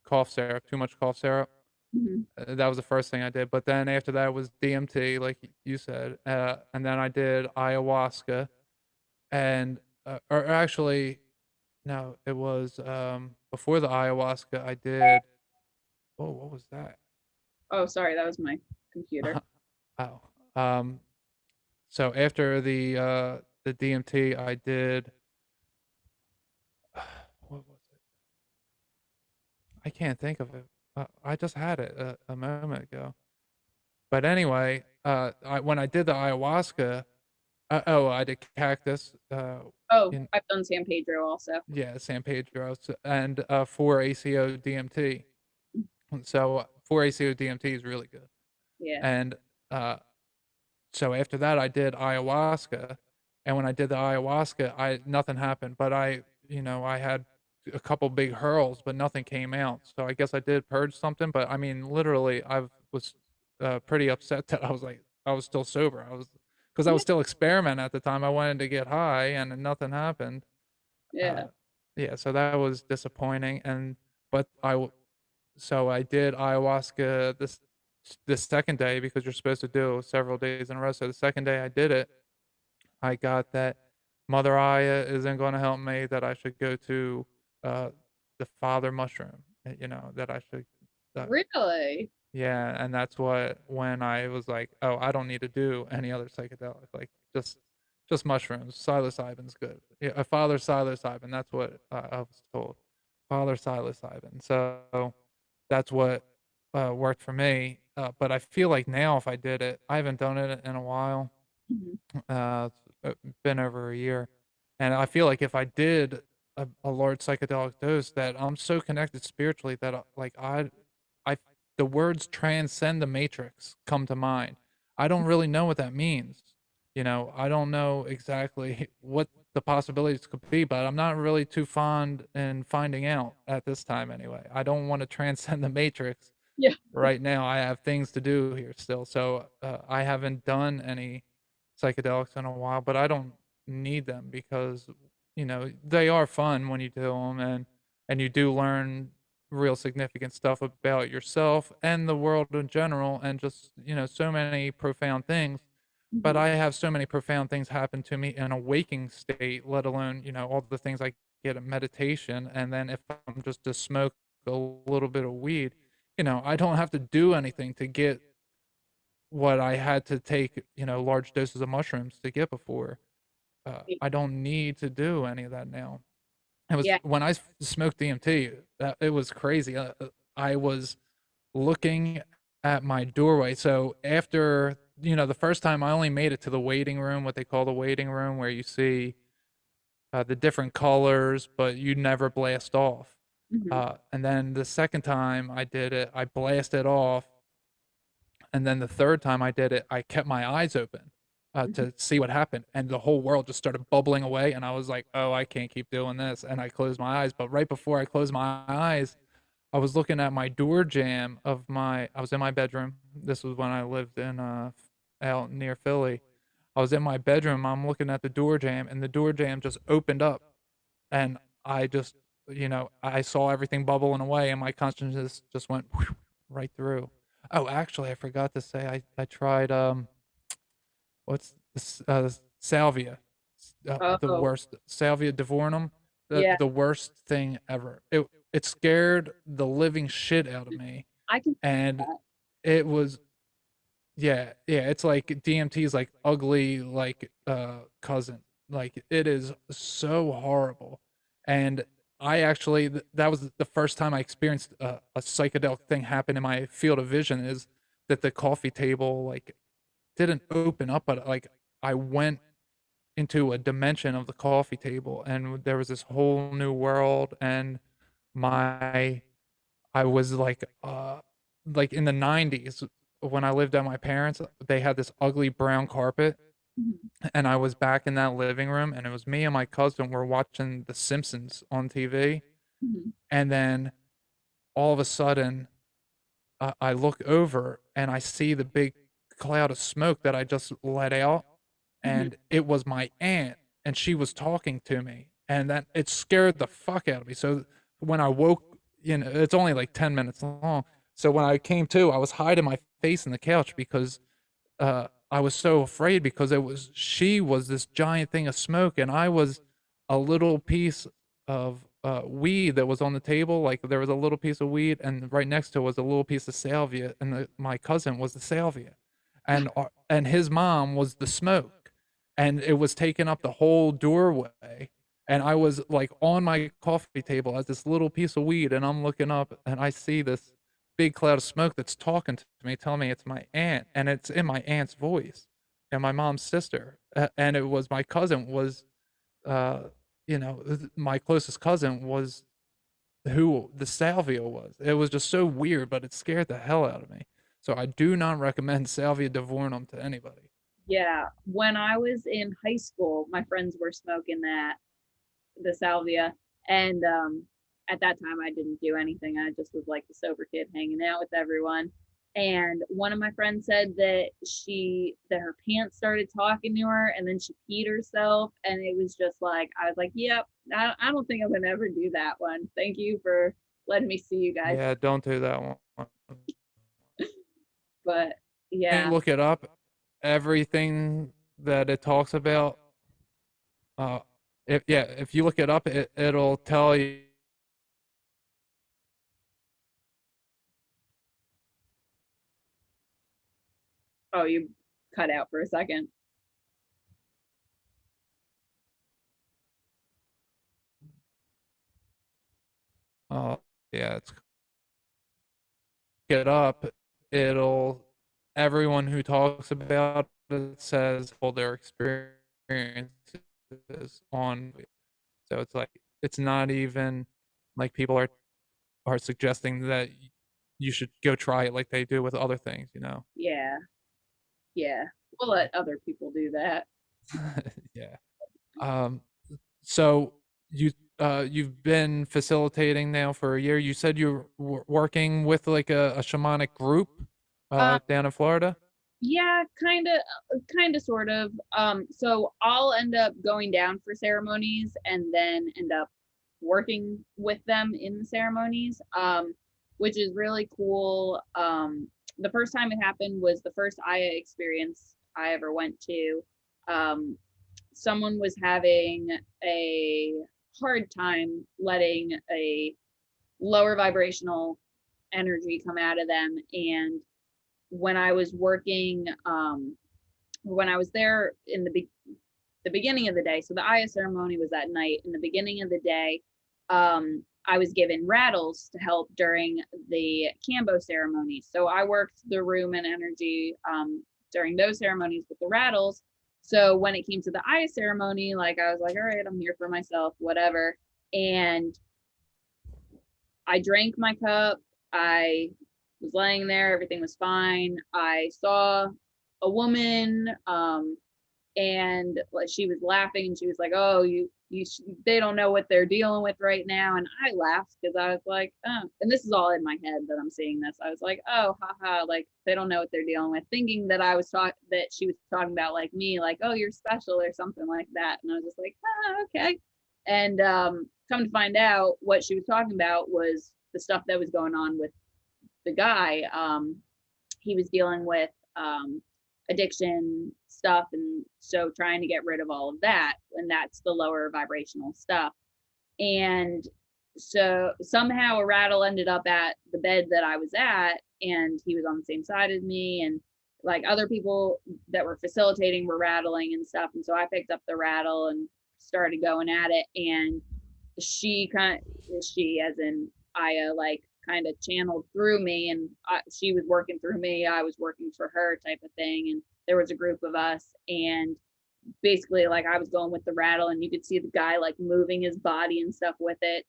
cough syrup, too much cough syrup. Mhm. That was the first thing I did. But then after that was DMT, like you said, and then I did ayahuasca, and or actually, no, it was before the ayahuasca. I did. Oh, what was that? Oh, sorry, that was my computer. Oh, um, so after the DMT, I did. What was it? I can't think of it. I just had it a moment ago. But anyway, when I did the ayahuasca, I did cactus. Oh, In I've done San Pedro also. Yeah, San Pedro, and 4-ACO DMT. So 4-ACO DMT is really good. Yeah. And uh, so after that, I did ayahuasca, and when I did the ayahuasca, I nothing happened, but I had a couple big hurls, but nothing came out. So I guess I did purge something, but I mean, literally, I was pretty upset that I was still sober. Because I Yeah. was still experimenting at the time. I wanted to get high, and nothing happened. Yeah. Uh, yeah, so that was disappointing. But so I did ayahuasca this second day because you're supposed to do several days in a row. So the second day I did it, I got that Mother Aya isn't going to help me. That I should go to uh, the Father Mushroom. That I should. Uh, Really? yeah, and that's when I was like, oh, I don't need to do any other psychedelic. Like just mushrooms. Psilocybin's good. Yeah, a Father psilocybin. That's what I was told. Father psilocybin. So that's what worked for me. But I feel like now if I did it, I haven't done it in a while. Mhm. It's been over a year, and I feel like if I did a large psychedelic dose, that I'm so connected spiritually that I, the words transcend the matrix come to mind. I don't really know what that means. I don't know exactly what the possibilities could be, but I'm not really too fond in finding out at this time anyway. I don't want to transcend the matrix Yeah. right now. I have things to do here still. So I haven't done any psychedelics in a while, but I don't need them because they are fun when you do them, and you do learn real significant stuff about yourself and the world in general, and just so many profound things. But Mhm. I have so many profound things happen to me in a waking state, let alone all the things I get in meditation. And then if I'm just to smoke a little bit of weed, I don't have to do anything to get what I had to take, large doses of mushrooms to get before. I don't need to do any of that now. It was Yeah. when I smoked DMT, that it was crazy. I was looking at my doorway. So after, the first time I only made it to the waiting room, what they call the waiting room, where you see the different colors, but you never blast off. Mhm. And then the second time I did it, I blasted off, and then the third time I did it, I kept my eyes open Mhm. to see what happened, and the whole world just started bubbling away, and I was like, "Oh, I can't keep doing this," and I closed my eyes. But right before I closed my eyes, I was looking at my door jamb of my. I was in my bedroom. This was when I lived in out near Philly. I was in my bedroom. I'm looking at the door jamb, and the door jamb just opened up, and I just, I saw everything bubbling away, and my consciousness just went whew, right through. Oh, actually, I forgot to say I tried what's this salvia, the Oh, worst salvia divornum, yeah. the worst thing ever. It scared the living shit out of me, I can see and that. it was yeah, it's like DMT's like ugly like cousin. Like it is so horrible. And I actually that was the first time I experienced a psychedelic thing happen in my field of vision, is that the coffee table like didn't open up, but like I went into a dimension of the coffee table, and there was this whole new world. And my I was like in the 90s when I lived at my parents, they had this ugly brown carpet, Mhm. and I was back in that living room, and it was me and my cousin were watching The Simpsons on TV, Mhm. and then all of a sudden I look over and I see the big cloud of smoke that I just let out, Mhm. and it was my aunt, and she was talking to me, and that it scared the fuck out of me. So when I woke, it's only like 10 minutes long. So when I came to, I was hiding my face in the couch because I was so afraid, because she was this giant thing of smoke, and I was a little piece of weed that was on the table. Like, there was a little piece of weed, and right next to it was a little piece of salvia, and my cousin was the salvia, and his mom was the smoke, and it was taking up the whole doorway. And I was like on my coffee table as this little piece of weed, and I'm looking up, and I see this big cloud of smoke that's talking to me, telling me it's my aunt, and it's in my aunt's voice, and my mom's sister, and it was my cousin was, uh, my closest cousin was who the salvia was. It was just so weird, but it scared the hell out of me. So I do not recommend salvia divornum to anybody. Yeah, when I was in high school, my friends were smoking the salvia, and at that time I didn't do anything. I just was like the sober kid hanging out with everyone. And one of my friends said that her pants started talking to her, and then she peed herself, and it was just like, I was like, yep, I don't think I'm gonna ever do that one. Thank you for letting me see you guys. Yeah, don't do that one. But yeah. Look it up. Everything that it talks about, uh, if you look it up, it'll tell you. Oh, you cut out for a second. Yeah, it's it up. It'll Everyone who talks about it says all their experiences on. So it's like, it's not even like people are suggesting that you should go try it like they do with other things. Yeah, yeah. We'll let other people do that. Yeah. Um. So you've been facilitating now for a year. You said you're working with like a shamanic group Um, down in Florida. yeah, kind of, sort of. So I'll end up going down for ceremonies and then end up working with them in the ceremonies, which is really cool. The first time it happened was the first Aya experience I ever went to. Um, Someone was having a hard time letting a lower vibrational energy come out of them. And when I was working, when I was there in the beginning of the day, so the Aya ceremony was that night. In the beginning of the day, I was given rattles to help during the Cambo ceremony. So I worked the room and energy during those ceremonies with the rattles. So when it came to the Aya ceremony, like I was like, all right, I'm here for myself, whatever. And I drank my cup. I was laying there, everything was fine. I saw a woman, and like she was laughing, and she was like, "Oh, they don't know what they're dealing with right now." And I laughed because I was like, "Oh," and this is all in my head that I'm seeing this. I was like, "Oh, haha!" Like they don't know what they're dealing with, thinking that that she was talking about like me, like, "Oh, you're special" or something like that. And I was just like, "Ah, okay." And come to find out, what she was talking about was the stuff that was going on with the guy. He was dealing with addiction stuff, and so trying to get rid of all of that, and that's the lower vibrational stuff. And so somehow a rattle ended up at the bed that I was at, and he was on the same side as me, and like other people that were facilitating were rattling and stuff. And so I picked up the rattle and started going at it. And she as in Aya, like kind of channeled through me, and she was working through me, I was working for her, type of thing. And there was a group of us, and basically like I was going with the rattle, and you could see the guy like moving his body and stuff with it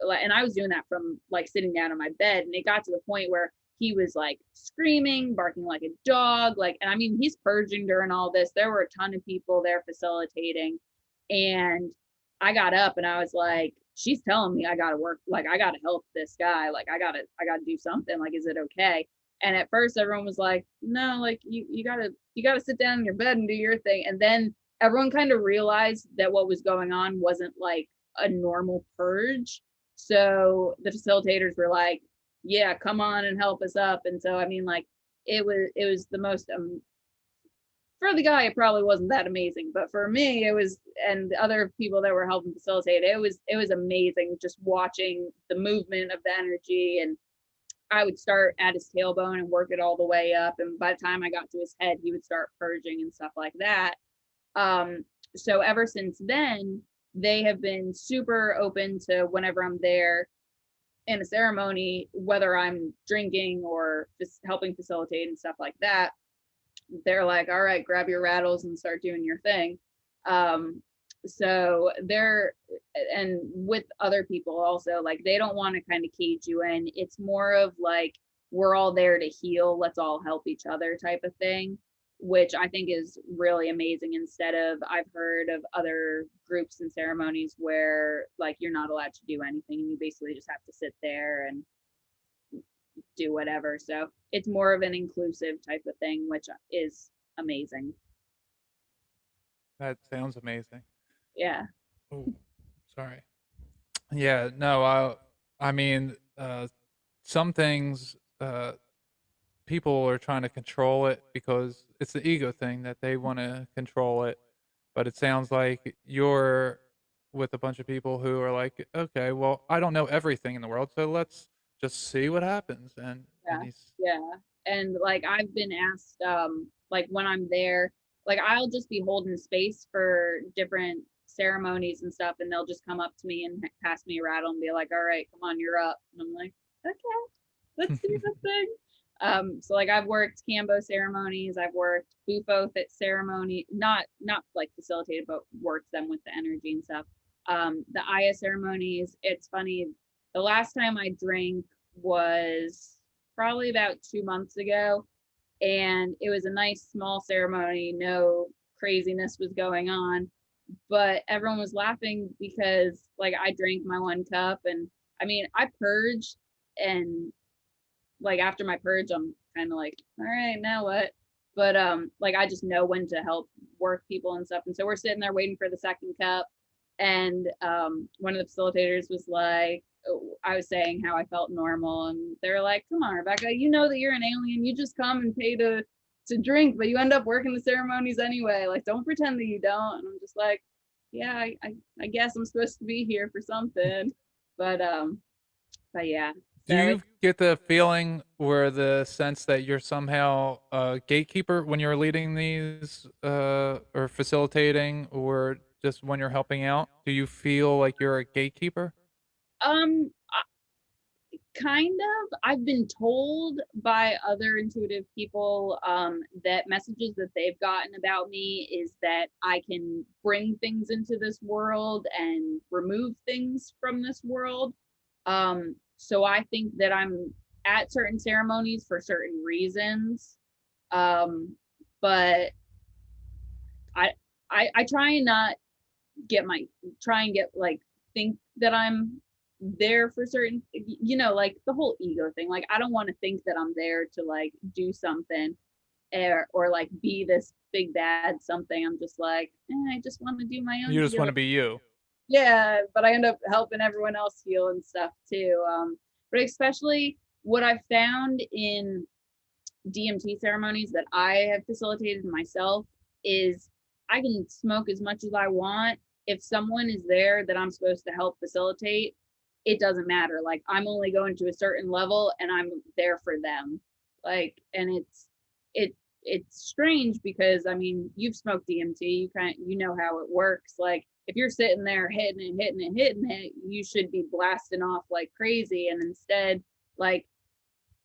and I was doing that from like sitting down on my bed. And it got to the point where he was like screaming, barking like a dog, like, and I mean, he's purging during all this. There were a ton of people there facilitating. And I got up and I was like, she's telling me I gotta work, like I gotta help this guy, like I gotta do something, like, is it okay? And at first everyone was like, no, like you gotta sit down in your bed and do your thing. And then everyone kind of realized that what was going on wasn't like a normal purge. So the facilitators were like, yeah, come on and help us up. And so, I mean, like, it was the most for the guy, it probably wasn't that amazing, but for me, it was, and the other people that were helping facilitate, it was amazing just watching the movement of the energy. And I would start at his tailbone and work it all the way up, and by the time I got to his head, he would start purging and stuff like that. um so ever since then, they have been super open to whenever I'm there in a ceremony, whether I'm drinking or just helping facilitate and stuff like that. They're like, all right, grab your rattles and start doing your thing. So they're, and with other people also, like, they don't want to kind of cage you in. It's more of like, we're all there to heal, let's all help each other type of thing, which I think is really amazing. Instead of, I've heard of other groups and ceremonies where like you're not allowed to do anything and you basically just have to sit there and do whatever. So it's more of an inclusive type of thing, which is amazing. That sounds amazing. Yeah. Oh, sorry. Yeah, no, I mean, some things, people are trying to control it because it's the ego thing that they want to control it. But it sounds like you're with a bunch of people who are like, okay, well, I don't know everything in the world, so let's just see what happens. And Yeah. he's, Yeah. And like, I've been asked, like when I'm there, like I'll just be holding space for different ceremonies and stuff, and they'll just come up to me and pass me a rattle and be like, all right, come on, you're up. And I'm like, okay, let's do the thing. So like, I've worked Kambo ceremonies, I've worked Bufo at ceremony, not like facilitated, but worked them with the energy and stuff. The Aya ceremonies, it's funny, the last time I drank was probably about 2 months ago, and it was a nice small ceremony, no craziness was going on, but everyone was laughing because like I drank my 1 cup, and I mean, I purged, and like after my purge, I'm kind of like, all right, now what? But like, I just know when to help work people and stuff. And so we're sitting there waiting for the 2nd cup, and one of the facilitators was like, oh, I was saying how I felt normal, and they're like, come on, Rebecca, you know that you're an alien, you just come and pay to drink, but you end up working the ceremonies anyway, like, don't pretend that you don't. And I'm just like, yeah, I guess I'm supposed to be here for something. But yeah, do so you it's get the feeling or the sense that you're somehow a gatekeeper when you're leading these, or facilitating, or just when you're helping out? Do you feel like you're a gatekeeper? um kind of, I've been told by other intuitive people that messages that they've gotten about me is that I can bring things into this world and remove things from this world. So I think that I'm at certain ceremonies for certain reasons. um but I, I try and not get my try and get like, think that I'm there for certain, like the whole ego thing. Like, I don't want to think that I'm there to like do something, or like be this big bad something. I'm just like, I just want to do my own You just want healing. to be you. Yeah, but I end up helping everyone else heal and stuff too. But especially what I've found in DMT ceremonies that I have facilitated myself is I can smoke as much as I want. If someone is there that I'm supposed to help facilitate, it doesn't matter. Like, I'm only going to a certain level and I'm there for them. Like, and it it's strange because I mean, you've smoked DMT, you know how it works. Like, if you're sitting there hitting it, hitting it, hitting it, you should be blasting off like crazy. And instead, like,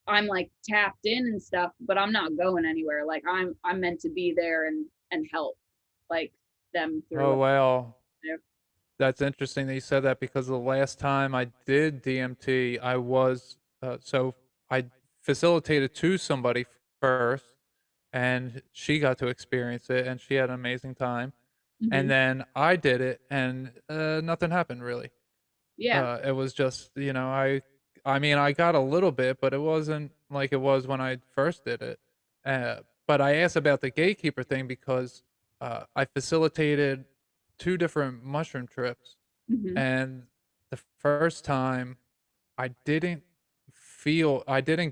I'm like tapped in and stuff, but I'm not going anywhere. Like, I'm meant to be there and help like them through Oh, what well, they do. that's interesting that you said that because the last time I did DMT, I was, so I facilitated to somebody first, and she got to experience it, and she had an amazing time. And Hmm. then I did it, and nothing happened really. Yeah. It was just, I mean, I got a little bit, but it wasn't like it was when I first did it. But I asked about the gatekeeper thing because I facilitated 2 different mushroom trips, Mhm. and the first time I didn't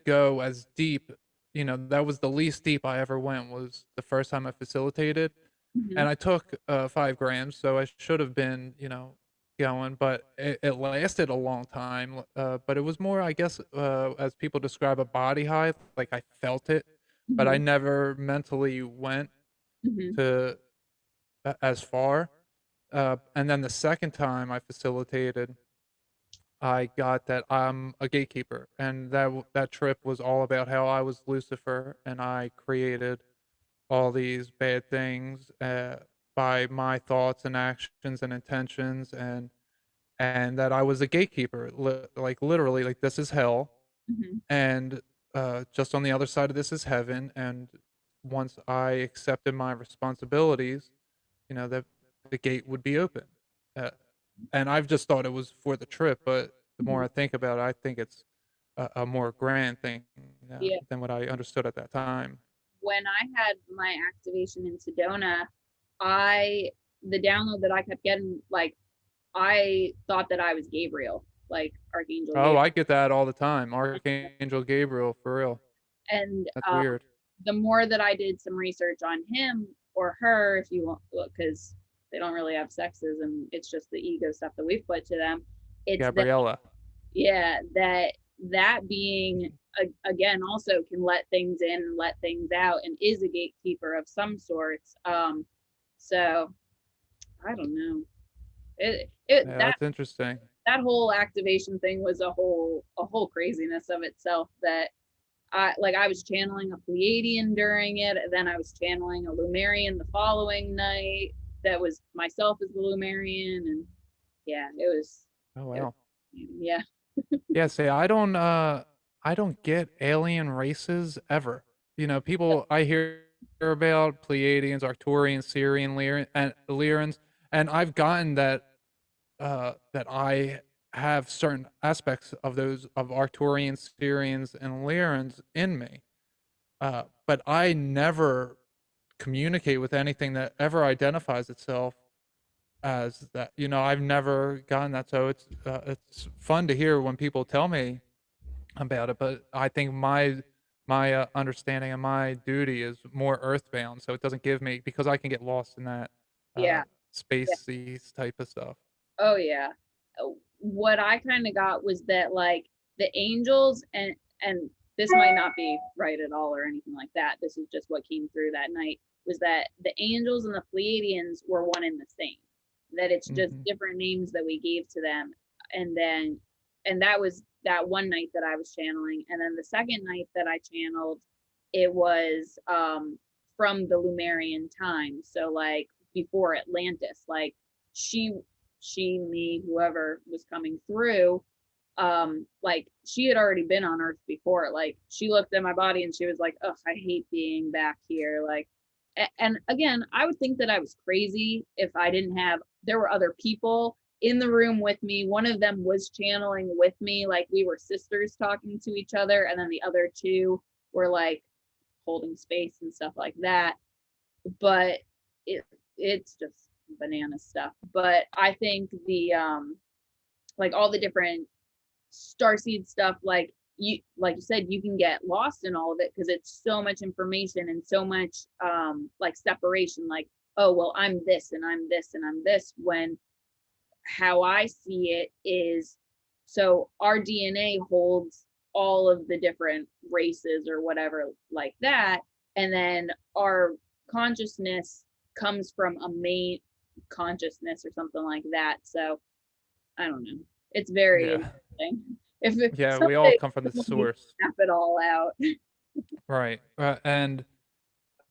go as deep, that was the least deep I ever went was the first time I facilitated, Mhm. and I took, 5 grams, so I should have been, going, but it lasted a long time, but it was more, I guess, as people describe, a body high, like, I felt it, but I Mhm. never mentally went Mhm. to as far, and then the second time I facilitated, I got that I'm a gatekeeper, and that trip was all about how I was Lucifer, and I created all these bad things, by my thoughts and actions and intentions, and that I was a gatekeeper, like, literally, like, this is hell, Mhm. and, just on the other side of this is heaven, and once I accepted my responsibilities, that the gate would be open. Uh, and I've just thought it was for the trip, but the more Mhm. I think about it, I think it's a more grand thing, Yeah. than what I understood at that time. When I had my activation in Sedona, I the download that I kept getting, like, I thought that I was Gabriel, like Archangel Oh, Gabriel. I get that all the time. Archangel Gabriel, for real. And That's weird. the more that I did some research on him or her, if you want, because they don't really have sexes and it's just the ego stuff that we've put to them. It's that, Gabriella. yeah, that being again also can let things in and let things out and is a gatekeeper of some sorts. So I don't know. It Yeah, that that's interesting. that whole activation thing was a whole craziness of itself that I was channeling a Pleiadian during it, and then I was channeling a Lumerian the following night. That was myself as the Lumerian, and yeah, Oh, it was wow. yeah. Yeah, see, I don't get alien races ever. People I hear about Pleiadians, Arcturians, Syrian, Lyrans, and I've gotten that I have certain aspects of those of Arcturians, Syrians, and Lyrans in me. But I never communicate with anything that ever identifies itself as that. I've never gotten that, so it's fun to hear when people tell me about it. But I think my understanding and my duty is more earthbound, so it doesn't give me because I can get lost in that uh, Yeah, yeah. spacey type of stuff. Oh yeah. What I kind of got was that, like, the angels, and this might not be right at all or anything like that. This is just what came through that night, was that the angels and the Pleiadians were one and the same. That it's just Hmm. different names that we gave to them. And then and that was that one night that I was channeling. And then the second night that I channeled, it was from the Lumerian time. So, like, before Atlantis, like, she me, whoever was coming through, like, she had already been on Earth before. Like, she looked at my body and she was like, "Oh, I hate being back here." Like, and again, I would think that I was crazy if I didn't have, there were other people in the room with me. One of them was channeling with me, like we were sisters talking to each other, and then the other two were like holding space and stuff like that. But it it's just banana stuff. But I think the like all the different starseed stuff, like you said, you can get lost in all of it because it's so much information and so much like separation, like, oh well, I'm this and I'm this and I'm this, when how I see it is, so our DNA holds all of the different races or whatever like that, and then our consciousness comes from a main consciousness or something like that. So I don't know. It's very Yeah, interesting. If it, yeah, we all someday come from the someone needs source, to map it all out. right? And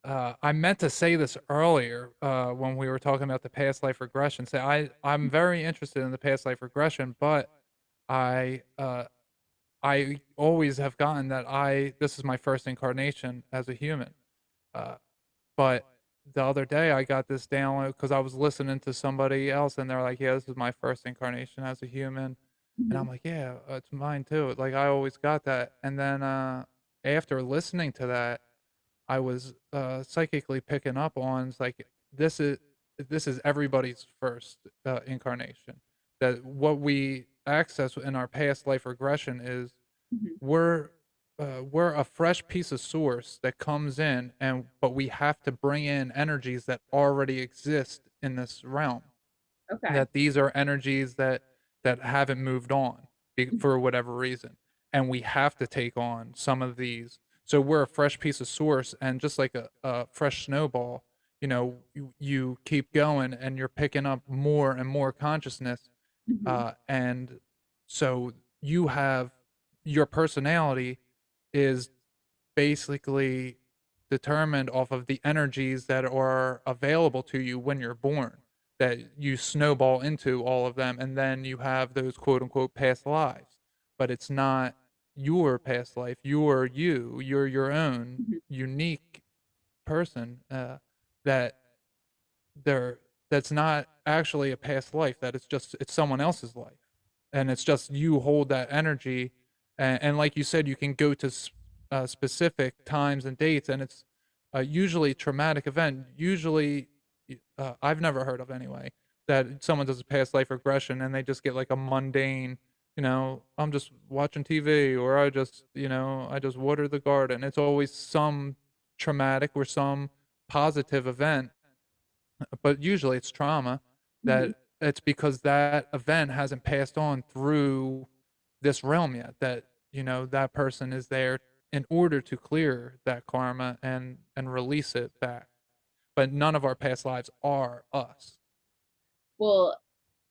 I meant to say this earlier when we were talking about the past life regression. Say I'm very interested in the past life regression, but I I always have gotten that this is my first incarnation as a human. Uh, but the other day I got this download because I was listening to somebody else and they're like, "Yeah, this is my first incarnation as a human," and I'm Mhm. like, "Yeah, it's mine too." Like I always got that, and then after listening to that, I was psychically picking up on it's like this is this is everybody's first incarnation. That what we access in our past life regression is Mhm. we're we're a fresh piece of source that comes in, and but we have to bring in energies that already exist in this realm. Okay. That these are energies that haven't moved on Mhm. for whatever reason, and we have to take on some of these. So we're a fresh piece of source, and just like a fresh snowball, you keep going, and you're picking up more and more consciousness, Mhm. and so you have your personality is basically determined off of the energies that are available to you when you're born, that you snowball into all of them, and then you have those quote unquote past lives. But it's not your past life. You're you. You're your own Mhm. unique person, that there that's not actually a past life. That it's someone else's life, and it's just you hold that energy, and like you said, you can go to specific times and dates, and it's usually a traumatic event. Usually, I've never heard of anyway that someone does a past life regression and they just get like a mundane, I'm just watching TV, or I just water the garden. It's always some traumatic or some positive event, but usually it's trauma. Mhm. That it's because that event hasn't passed on through this realm yet, that that person is there in order to clear that karma and release it back. But none of our past lives are us. Well,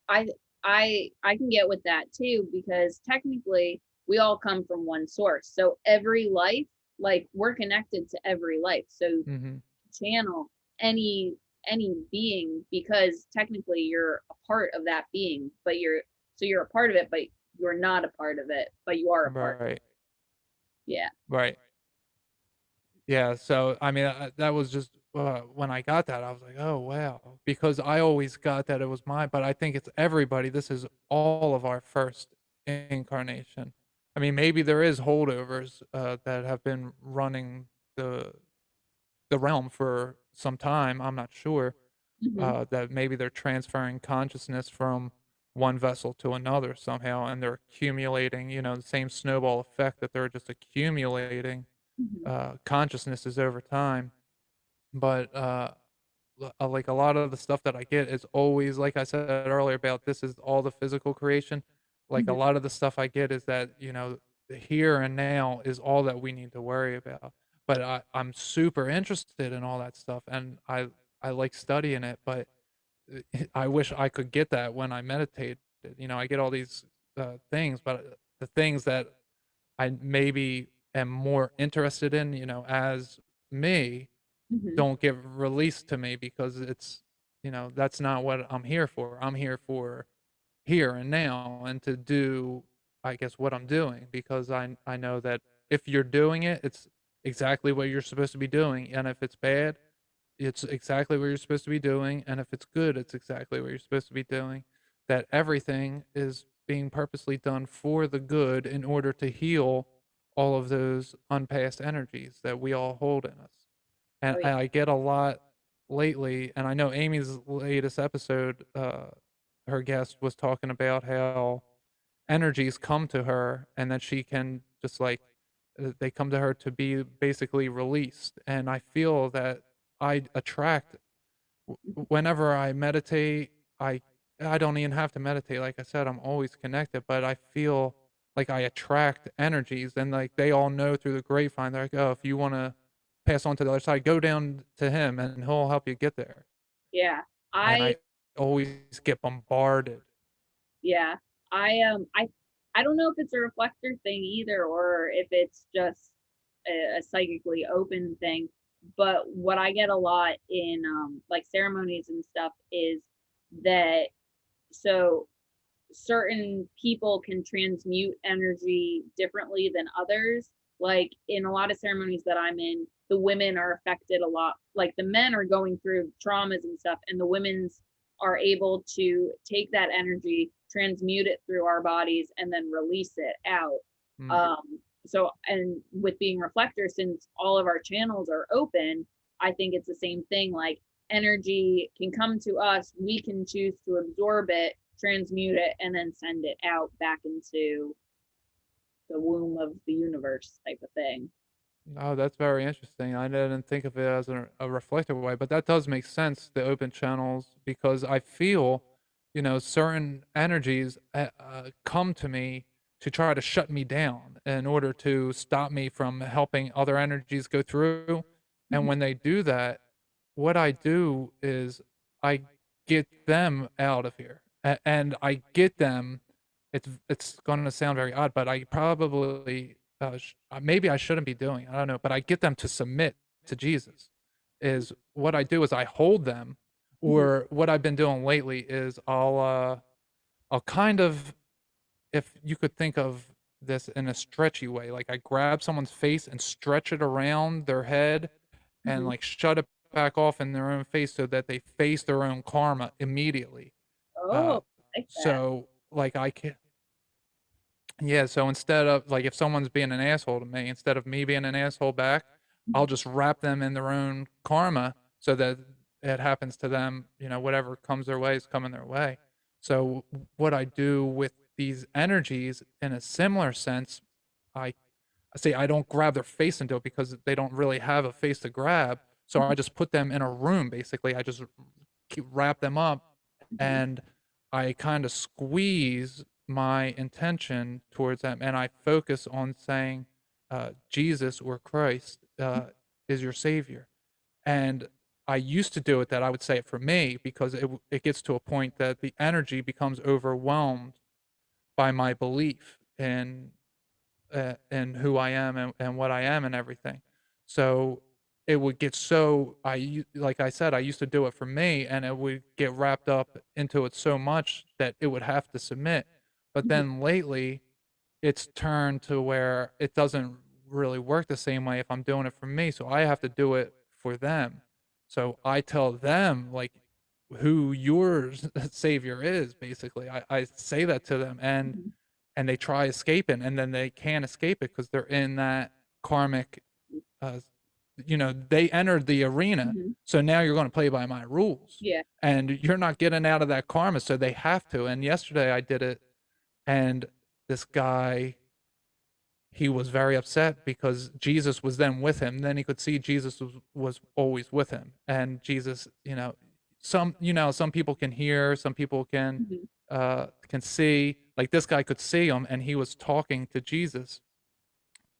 I I can get with that too because technically we all come from one source. So every life, like we're connected to every life. So Hmm. channel any any being because technically you're a part of that being, but you're a part of it, but you're not a part of it, but you are a part. Right. Yeah. Right. Yeah, so I mean, that was just when I got that, I was like, "Oh wow," because I always got that it was mine, but I think it's everybody. This is all of our first incarnation. I mean, maybe there is holdovers that have been running the the realm for some time. I'm not sure, Hmm. that maybe they're transferring consciousness from one vessel to another somehow, and they're accumulating. The same snowball effect, that they're just accumulating Hmm. consciousnesses over time. But like a lot of the stuff that I get is always, like I said earlier, about this is all the physical creation. Like a Hmm. lot of the stuff I get is that the here and now is all that we need to worry about. But I'm super interested in all that stuff, and I like studying it. But I wish I could get that when I meditate. I get all these things, but the things that I maybe am more interested in, as me, Hmm. don't get released to me because that's not what I'm here for. I'm here for here and now, and to do, I guess, what I'm doing, because I know that if you're doing it, it's exactly what you're supposed to be doing. And if it's bad, it's exactly what you're supposed to be doing. And if it's good, it's exactly what you're supposed to be doing. That everything is being purposely done for the good in order to heal all of those unpassed energies that we all hold in us. And Oh yeah. I get a lot lately, and I know Amy's latest episode, her guest was talking about how energies come to her, and that she can just like, they come to her to be basically released. And I feel that I attract, whenever I meditate, I I don't even have to meditate. Like I said, I'm always connected, but I feel like I attract energies, and like they all know through the grapevine. They're like, "Oh, if you want to pass on to the other side, go down to him, and he'll help you get there." Yeah. And I I always get bombarded. Yeah. I don't know if it's a reflector thing either or if it's just a psychically open thing, but what I get a lot in like ceremonies and stuff is that so certain people can transmute energy differently than others. Like in a lot of ceremonies that I'm in, the women are affected a lot. Like the men are going through traumas and stuff, and the women's are able to take that energy, transmute it through our bodies, and then release it out. Mm, So, and with being reflector, since all of our channels are open, I think it's the same thing. Like energy can come to us, we can choose to absorb it, transmute it, and then send it out back into the womb of the universe type of thing. Oh, that's very interesting. I didn't think of it as a reflective way, but that does make sense, the open channels, because I feel, certain energies come to me to try to shut me down in order to stop me from helping other energies go through. And Mhm. when they do that, what I do is I get them out of here. And I get them, it's going to sound very odd, but I probably maybe I shouldn't be doing. I don't know, but I get them to submit to Jesus. Is what I do is I hold them, Mhm. or what I've been doing lately is I'll kind of, if you could think of this in a stretchy way, like I grab someone's face and stretch it around their head and Mhm. like shut it back off in their own face so that they face their own karma immediately. Uh, Oh, I like that. so like I can, yeah, so instead of like if someone's being an asshole to me, instead of me being an asshole back, I'll Mhm. just wrap them in their own karma so that it happens to them, whatever comes their way is coming their way. So what I do with these energies in a similar sense, I I say I don't grab their face into it because they don't really have a face to grab. So I Mhm. just put them in a room basically. I just wrap them up Mhm. and I kind of squeeze my intention towards them and I focus on saying, Jesus or Christ is your savior. And I used to do it that I would say it for me because it gets to a point that the energy becomes overwhelmed by my belief in who I am and what I am and everything. So it would get so like I said, I used to do it for me, and it would get wrapped up into it so much that it would have to submit. But Mhm. then lately, it's turned to where it doesn't really work the same way if I'm doing it for me. So I have to do it for them. So I tell them like who your savior is. Basically, I say that to them, Mhm. and they try escaping and then they can't escape it because they're in that karmic uh they entered the arena, Mhm. so now you're going to play by my rules Yeah. and you're not getting out of that karma, so they have to. And yesterday I did it, and this guy, he was very upset because Jesus was then with him. Then he could see Jesus was always with him. And Jesus, some people can hear, some people Mhm. can see. Like this guy could see him, and he was talking to Jesus,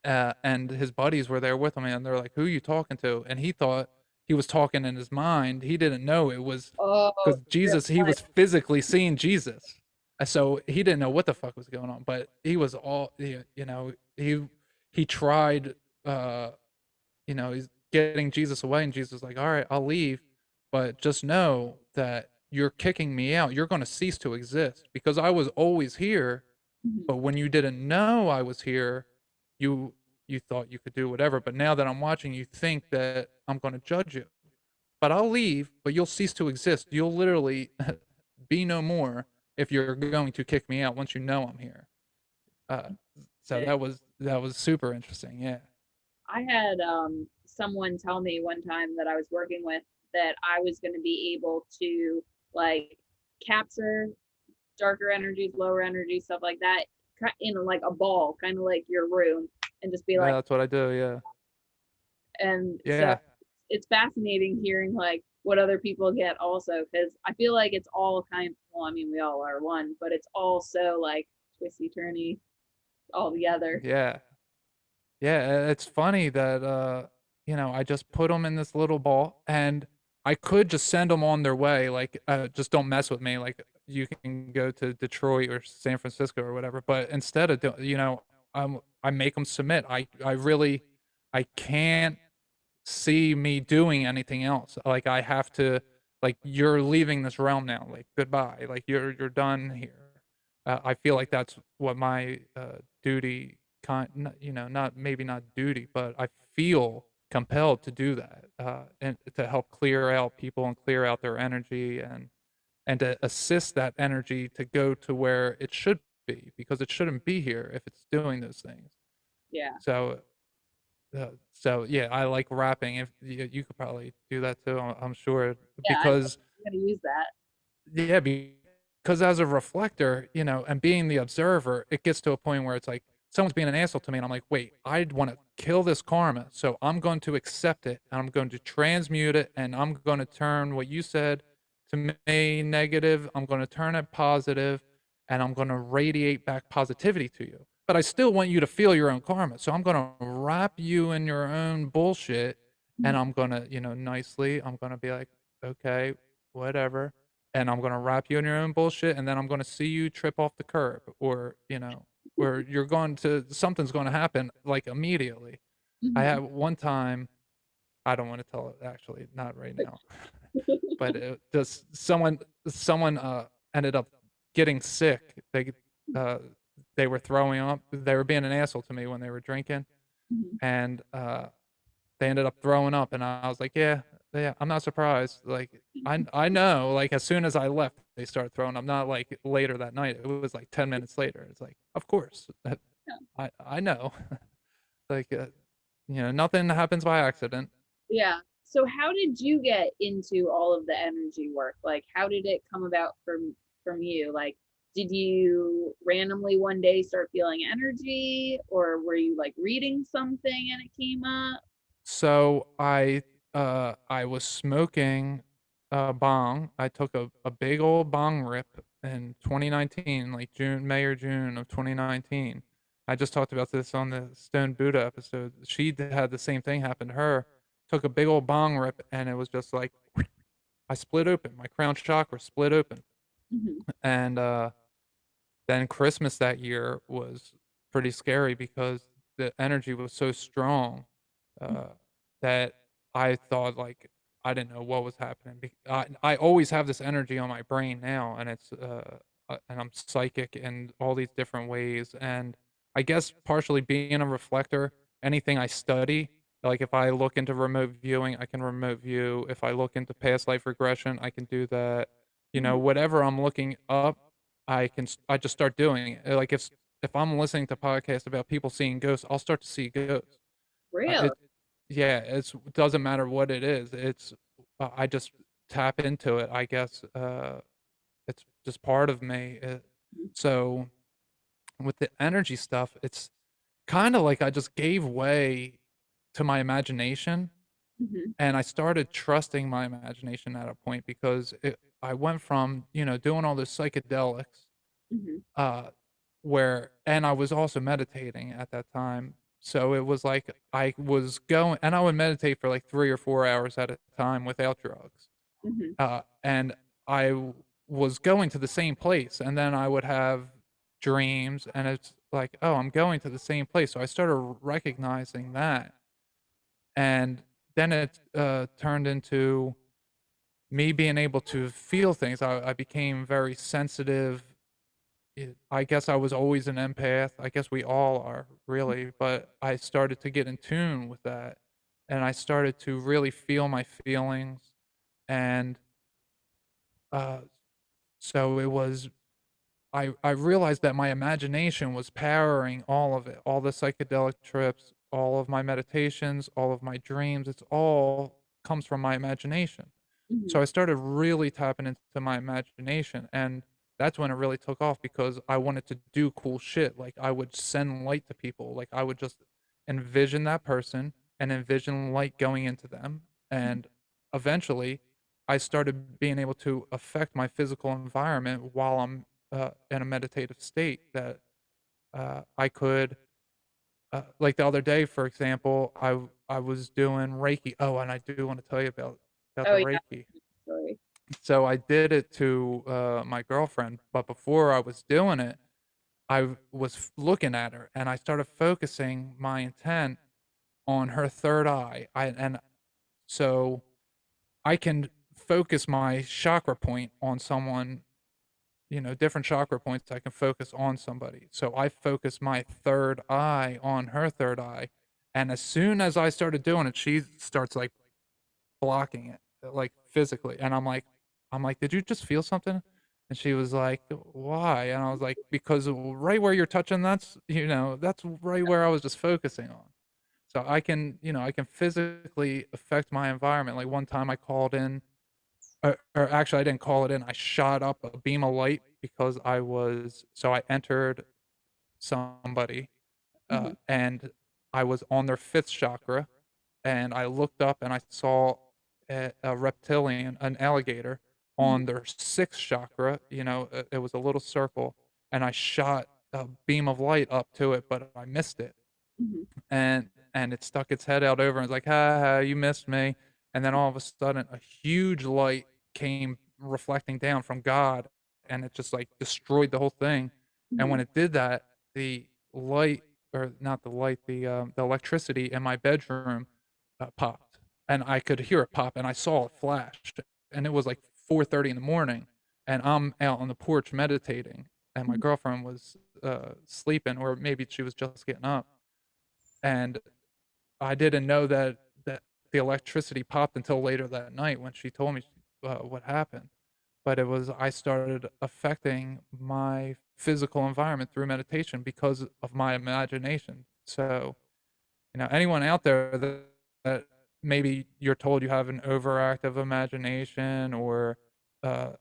and his buddies were there with him, and they're like, "Who are you talking to?" And he thought he was talking in his mind. He didn't know it was Oh, because real Jesus. He life. was physically seeing Jesus, so he didn't know what the fuck was going on. But he was all, he tried, uh, he's getting Jesus away, and Jesus was like, "All right, I'll leave, but just know that you're kicking me out. You're going to cease to exist because I was always here, Mhm. but when you didn't know I was here, you you thought you could do whatever. But now that I'm watching, you think that I'm going to judge you. But I'll leave, but you'll cease to exist. You'll literally be no more if you're going to kick me out once you know I'm here." Uh, so that was super interesting. Yeah. I had someone tell me one time that I was working with that I was going to be able to like capture darker energies, lower energies, stuff like that, in like a ball, kind of like your room, and just be Yeah, like, that's what I do. Yeah. and so Yeah. it's fascinating hearing like what other people get also, because I feel like it's all kind. Well, I mean, we all are one, but it's all so like twisty turny all together. Yeah. Yeah, it's funny that I just put them in this little ball, and I could just send them on their way, like just don't mess with me, like you can go to Detroit or San Francisco or whatever. But instead of I make them submit. I really I can't see me doing anything else. Like I have to, like, you're leaving this realm now. Like goodbye. Like you're done here. I feel like that's what my duty not maybe not duty, but I feel compelled to do that, and to help clear out people and clear out their energy, and to assist that energy to go to where it should be, because it shouldn't be here if it's doing those things. Yeah. So So yeah, I like rapping. If you could probably do that too, I'm sure, Yeah, because I'm gonna use that. yeah, because as a reflector, and being the observer, it gets to a point where it's like someone's being an asshole to me, and I'm like, wait, I want to kill this karma, so I'm going to accept it, and I'm going to transmute it, and I'm going to turn what you said to me negative. I'm going to turn it positive, and I'm going to radiate back positivity to you. But I still want you to feel your own karma, so I'm going to wrap you in your own bullshit, and Mhm. I'm going to, nicely, I'm going to be like, okay, whatever, and I'm gonna wrap you in your own bullshit, and then I'm gonna see you trip off the curb, or you're going to something's gonna happen like immediately. I Mhm. had one time, I don't want to tell it actually, not right now, but it just someone ended up getting sick. Uh they were throwing up. They were being an asshole to me when they were drinking, Mhm. and they ended up throwing up, and I was like, "Yeah, yeah, I'm not surprised." Like, I know, like, as soon as I left, they started throwing up, not, like, later that night, it was, like, 10 minutes later, it's like, "Of course, Yeah. I know." Like, nothing happens by accident. Yeah. So how did you get into all of the energy work? Like, how did it come about from you? Like, did you randomly one day start feeling energy, or were you like reading something and it came up? So, I was smoking a bong. I took a big old bong rip in 2019, like May or June of 2019. I just talked about this on the Stone Buddha episode. Had the same thing happen to her. Took a big old bong rip, and it was just like I split open. My crown chakra split open, Hmm. and then Christmas that year was pretty scary because the energy was so strong, uh, that I thought, like, I didn't know what was happening. I always have this energy on my brain now, and and I'm psychic in all these different ways. And I guess partially being a reflector, anything I study, like if I look into remote viewing, I can remote view. If I look into past life regression, I can do that. Hmm. Whatever I'm looking up, I just start doing it. Like if I'm listening to podcasts about people seeing ghosts, I'll start to see ghosts. Really? It Yeah, it doesn't matter what it is. I just tap into it. I guess it's just part of me. So with the energy stuff, it's kind of like I just gave way to my imagination, Hmm. and I started trusting my imagination at a point because I went from doing all this psychedelics, Hmm. uh, where and I was also meditating at that time. So it was like I was going and I would meditate for like 3 or 4 hours at a time without drugs. Hmm. And was going to the same place, and then I would have dreams, and it's like, "Oh, I'm going to the same place." So I started recognizing that, and then it, turned into me being able to feel things. I became very sensitive. I guess I was always an empath. I guess we all are, really, but I started to get in tune with that, and I started to really feel my feelings, and, uh, so it was I realized that my imagination was powering all of it, all the psychedelic trips, all of my meditations, all of my dreams. It's all comes from my imagination. Hmm. So I started really tapping into my imagination, and that's when it really took off because I wanted to do cool shit. Like I would send light to people. Like I would just envision that person and envision light going into them. And eventually I started being able to affect my physical environment while I'm in a meditative state that I could, like the other day, for example, I was doing Reiki. Oh, and I do want to tell you about Oh the yeah. Reiki. Sorry. So I did it to my girlfriend, but before I was doing it, was looking at her, and I started focusing my intent on her third eye. And so I can focus my chakra point on someone, different chakra points I can focus on somebody. So I focus my third eye on her third eye. And as soon as I started doing it, she starts like blocking it, like physically. And I'm like, did you just feel something? And she was like, why? And I was like, because right where you're touching, that's right where I was just focusing on. So I can, I can physically affect my environment. Like one time I called in, or actually I didn't call it in. I shot up a beam of light because I entered somebody, Mhm. and I was on their fifth chakra, and I looked up and I saw a reptilian, an alligator, Mhm. on their sixth chakra. It was a little circle, and I shot a beam of light up to it, but I missed it, Mhm. and it stuck its head out over and was like, "Ha ha, you missed me." And then all of a sudden, a huge light came reflecting down from God, and it just like destroyed the whole thing. And when Mhm. it did that, the light, or not the light, the electricity in my bedroom popped, and I could hear it pop, and I saw it flash, and it was like 4:30 in the morning, and I'm out on the porch meditating, and my Mhm. girlfriend was sleeping, or maybe she was just getting up, and I didn't know that the electricity popped until later that night when she told me what happened. But I started affecting my physical environment through meditation because of my imagination. So, anyone out there that maybe you're told you have an overactive imagination, or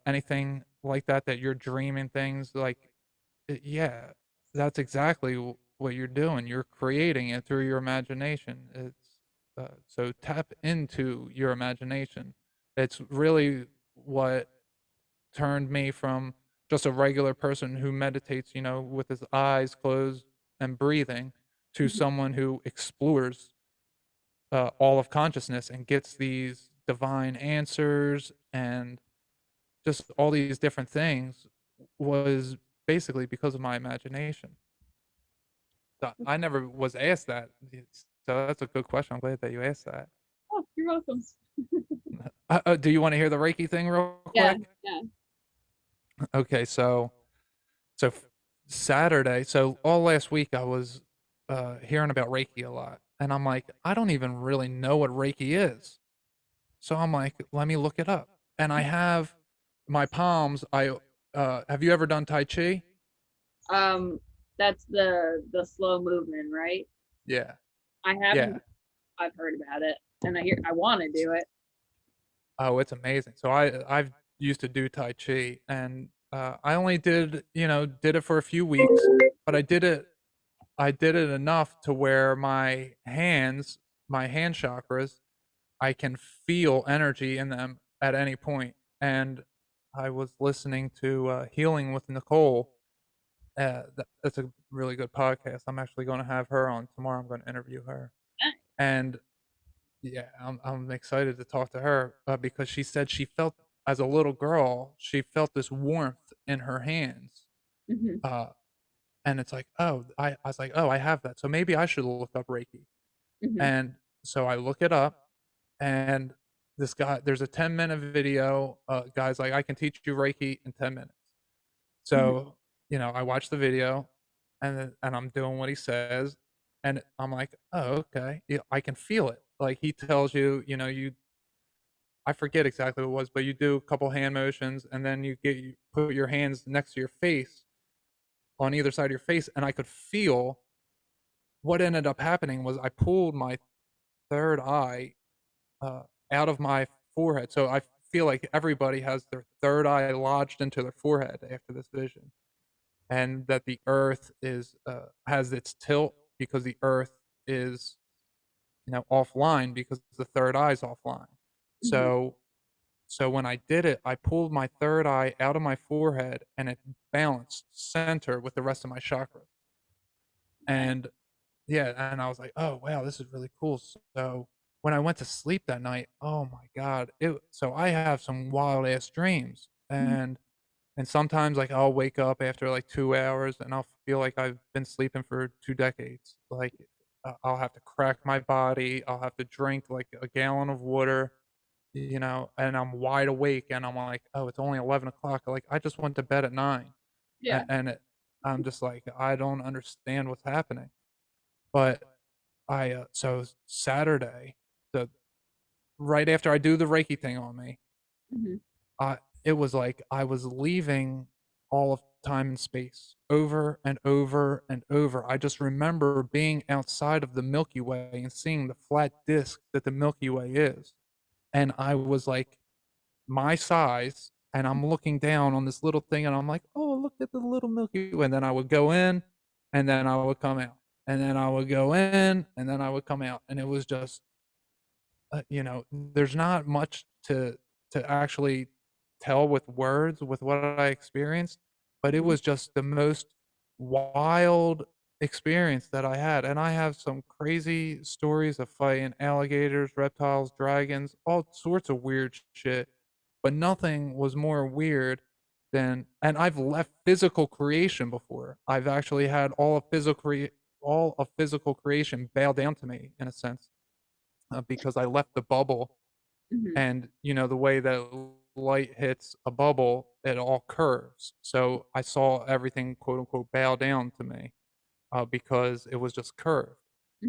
anything like that, that you're dreaming things like, yeah, that's exactly what you're doing. You're creating it through your imagination. So tap into your imagination. It's really what turned me from just a regular person who meditates, with his eyes closed and breathing, to Mhm. someone who explores all of consciousness and gets these divine answers and just all these different things, was basically because of my imagination. So I never was asked that. So that's a good question. I'm glad that you asked that. Oh, you're welcome. Do you want to hear the Reiki thing real Yeah, quick? yeah. Okay, so Saturday, so all last week I was hearing about Reiki a lot, and I'm like, I don't even really know what Reiki is. So I'm like, let me look it up, and I have my palms. I Have you ever done Tai Chi? Um, that's the slow movement, right? Yeah, I yeah. haven't. I've heard about it, and I want to do it. Oh, it's amazing. So I've used to do Tai Chi, and I only did it for a few weeks, but I did it enough to where my hand chakras, I can feel energy in them at any point. And I was listening to Healing with Nicole. That's a really good podcast. I'm actually going to have her on tomorrow. I'm going to interview her, and yeah, I'm excited to talk to her, because she said she felt, as a little girl, she felt this warmth in her hands, Mhm. uh, and it's like, oh, I was like, oh, I have that, so maybe I should look up Reiki, Mhm. and so I look it up, and there's a 10-minute video. Guy's like, I can teach you Reiki in 10 minutes. Mhm. So, I watch the video, and I'm doing what he says, and I'm like, oh, okay, yeah, I can feel it. Like he tells you, I forget exactly what it was, but you do a couple hand motions, and then you put your hands next to your face, on either side of your face, and I could feel what ended up happening was I pulled my third eye uh, out of my forehead. So I feel like everybody has their third eye lodged into their forehead after this vision, and that the earth has its tilt because the earth is, offline, because the third eye is offline. Mhm. So when I did it, I pulled my third eye out of my forehead, and it balanced center with the rest of my chakras. Nice. And yeah, and I was like, "Oh, wow, this is really cool." So when I went to sleep that night, oh my god, so I have some wild ass dreams, Mhm. and sometimes, like, I'll wake up after, like, 2 hours, and I'll feel like I've been sleeping for 2 decades. Like, I'll have to crack my body, I'll have to drink, like, a gallon of water, and I'm wide awake, and I'm like, "Oh, it's only 11 o'clock." Like, I just went to bed at 9, Yeah. I'm just like, "I don't understand what's happening." But so Saturday, the right after I do the Reiki thing on me, Mhm. it was like I was leaving all of time and space over and over and over. I just remember being outside of the Milky Way and seeing the flat disk that the Milky Way is. And I was like my size, and I'm looking down on this little thing, and I'm like, oh, look at the little Milky Way. And then I would go in, and then I would come out. And then I would go in, and then I would come out. And it was just there's not much to actually tell with words with what I experienced, but it Mhm. was just the most wild experience that I had. And I have some crazy stories of fighting alligators, reptiles, dragons, all sorts of weird shit. But nothing was more weird than, and I've left physical creation before. I've actually had all of physical creation bow down to me in a sense, because I left the bubble, Mhm. and the way that light hits a bubble, it all curves. So I saw everything, quote unquote, bow down to me, because it was just curved.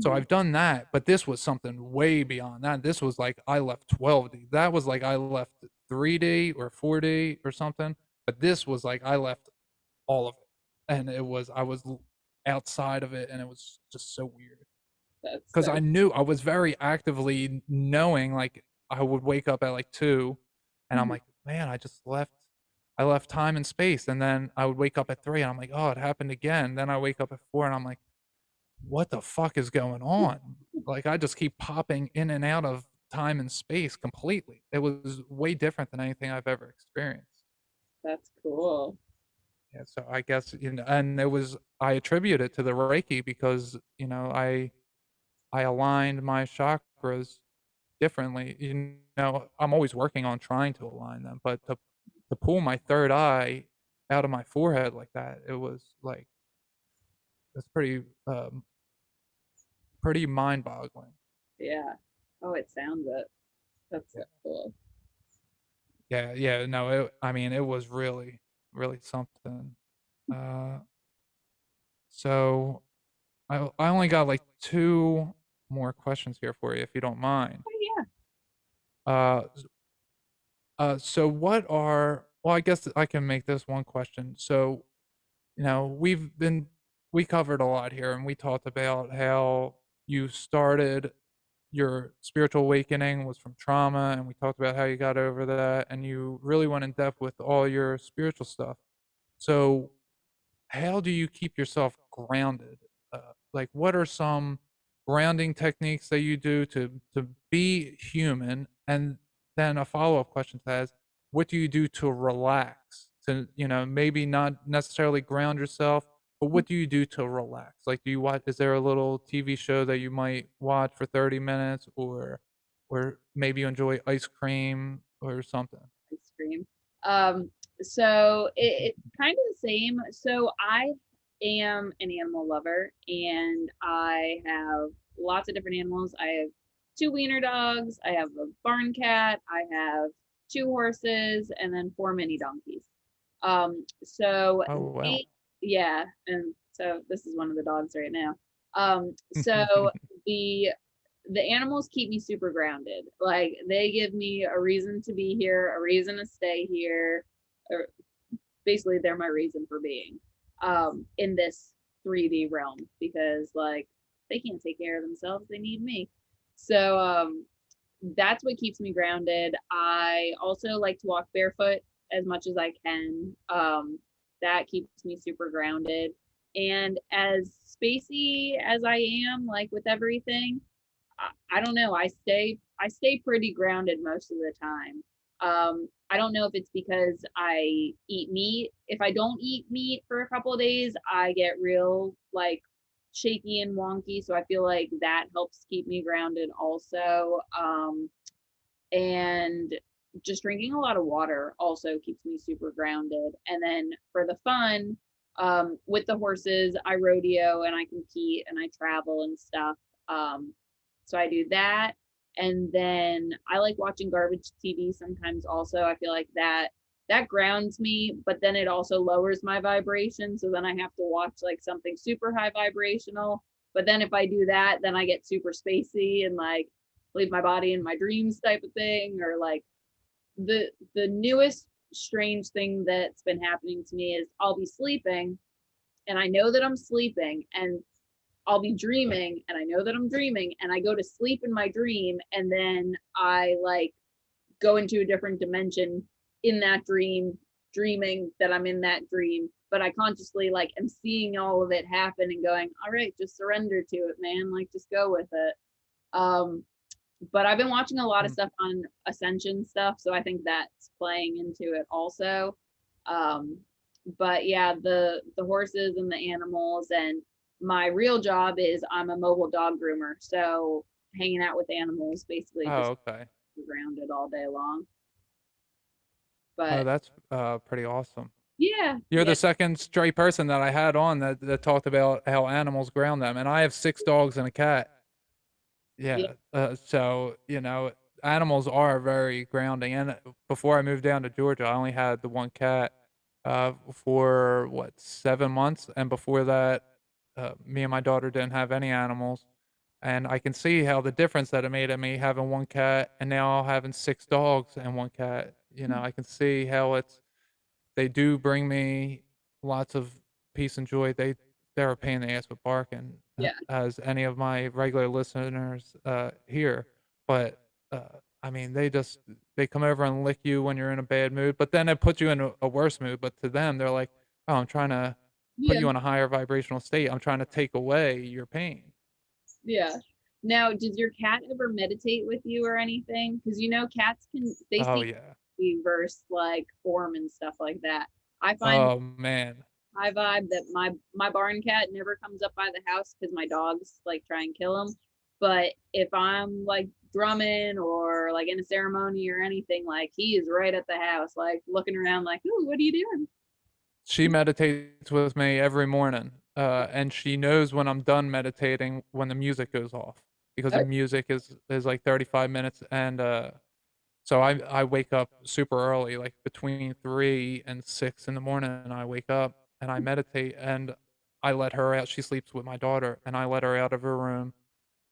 So Mhm. I've done that, but this was something way beyond that. This was like I left 12D. That was like I left 3D or 4D or something. But this was like I left all of it, and I was outside of it, and it was just so weird. That's Because so. I knew I was very actively knowing, like, I would wake up at like 2, and I'm Mhm. like, man, I left time and space. And then I would wake up at 3, and I'm like, oh, it happened again. Then I wake up at 4, and I'm like, what the fuck is going on? Like, I just keep popping in and out of time and space completely. It was way different than anything I've ever experienced. That's cool. Yeah, so I guess, and I attribute it to the Reiki because, I aligned my chakras differently. I'm always working on trying to align them, but to pull my third eye out of my forehead like that, it was like it's pretty mind-boggling. Yeah. Oh, it sounds it. That's so Yeah. cool. Yeah, yeah, no, I mean, it was really, really something. Uh, so I only got like 2 more questions here for you, if you don't mind. Oh, yeah. Uh, so well, I guess I can make this one question. So, we covered a lot here, and we talked about how you started your spiritual awakening was from trauma, and we talked about how you got over that, and you really went in depth with all your spiritual stuff. So, how do you keep yourself grounded? Like, what are some grounding techniques that you do to be human? And then a follow up question to that is, what do you do to relax? To maybe not necessarily ground yourself, but what do you do to relax? Like, do you watch? Is there a little TV show that you might watch for 30 minutes, or maybe you enjoy ice cream or something? Ice cream. Um, so it's kind of the same. So I am an animal lover, and I have lots of different animals. I have 2 wiener dogs. I have a barn cat. I have 2 horses, and then 4 mini donkeys. So Oh well. they, yeah, and so this is one of the dogs right now. So the the animals keep me super grounded. Like they give me a reason to be here, a reason to stay here. Or basically, they're my reason for being in this 3D realm because like they can't take care of themselves. They need me. So that's what keeps me grounded. I also like to walk barefoot as much as I can. That keeps me super grounded. And as spacey as I am, like with everything, I don't know. I stay pretty grounded most of the time. I don't know if it's because I eat meat. If I don't eat meat for a couple of days, I get real like shaky and wonky. So I feel like that helps keep me grounded also. And just drinking a lot of water also keeps me super grounded. And then for the fun, with the horses, I rodeo and I compete and I travel and stuff. So I do that. And then I like watching garbage TV sometimes also. I feel like that grounds me, but then it also lowers my vibration. So then I have to watch like something super high vibrational. But then if I do that, then I get super spacey and like leave my body in my dreams type of thing, or like the newest strange thing that's been happening to me is I'll be sleeping and I know that I'm sleeping, and I'll be dreaming and I know that I'm dreaming, and I go to sleep in my dream, and then I like go into a different dimension in that dream, dreaming that I'm in that dream, but I consciously like am seeing all of it happen and going, all right, just surrender to it, man, like just go with it. But I've been watching a lot of stuff on ascension stuff, so I think that's playing into it also. But yeah, the horses and the animals, and my real job is I'm a mobile dog groomer, so hanging out with animals, basically just Oh, okay. grounded all day long. Oh, But that's pretty awesome. yeah, You're yeah, the second stray person that I had on that talked about how animals ground them, and I have 6 dogs and a cat. yeah. Yeah, so, animals are very grounding, and, before I moved down to Georgia, I only had the 1 cat, for, what, 7 months, and before that, me and my daughter didn't have any animals, and I can see how the difference that it made at me having 1 cat and now having 6 dogs and 1 cat. I can see how they do bring me lots of peace and joy. They're a pain in the ass with barking, Yeah, as any of my regular listeners hear. But I mean, they come over and lick you when you're in a bad mood, but then it puts you in a worse mood. But to them, they're like, "Oh, I'm trying to put yeah, you in a higher vibrational state. I'm trying to take away your pain." yeah. Now, does your cat ever meditate with you or anything? Because cats can, they Oh see yeah. reverse like form and stuff like that. I find Oh man. I vibe that my barn cat never comes up by the house because my dogs like try and kill him. But if I'm like drumming or like in a ceremony or anything, like he is right at the house, like looking around, like, "Ooh, what are you doing?" She meditates with me every morning, and she knows when I'm done meditating when the music goes off because the Oh, music is like 35 minutes, and so I wake up super early, like between 3 and 6 in the morning. And I wake up and I meditate, and I let her out. She sleeps with my daughter, and I let her out of her room,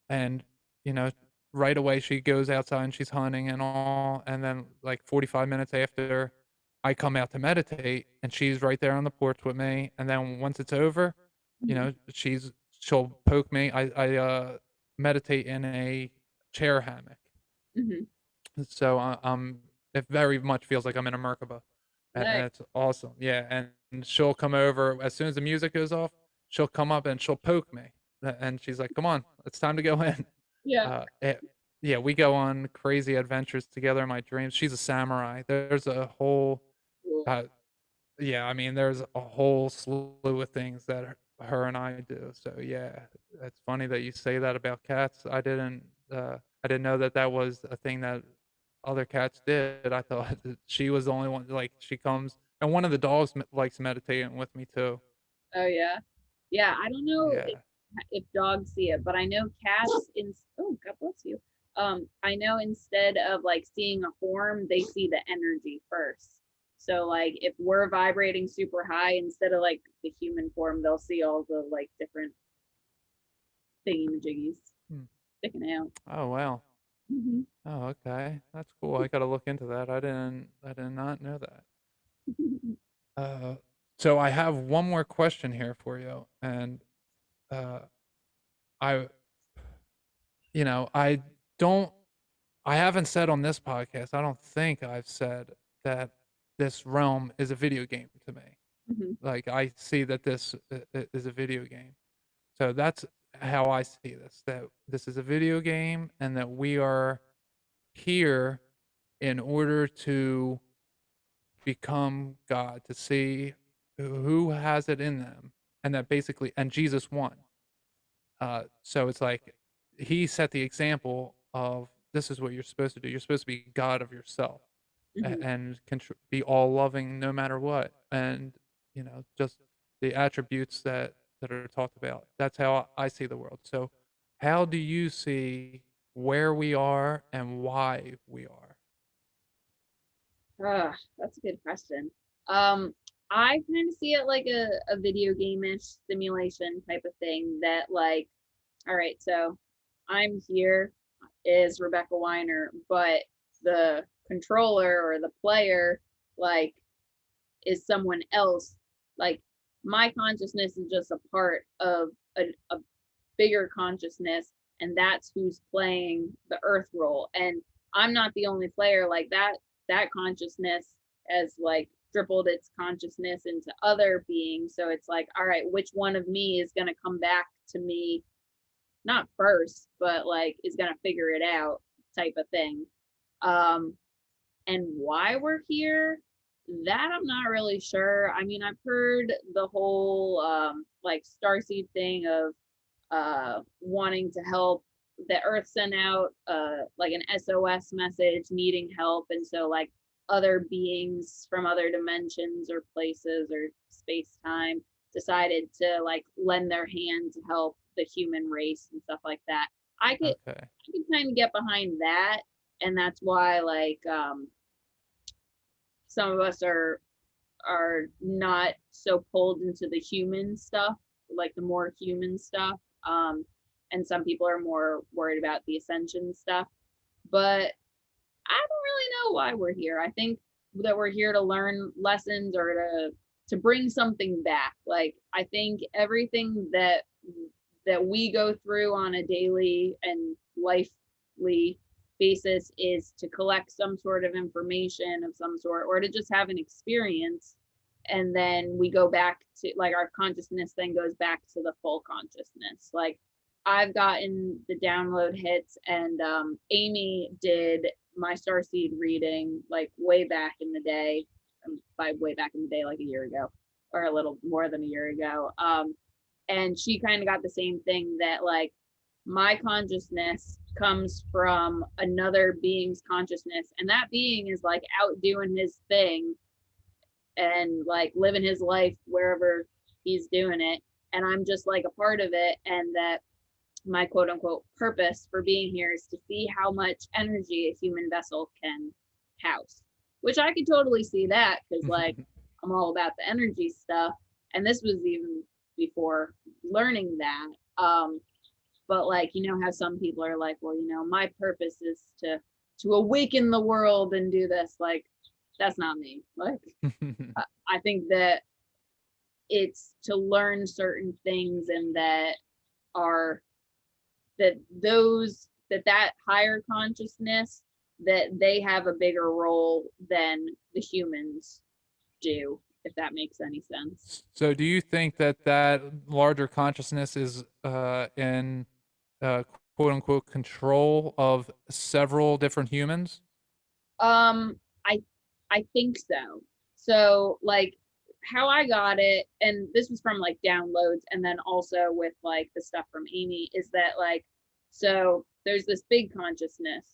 and you know right away she goes outside and she's hunting and all, and then like 45 minutes after I come out to meditate and she's right there on the porch with me, and then once it's over, mhm, she'll poke me. I meditate in a chair hammock, mhm. so it very much feels like I'm in a Merkaba, and Nice. it's awesome. Yeah, and she'll come over as soon as the music goes off. She'll come up and she'll poke me, and she's like, "Come on, it's time to go in." Yeah. Uh, it, yeah, we go on crazy adventures together in my dreams. She's a samurai. There's a whole, Cool. uh, yeah, I mean, there's a whole slew of things that her and I do. So yeah, it's funny that you say that about cats. I didn't know that that was a thing that other cats did. I thought that she was the only one. Like she comes, and one of the dogs likes meditating with me too. Oh yeah. Yeah, I don't know Yeah. if dogs see it, but I know cats in oh, God bless you. I know instead of like seeing a form, they see the energy first. So like if we're vibrating super high, instead of like the human form, they'll see all the like different thingy-majiggies Hmm. sticking out. Oh wow. Hmm. Oh okay, that's cool. I gotta look into that. I did not know that. Uh, so I have one more question here for you, and uh, I, I don't, I haven't said on this podcast. I don't think I've said that this realm is a video game to me. Hmm. Like I see that this is a video game. So that's how I see this. That this is a video game, and that we are here in order to become God, to see who has it in them, and that basically, and Jesus won. So it's like he set the example of this is what you're supposed to do. You're supposed to be God of yourself, Hmm. and be all loving no matter what, and just the attributes that are talked about. That's how I see the world. So, how do you see where we are and why we are? That's a good question. Um, I kind of see it like a video game-ish simulation type of thing that like, all right, so I'm here is Rebecca Weiner, but the controller or the player like is someone else. Like my consciousness is just a part of a bigger consciousness, and that's who's playing the earth role. And I'm not the only player. Like that consciousness has like tripled its consciousness into other beings. So it's like, all right, which one of me is going to come back to me, not first, but like is going to figure it out, type of thing. um and why we're here, that I'm not really sure. I mean, I've heard the whole like starseed thing of wanting to help. The earth sent out like an SOS message needing help, and so like other beings from other dimensions or places or space time decided to like lend their hand to help the human race and stuff like that. Okay. I could kind of get behind that, and that's why like some of us are not so pulled into the human stuff, like the more human stuff. And some people are more worried about the ascension stuff. But I don't really know why we're here. I think that we're here to learn lessons or to bring something back. Like I think everything that we go through on a daily and lifely basis is to collect some sort of information of some sort, or to just have an experience, and then we go back to like our consciousness then goes back to the full consciousness. Like I've gotten the download hits, and Amy did my starseed reading like way back in the day, by way back in the day like a year ago or a little more than a year ago. And she kind of got the same thing, that like my consciousness comes from another being's consciousness, and that being is like out doing his thing and like living his life wherever he's doing it, and I'm just like a part of it, and that my quote unquote purpose for being here is to see how much energy a human vessel can house, which I could totally see that, because like I'm all about the energy stuff, and this was even before learning that. But like, you know how some people are like, well, you know, my purpose is to awaken the world and do this. Like that's not me. Like I think that it's to learn certain things, and that are that those that higher consciousness, that they have a bigger role than the humans do, if that makes any sense. So, do you think that that larger consciousness is in uh, quote unquote control of several different humans? um i I think so. So like how I got it, and this was from like downloads and then also with like the stuff from Amy, is that like, so there's this big consciousness,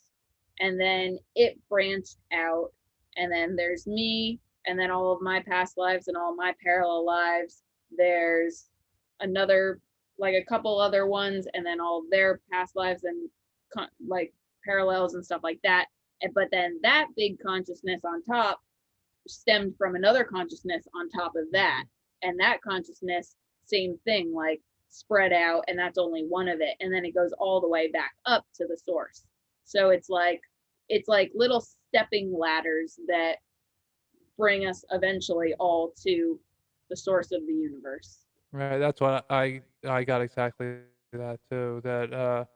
and then it branched out, and then there's me, and then all of my past lives and all my parallel lives. There's another, like a couple other ones, and then all of their past lives and like parallels and stuff like that. But then that big consciousness on top stemmed from another consciousness on top of that, and that consciousness, same thing, like spread out, and that's only one of it, and then it goes all the way back up to the source. So it's like little stepping ladders that bring us eventually all to the source of the universe. Right. That's what I got exactly that too. That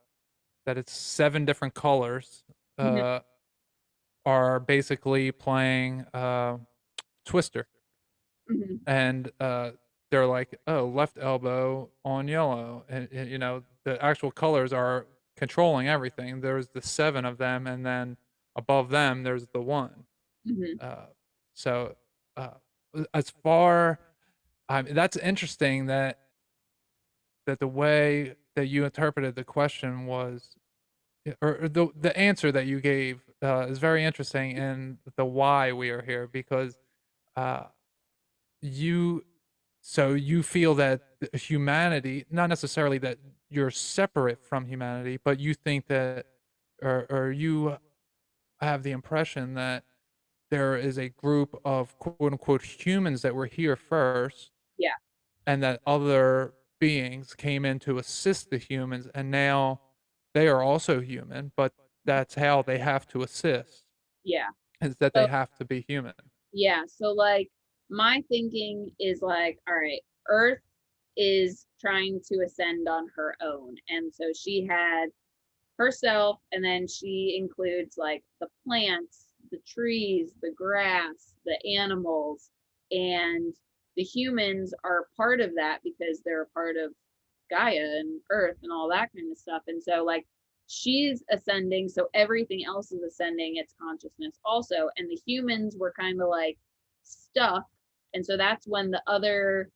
it's seven different colors Mhm, uh, are basically playing Twister, mhm, and they're like, oh, left elbow on yellow, and you know the actual colors are controlling everything. There's the seven of them, and then above them there's the one. mhm. Uh, so uh, as far, I mean, that's interesting that the way that you interpreted the question was, or the answer that you gave is very interesting in the why we are here, because uh, you so you feel that humanity, not necessarily that you're separate from humanity, but you think that, or you have the impression that there is a group of quote unquote humans that were here first, Yeah, and that other beings came in to assist the humans, and now they are also human, but that's how they have to assist, yeah. is that they So have to be human. Yeah, so like my thinking is like, all right, Earth is trying to ascend on her own. And so she had herself, and then she includes like the plants, the trees, the grass, the animals, and the humans are part of that because they're a part of Gaia and Earth and all that kind of stuff. And so, like, she's ascending, so everything else is ascending its consciousness also. And the humans were kind of like stuck. And so that's when the other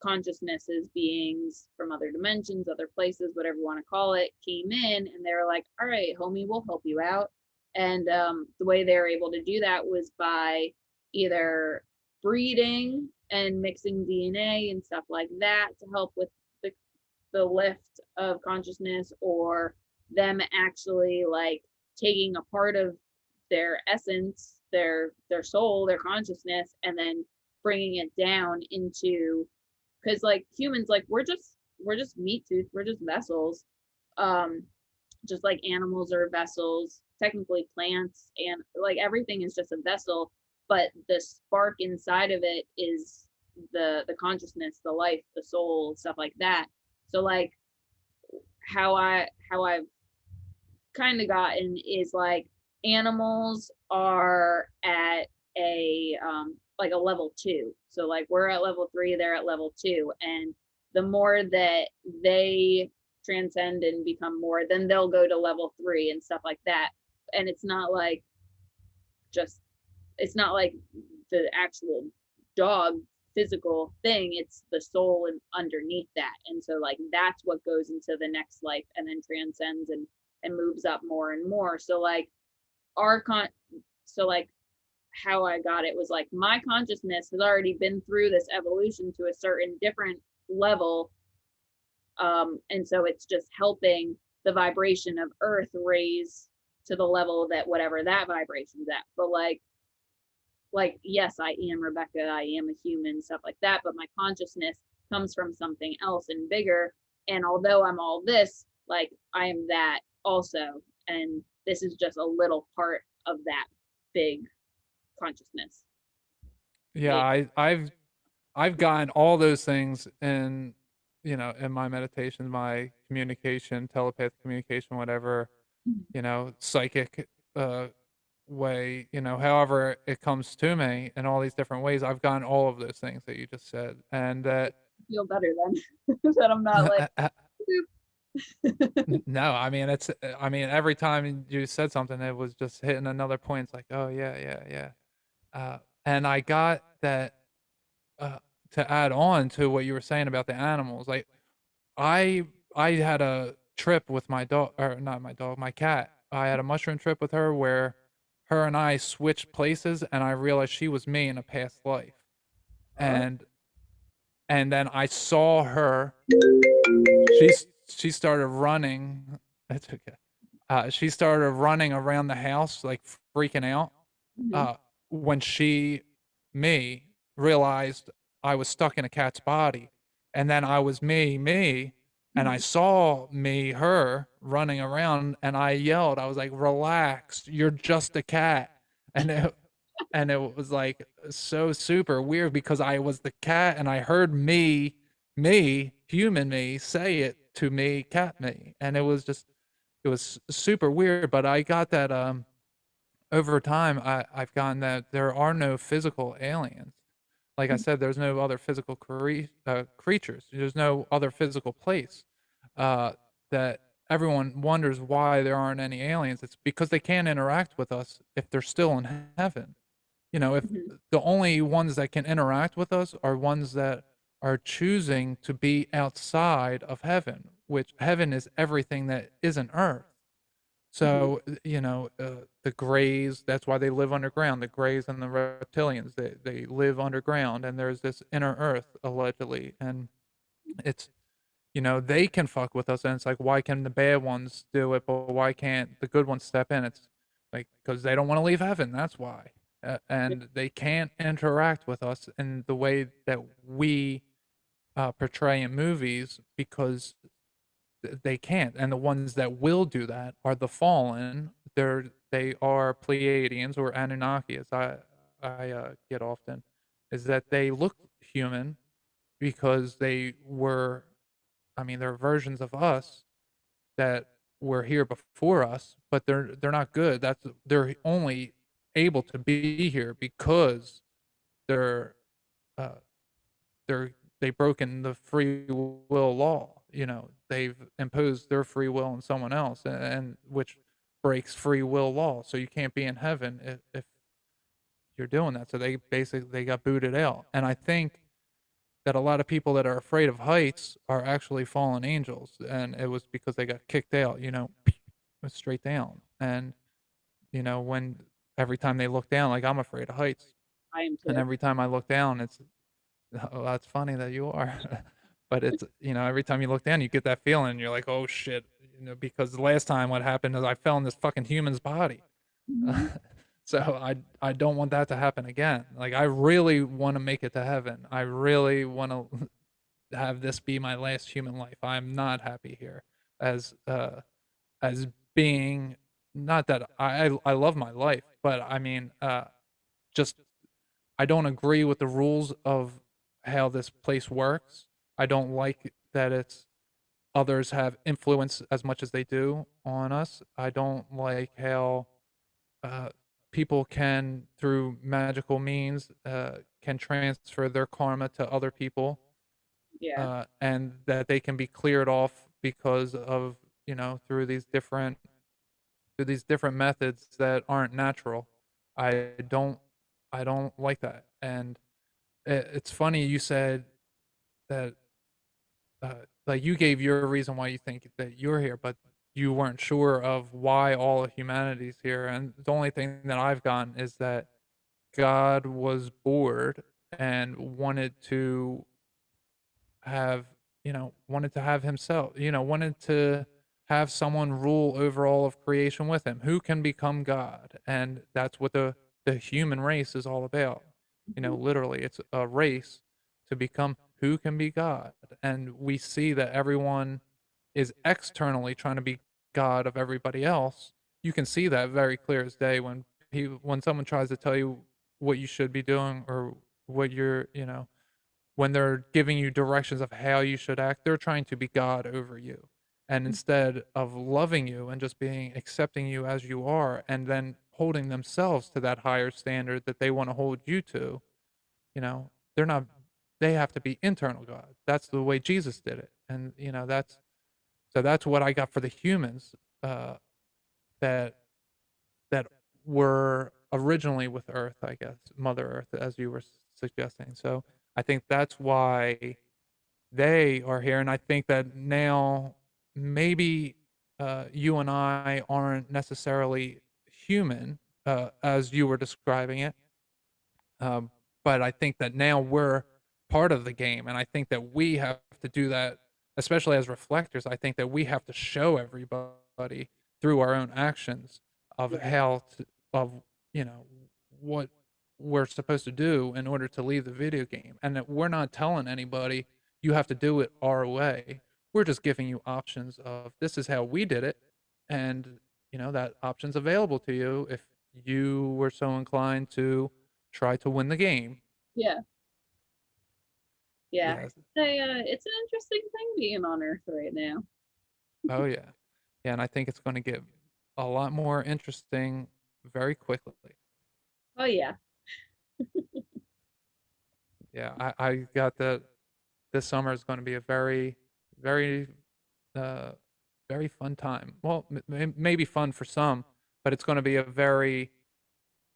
consciousnesses, beings from other dimensions, other places, whatever you want to call it, came in and they were like, all right, homie, we'll help you out. And the way they were able to do that was by either breeding and mixing DNA and stuff like that to help with the, the lift of consciousness, or them actually like taking a part of their essence, their soul, their consciousness, and then bringing it down into, because like humans, like we're just meat suits, we're just vessels, um just like animals are vessels, technically plants, and like everything is just a vessel, but the spark inside of it is the consciousness, the life, the soul, stuff like that. So like how I've kind of gotten is like animals are at a like a level 2. So like we're at level 3, they're at level 2, and the more that they transcend and become more, then they'll go to level 3 and stuff like that. And just it's not like the actual dog physical thing, it's the soul and underneath that. And so like that's what goes into the next life and then transcends and moves up more and more. So like our so like how I got it was like my consciousness has already been through this evolution to a certain different level, and so it's just helping the vibration of Earth raise to the level that whatever that vibration's at. But like yes, I am Rebecca, I am a human, stuff like that, but my consciousness comes from something else and bigger. And although I'm all this, like I am that also, and this is just a little part of that big consciousness. Yeah, Big. I've gotten all those things in, in my meditation, my communication, telepathic communication, whatever, psychic uh way, however it comes to me in all these different ways. I've gotten all of those things that you just said. And that Feel better then that I'm not like no, I mean I mean every time you said something it was just hitting another point. It's like, oh yeah, yeah, yeah. And I got that uh to add on to what you were saying about the animals. Like I I had a trip with my dog, or not my dog, my cat. I had a mushroom trip with her where her and I switched places and I realized she was me in a past life. oh. And then I saw her. She started running. That's okay. She started running around the house like freaking out. Mhm. Uh, when me, realized I was stuck in a cat's body, and then I was me, and I Mhm. saw her running around, and I yelled. I was like, "Relax, you're just a cat," and it was like so super weird because I was the cat, and I heard human me, say it to me, cat me, and it was super weird. But I got that over time. I've gotten that there are no physical aliens. Like I said, there's no other physical creatures. There's no other physical place. Uh, that everyone wonders why there aren't any aliens. It's because they can't interact with us if they're still in heaven. If Mhm. the only ones that can interact with us are ones that are choosing to be outside of heaven, which heaven is everything that isn't earth. Mhm. So, the Greys, that's why they live underground. The Greys and the reptilians, they live underground, and there's this inner Earth allegedly, and it's they can fuck with us, and it's like, why can the bad ones do it, but why can't the good ones step in? It's like because they don't want to leave heaven. That's why, and they can't interact with us in the way that we portray in movies because they can't. And the ones that will do that are the fallen. They are Pleiadians or Anunnaki, as I get often is that they look human because they were, I mean, they're versions of us that were here before us, but they're not good. They're only able to be here because they're uh, they've broken the free will law. You know, they've imposed their free will on someone else, and which breaks free will law. So you can't be in heaven if you're doing that. So they got booted out. And I think that a lot of people that are afraid of heights are actually fallen angels, and it was because they got kicked out. You know, straight down. And you know, when every time they look down, like I'm afraid of heights, I am and too. every time I look down, it's oh, that's funny that you are. But it's, you know, every time you look down, you get that feeling. And you're like, oh shit, you know, because the last time what happened is I fell in this fucking human's body. Mhm. So I don't want that to happen again. Like I really want to make it to heaven. I really want to have this be my last human life. I'm not happy here as as being, not that I love my life, but I mean just I don't agree with the rules of how this place works. I don't like that it's others have influence as much as they do on us. I don't like how uh, people can, through magical means, can transfer their karma to other people, Yeah. and that they can be cleared off because of, you know, through these different methods that aren't natural. I don't I don't like that. And it's funny you said that like you gave your reason why you think that you're here, but you weren't sure of why all of humanity's here. And the only thing that I've gotten is that God was bored and wanted to have, you know, wanted to have himself, you know, wanted to have someone rule over all of creation with him who can become God. And that's what the human race is all about. You know, Mhm. literally it's a race to become who can be God. And we see that everyone is externally trying to be God of everybody else. You can see that very clear as day when when someone tries to tell you what you should be doing or what you're, you know, when they're giving you directions of how you should act, they're trying to be God over you. And instead of loving you and just being accepting you as you are and then holding themselves to that higher standard that they want to hold you to, you know, they're not, they have to be internal God. That's the way Jesus did it. And, you know, that's what I got for the humans, uh, that that were originally with Earth, I guess, Mother Earth, as you were suggesting. So I think that's why they are here, and I think that now maybe you and I aren't necessarily human, as you were describing it, um, but I think that now we're part of the game, and I think that we have to do that, especially as reflectors. I think that we have to show everybody through our own actions of Yeah. how to, of, you know, what we're supposed to do in order to leave the video game, and that we're not telling anybody you have to do it our way. We're just giving you options of this is how we did it, and you know that option's available to you if you were so inclined to try to win the game. Yeah. Yeah. Yes. It's an interesting thing being on Earth right now. Oh yeah. Yeah, and I think it's going to get a lot more interesting very quickly. Oh yeah. Yeah, I got that this summer is going to be a very, very, uh, very fun time. Well, maybe fun for some, but it's going to be a very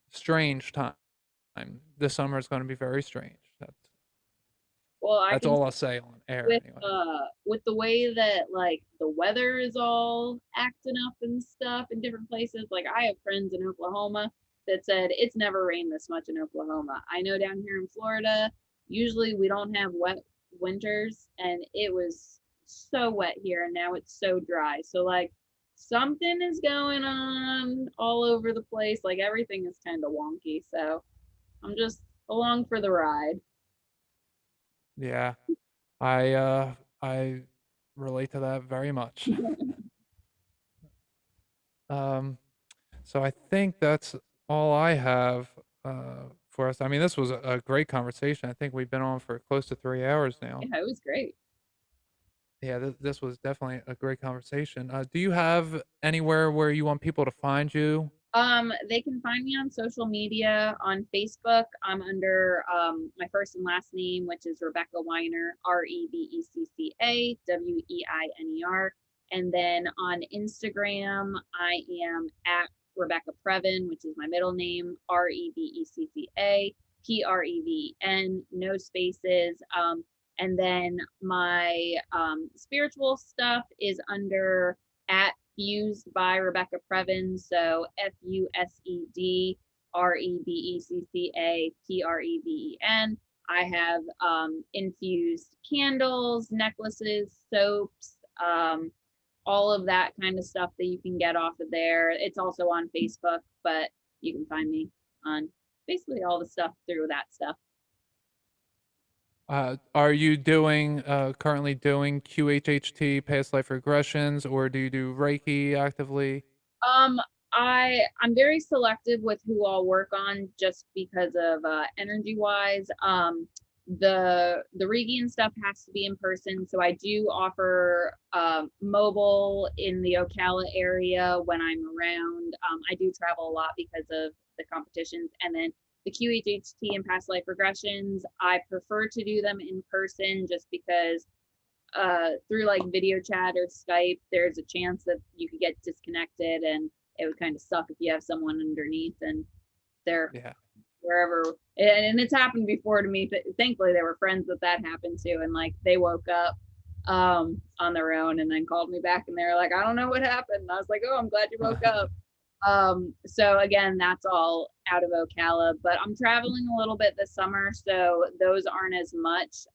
strange time. This summer is going to be very strange. Well, I That's can all I'll say on air with anyway. with the way that like the weather is all acting up and stuff in different places. Like I have friends in Oklahoma that said it's never rained this much in Oklahoma. I know down here in Florida, usually we don't have wet winters, and it was so wet here, and now it's so dry. So like something is going on all over the place. Like everything is kind of wonky. So I'm just along for the ride. Yeah, I relate to that very much. Um, so I think that's all I have for us. I mean, this was a great conversation. I think we've been on for close to 3 hours now. Yeah, it was great. Yeah, this was definitely a great conversation. Do you have anywhere where you want people to find you? They can find me on social media on Facebook. I'm under my first and last name, which is Rebecca Weiner, RebeccaWeiner. And then on Instagram, I am at Rebecca Preven, which is my middle name, RebeccaPreven, no spaces. And then my spiritual stuff is under at Fused by Rebecca Preven. So FUSED REBECCA PREVEN. I have infused candles, necklaces, soaps, all of that kind of stuff that you can get off of there. It's also on Facebook, but you can find me on basically all the stuff through that stuff. Are you doing currently doing QHHT past life regressions, or do you do Reiki actively? Um, I'm very selective with who I'll work on just because of energy wise. The Reiki and stuff has to be in person, so I do offer mobile in the Ocala area when I'm around. I do travel a lot because of the competitions, and then the QHHT and past life regressions, I prefer to do them in person just because through like video chat or Skype, there's a chance that you could get disconnected, and it would kind of suck if you have someone underneath and they're Yeah. wherever. And it's happened before to me. Thankfully, there were friends that happened to, and like they woke up on their own and then called me back, and they were like, "I don't know what happened." And I was like, "Oh, I'm glad you woke up." So again, that's all out of Ocala, but I'm traveling a little bit this summer, so those aren't as much.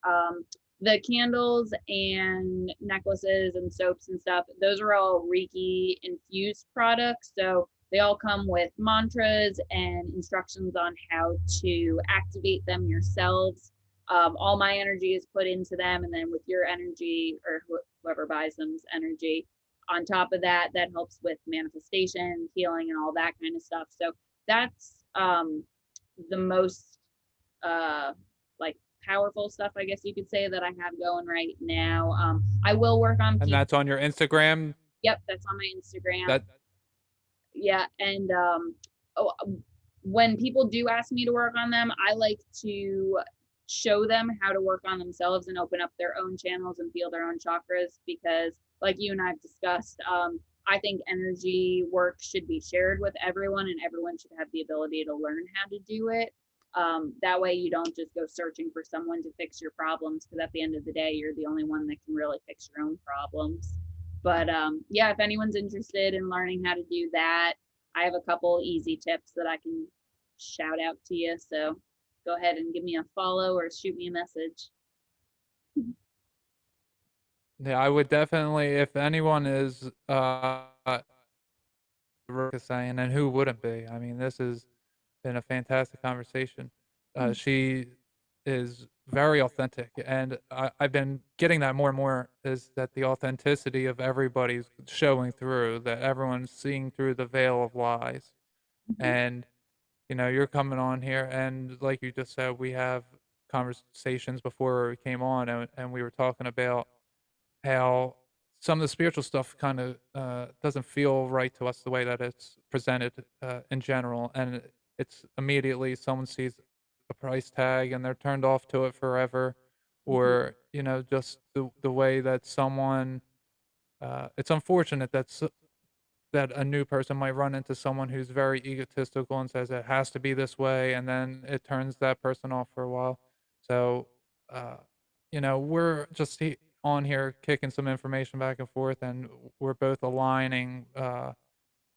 The candles and necklaces and soaps and stuff, those are all Reiki infused products. So they all come with mantras and instructions on how to activate them yourselves. All my energy is put into them, and then with your energy or whoever buys them's energy on top of that, that helps with manifestation, healing, and all that kind of stuff. So that's the most like powerful stuff, I guess you could say, that I have going right now. I will work on And people. that's on your Instagram? Yep, that's on my Instagram. That Yeah, and oh, when people do ask me to work on them, I like to show them how to work on themselves and open up their own channels and feel their own chakras, because like you and I've discussed, I think energy work should be shared with everyone, and everyone should have the ability to learn how to do it. That way you don't just go searching for someone to fix your problems, because at the end of the day, you're the only one that can really fix your own problems. But yeah, if anyone's interested in learning how to do that, I have a couple easy tips that I can shout out to you. So go ahead and give me a follow or shoot me a message. yeah, I would definitely, if anyone is saying, and who wouldn't be? I mean, this has been a fantastic conversation. She is very authentic, and I've been getting that more and more, is that the authenticity of everybody's showing through, that everyone's seeing through the veil of lies. And, you're coming on here, and like you just said, we have conversations before we came on, and we were talking about how some of the spiritual stuff kind of doesn't feel right to us the way that it's presented in general, and it's immediately someone sees a price tag and they're turned off to it forever, Mhm. or just the way that someone. It's unfortunate that that a new person might run into someone who's very egotistical and says it has to be this way, and then it turns that person off for a while. So, uh, we're just on here kicking some information back and forth, and we're both aligning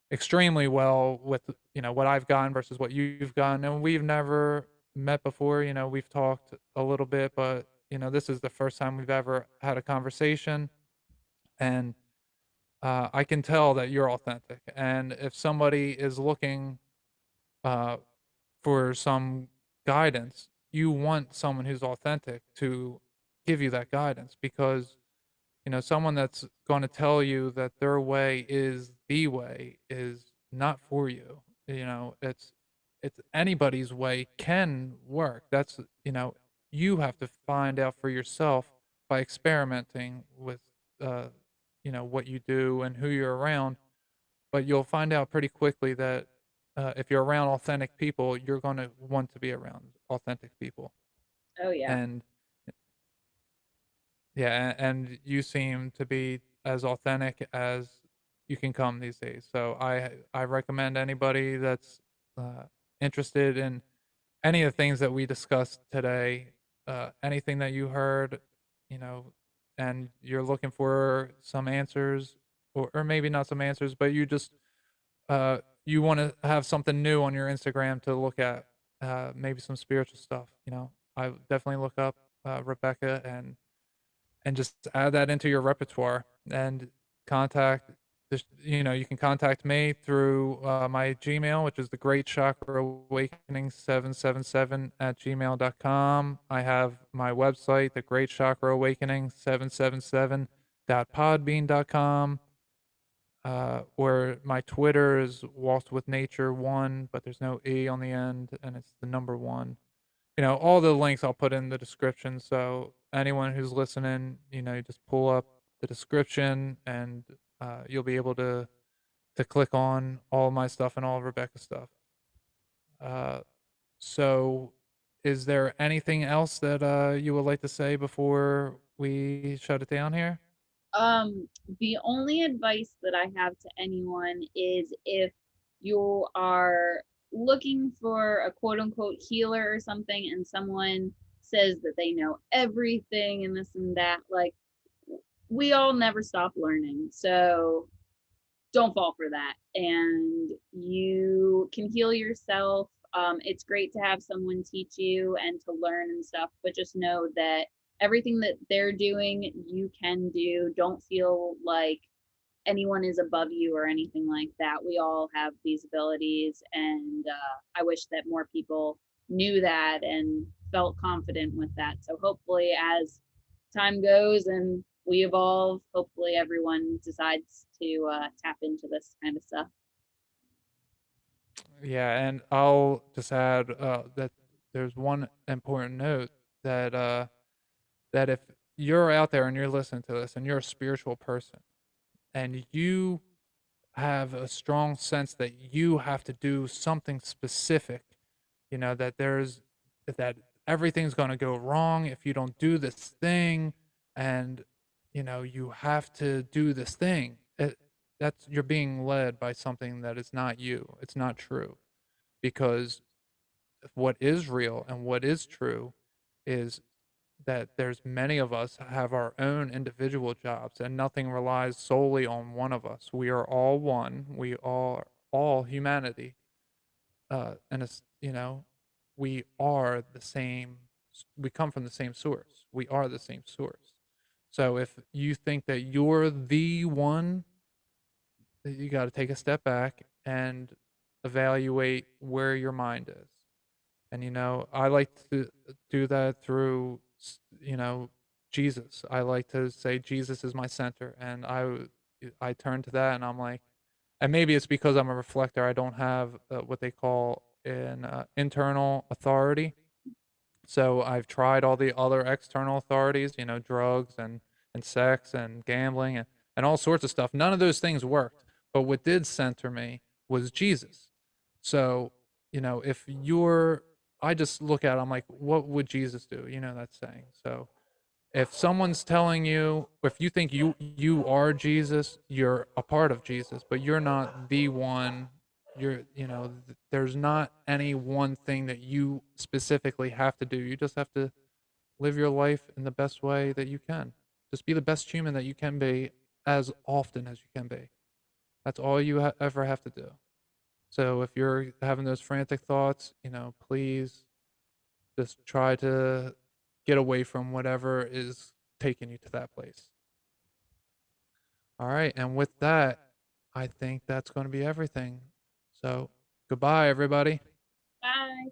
extremely well with what I've gotten versus what you've gotten, and we've never met before. We've talked a little bit, but this is the first time we've ever had a conversation, and I can tell that you're authentic. And if somebody is looking uh, for some guidance, you want someone who's authentic to give you that guidance, because someone that's going to tell you that their way is the way is not for you. It's it's anybody's way can work. That's, you have to find out for yourself by experimenting with, uh, what you do and who you're around. But you'll find out pretty quickly that if you're around authentic people, you're going to want to be around authentic people. Oh yeah. And yeah, and you seem to be as authentic as you can come these days. So I recommend anybody that's uh, interested in any of the things that we discussed today, anything that you heard, you know, and you're looking for some answers, or maybe not some answers, but you want to have something new on your Instagram to look at, maybe some spiritual stuff. I would definitely look up Rebecca and just add that into your repertoire and contact this. You can contact me through my Gmail, which is the Great Chakra Awakening 777 at gmail.com. I have my website, the Great Chakra Awakening 777.podbean.com, where my Twitter is Walks with Nature 1, but there's no E on the end, and it's the number 1. All the links I'll put in the description. So anyone who's listening, you just pull up the description and you'll be able to click on all my stuff and all of Rebecca's stuff. Uh, so is there anything else that you would like to say before we shut it down here? The only advice that I have to anyone is if you are looking for a quote unquote healer or something and someone says that they know everything and this and that, like, we all never stop learning. So don't fall for that. And you can heal yourself. It's great to have someone teach you and to learn and stuff, but just know that everything that they're doing, you can do. Don't feel like anyone is above you or anything like that. We all have these abilities, and I wish that more people knew that and felt confident with that. So hopefully, as time goes and we evolve, hopefully everyone decides to tap into this kind of stuff. Yeah, and I'll just add that there's one important note that if you're out there and you're listening to this and you're a spiritual person and you have a strong sense that you have to do something specific, that everything's going to go wrong if you don't do this thing, and you have to do this thing. That's You're being led by something that is not you. It's not true, because what is real and what is true is that there's many of us have our own individual jobs and nothing relies solely on one of us. We are all one. We are all humanity. And it's, we are the same. We come from the same source. We are the same source. So if you think that you're the one, you got to take a step back and evaluate where your mind is. And I like to do that through Jesus. I like to say Jesus is my center, and I turn to that, and I'm like, and maybe it's because I'm a reflector. I don't have what they call an internal authority. So I've tried all the other external authorities, drugs and sex and gambling and all sorts of stuff. None of those things worked. But what did center me was Jesus. So, if I just look at it, I'm like, what would Jesus do? That saying. So if someone's telling you, if you think you are Jesus, you're a part of Jesus, but you're not the one. There's not any one thing that you specifically have to do. You just have to live your life in the best way that you can. Just be the best human that you can be as often as you can be. That's all you ever have to do. So if you're having those frantic thoughts, please just try to get away from whatever is taking you to that place. All right. And with that, I think that's going to be everything. So goodbye, everybody. Bye.